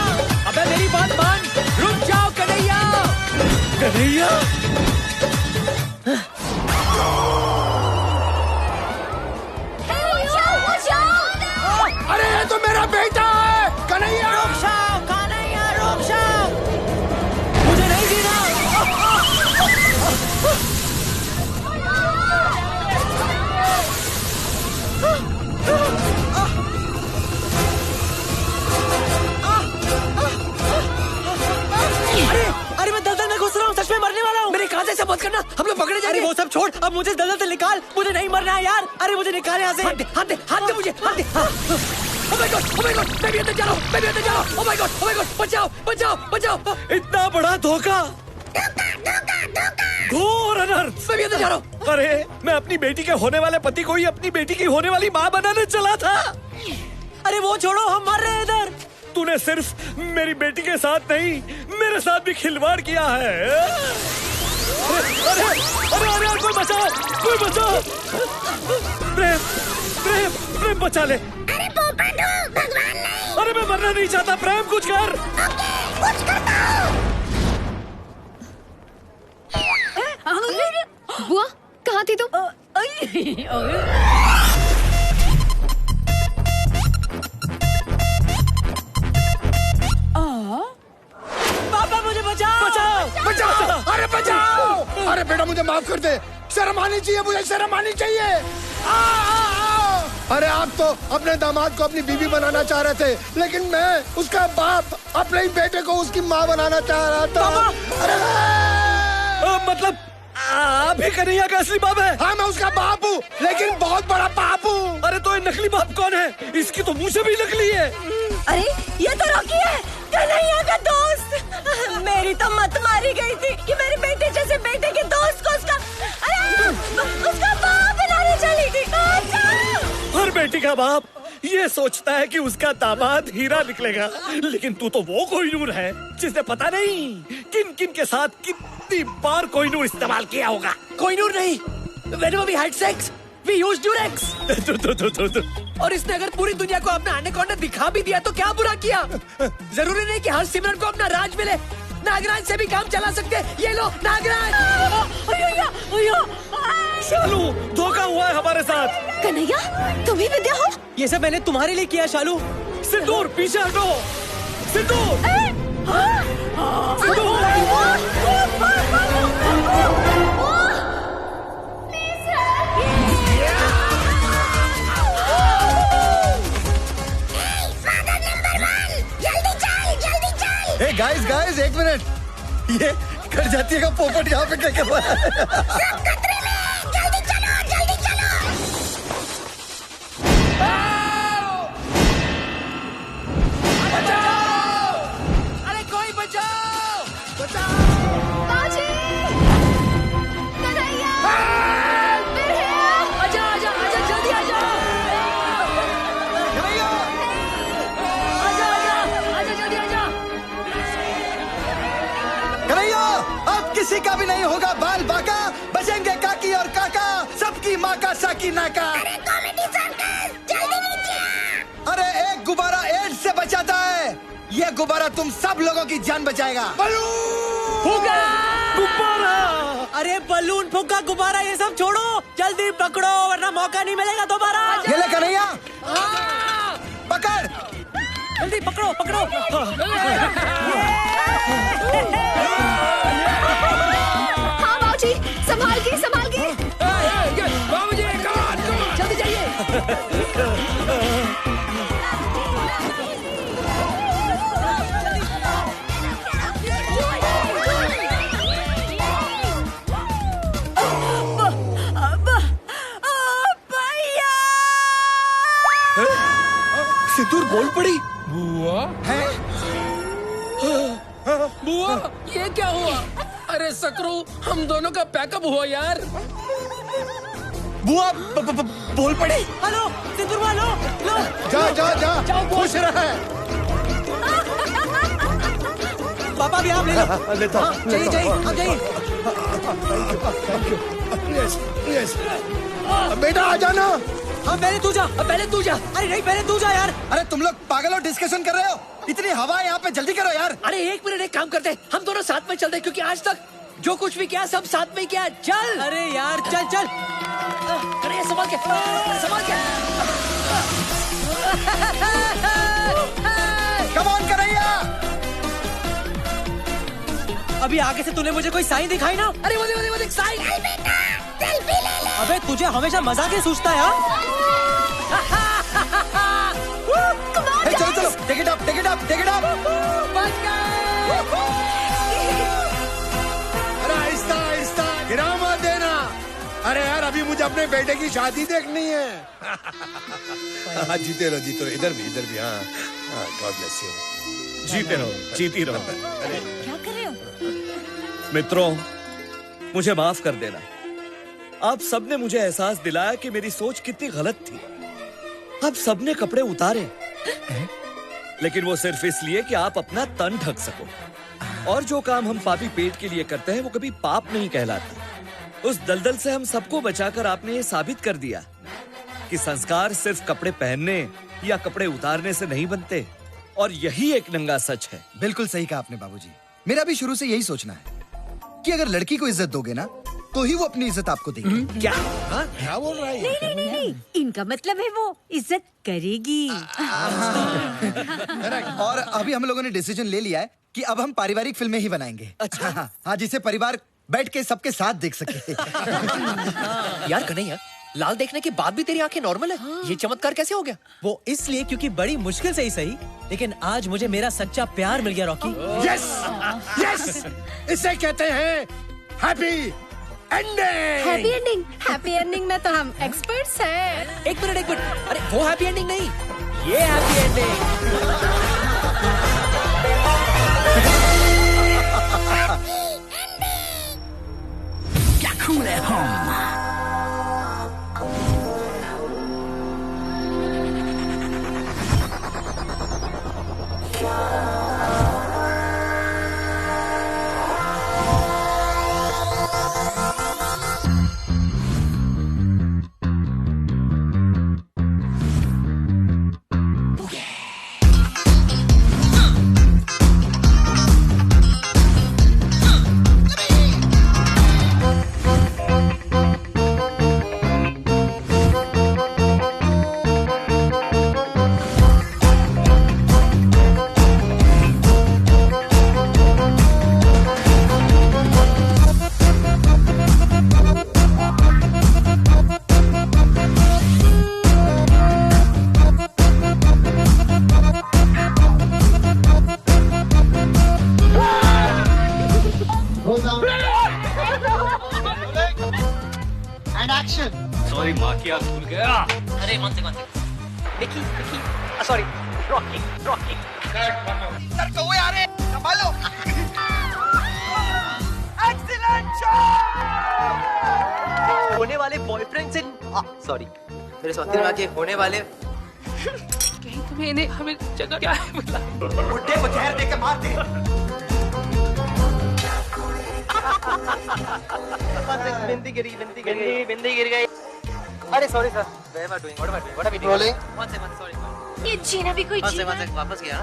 Speaker 21: अबे मेरी बात मान, रुक जाओ कन्हैया। कन्हैया,
Speaker 8: अरे ये तो मेरा बेटा है कन्हैया।
Speaker 3: रुक जाओ कन्हैया, रुक जाओ। मुझे नहीं जीना। अरे मैं दलदल में घुस रहा हूँ, सच में मरने वाला हूँ।
Speaker 21: मेरे कांधे से मत करना, हम लोग पकड़े जाएंगे।
Speaker 3: अरे वो सब छोड़, अब मुझे दलदल से निकाल। मुझे नहीं मरना है यार। अरे मुझे निकाल यहाँ से।
Speaker 21: हाथ दे मुझे, हाथ दे। Oh my God, oh my God, मैं भी अंदर जा रहा हूँ, मैं भी अंदर जा रहा हूँ। Oh my God, बचाओ, बचाओ, बचाओ। इतना बड़ा धोखा। घोर अनर्थ। मैं भी अंदर जा रहा हूँ। अरे मैं अपनी बेटी के होने वाले पति को ही अपनी बेटी की होने वाली माँ बनाने चला था।
Speaker 3: अरे वो छोड़ो, हम मर रहे हैं इधर।
Speaker 21: तूने सिर्फ मेरी बेटी के साथ नहीं, मेरे साथ भी खिलवाड़ किया है। अरे अरे अरे कोई बचाओ, कोई बचाओ। प्रेम, प्रेम, प्रेम बचा ले।
Speaker 20: अरे पोपट हूँ, भगवान नहीं।
Speaker 21: अरे मैं मरना नहीं चाहता। प्रेम कुछ कर।
Speaker 20: कुछ करता हूँ।
Speaker 14: बुआ, कहाँ थी तुम?
Speaker 3: पापा मुझे बचाओ।
Speaker 21: बचाओ,
Speaker 8: बचाओ, अरे बचाओ। अरे बेटा मुझे माफ कर दे, शर्म आनी चाहिए, मुझे शर्म आनी चाहिए। अरे आप तो अपने दामाद को अपनी बीवी बनाना चाह रहे थे, लेकिन मैं उसका बाप अपने ही बेटे को उसकी माँ बनाना चाह रहा था। अरे
Speaker 21: मतलब आप भी कन्हैया का असली बाप है?
Speaker 8: हाँ मैं उसका बाप हूँ, लेकिन बहुत बड़ा बाप हूँ।
Speaker 21: अरे तो ये नकली बाप कौन है? इसकी तो मुंह से भी नकली है।
Speaker 17: अरे ये तो रॉकी है, कन्हैया का दोस्त। मेरी तो मत मारी गई थी कि मेरे बेटे जैसे बेटे के दोस्त को उसका बाप बनाने चली थी।
Speaker 21: हर बेटी का बाप ये सोचता है कि उसका दामाद हीरा निकलेगा, लेकिन तू तो वो कोहिनूर है जिसने पता नहीं किन किन के साथ कितनी बार कोहिनूर इस्तेमाल किया होगा।
Speaker 3: कोहिनूर नहीं, whenever we had sex, we used Durex। और इसने अगर पूरी दुनिया को अपना एनाकोंडा दिखा भी दिया तो क्या बुरा किया? जरूरी नहीं कि हर सिमरन को अपना राज मिले। नागराज से भी काम चला सकते। ये लो नागराज।
Speaker 21: शालू, धोखा हुआ है हमारे साथ।
Speaker 17: कन्हैया, तुम ही विद्या हो?
Speaker 3: ये सब मैंने तुम्हारे लिए किया शालू।
Speaker 21: सिंदूर पीछे हटो। सिंदूर।
Speaker 2: गाइस गाइस एक मिनट, ये कर जाती है का पोपट यहाँ पे क्या कर रहा है?
Speaker 20: सब खतरे में, जल्दी चलो, जल्दी चलो।
Speaker 21: बचाओ! अरे कोई बचाओ! बचाओ!
Speaker 14: बाजी! कन्हैया!
Speaker 21: आजा, आजा, आजा, जल्दी आजा!
Speaker 2: कन्हैया!
Speaker 21: आजा, आजा, आजा, जल्दी आजा!
Speaker 2: कन्हैया, अब किसी का भी नहीं होगा बाल बाका, बचेंगे काकी और काका, सबकी माँ का साकी नाका।
Speaker 20: अरे कॉमेडी सर्कस, जल्दी नीचे आ।
Speaker 2: अरे एक गुब्बारा एड्स से बचाता है, ये गुब्बारा तुम सब लोगों की जान बचाएगा।
Speaker 3: फूका गुब्बारा। अरे बलून फूका गुब्बारा ये सब छोड़ो, जल्दी पकड़ो वरना मौका नहीं मिलेगा दोबारा।
Speaker 2: ये ले कन्हैया।
Speaker 3: जल्दी पकड़ो पकड़ो।
Speaker 14: हाँ बाबूजी, संभाल के संभाल के।
Speaker 7: बाबूजी
Speaker 3: जल्दी जाइए।
Speaker 21: सिंदूर बोल पड़ी।
Speaker 7: बुआ है? बुआ ये क्या हुआ? अरे सकरू, हम दोनों का पैकअप हुआ यार।
Speaker 1: बुआ बोल पड़ी।
Speaker 3: हेलो सिंदूर वालो, लो
Speaker 8: जा जा जा, खुश रहे।
Speaker 3: पापा भी आप ले लो।
Speaker 8: लेता हूं,
Speaker 3: हाँ, जाइए जाइए, आप जाइए।
Speaker 8: यस यस, बेटा आ जाना।
Speaker 3: हाँ पहले तू जा, पहले तू जा। अरे नहीं पहले तू जा यार।
Speaker 1: अरे तुम लोग पागल हो, डिस्कशन कर रहे हो? इतनी हवा है यहाँ पे, जल्दी करो यार।
Speaker 3: अरे एक मिनट, एक काम करते हैं, हम दोनों साथ में चलते हैं, क्योंकि आज तक जो कुछ भी किया सब साथ में किया। चल। अरे यार चल चल। अरे संभाल के, संभाल के।
Speaker 1: Come on Kanhaiya.
Speaker 3: अभी आगे से तूने मुझे कोई साइन दिखाई ना? अरे वो देख साइन। अबे तुझे हमेशा मजाक ही सूझता है यार।
Speaker 1: चलो चलो, take it up, take it up, take it up.
Speaker 8: अरे आहिस्ता आहिस्ता, गिरा मत देना। अरे यार अभी मुझे अपने बेटे की शादी देखनी है। हाँ जीते रहो, इधर भी हाँ। God bless you.
Speaker 21: जीते रहो, जीती रहो।
Speaker 17: क्या कर रहे हो?
Speaker 21: मित्रों, मुझे माफ कर देना। आप सबने मुझे एहसास दिलाया कि मेरी सोच कितनी गलत थी। आप सबने कपड़े उतारे, लेकिन वो सिर्फ इसलिए कि आप अपना तन ढक सको। और जो काम हम पापी पेट के लिए करते हैं वो कभी पाप नहीं कहलाता। उस दलदल से हम सबको बचाकर आपने ये साबित कर दिया कि संस्कार सिर्फ कपड़े पहनने या कपड़े उतारने से नहीं बनते। और यही एक नंगा सच है।
Speaker 1: बिल्कुल सही कहा आपने बाबूजी। मेरा भी शुरू से यही सोचना है कि अगर लड़की को इज्जत दोगे ना तो ही वो अपनी इज्जत आपको देगी।
Speaker 21: क्या?
Speaker 1: हाँ? क्या बोल रहा है?
Speaker 17: नहीं, इनका मतलब है वो इज्जत करेगी।
Speaker 1: और अभी हम लोगों ने डिसीजन ले लिया है कि अब हम पारिवारिक फिल्में ही बनाएंगे। अच्छा हाँ, जिसे परिवार बैठ के सबके साथ देख सके।
Speaker 9: यार कन्हैया, लाल देखने के बाद भी तेरी आंखें नॉर्मल है। ये चमत्कार कैसे हो गया?
Speaker 3: वो इसलिए क्योंकि बड़ी मुश्किल से ही सही, लेकिन आज मुझे मेरा सच्चा प्यार मिल गया रॉकी।
Speaker 8: यस यस, इसे कहते हैं happy ending.
Speaker 14: Happy ending, happy ending में तो हम एक्सपर्ट्स हैं।
Speaker 3: एक मिनट, अरे वो हैप्पी एंडिंग नहीं, ये हैप्पी एंडिंग।
Speaker 13: क्या कूल है हम।
Speaker 4: सॉरी माँ की आँख खुल गया।
Speaker 3: अरे वन से विकी, सॉरी रॉकी।
Speaker 2: सर कौवे आ रहे, संभालो। एक्सीलेंट
Speaker 3: होने वाले बॉयफ्रेंड से सॉरी, मेरे साथ में आके होने वाले
Speaker 4: कहीं तुम्हें इन्हें हमें जगह क्या है बता।
Speaker 1: बुड्ढे को जहर देके मार दे।
Speaker 3: बिंदी गिर गई। अरे sorry sir, where am I doing? What am I doing?
Speaker 2: Rolling.
Speaker 3: One second, sorry.
Speaker 17: ये जीना भी कोई जीवन।
Speaker 3: One second, वापस गया।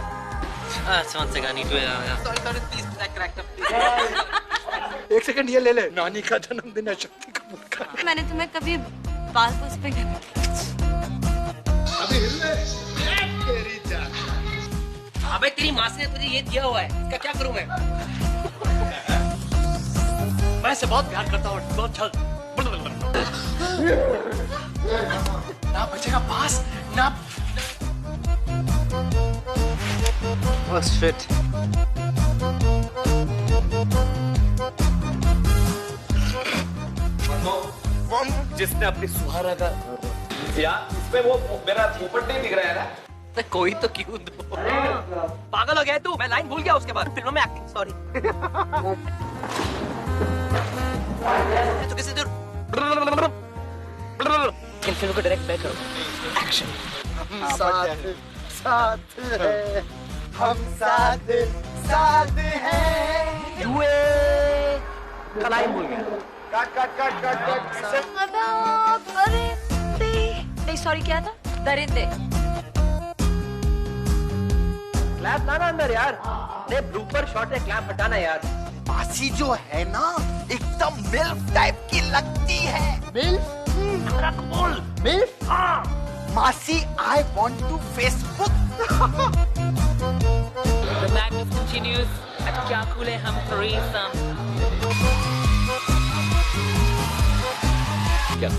Speaker 3: One second, I need to. Sorry, please crack up.
Speaker 8: एक सेकंड ये ले ले। नानी का जन्मदिन है, शक्ति कपूर का।
Speaker 17: मैंने तुम्हें कभी बाल पुष्प
Speaker 8: अभी हिल ले। तेरी जान।
Speaker 9: अबे तेरी माँ ने तुझे ये दिया हुआ है, इसका क्या करूं मैं? मैं इसे बहुत प्यार करता हूँ, बहुत जल्द।
Speaker 1: ना बचेगा पास, ना।
Speaker 9: Oh shit.
Speaker 21: जिसने अपनी सुहारा का यार इसमें वो मेरा पोपट नहीं दिख रहा है ना?
Speaker 9: तो कोई तो क्यों दो। पागल हो गया तू? मैं लाइन भूल गया उसके बाद फिल्मों में एक्टिंग। सॉरी। तो किसी दूर इन फिल्म को डायरेक्ट मैं करूँ। एक्शन।
Speaker 2: साथ साथ है, हम साथ साथ हैं।
Speaker 9: युए कलाई भूल गया।
Speaker 2: Cut cut cut cut cut.
Speaker 19: दरिंदे। नहीं सॉरी क्या था? दरिंदे।
Speaker 9: क्लैप लाना अंदर यार। नहीं ब्लूपर शॉट है, क्लैप हटाना यार।
Speaker 10: मासी जो है ना एकदम मिल्फ टाइप की लगती है। मिल्फ? बोल मिल्फ? हाँ। मासी I want to Facebook.
Speaker 4: The madness continues. अब क्या कूले हम threesome.
Speaker 21: क्या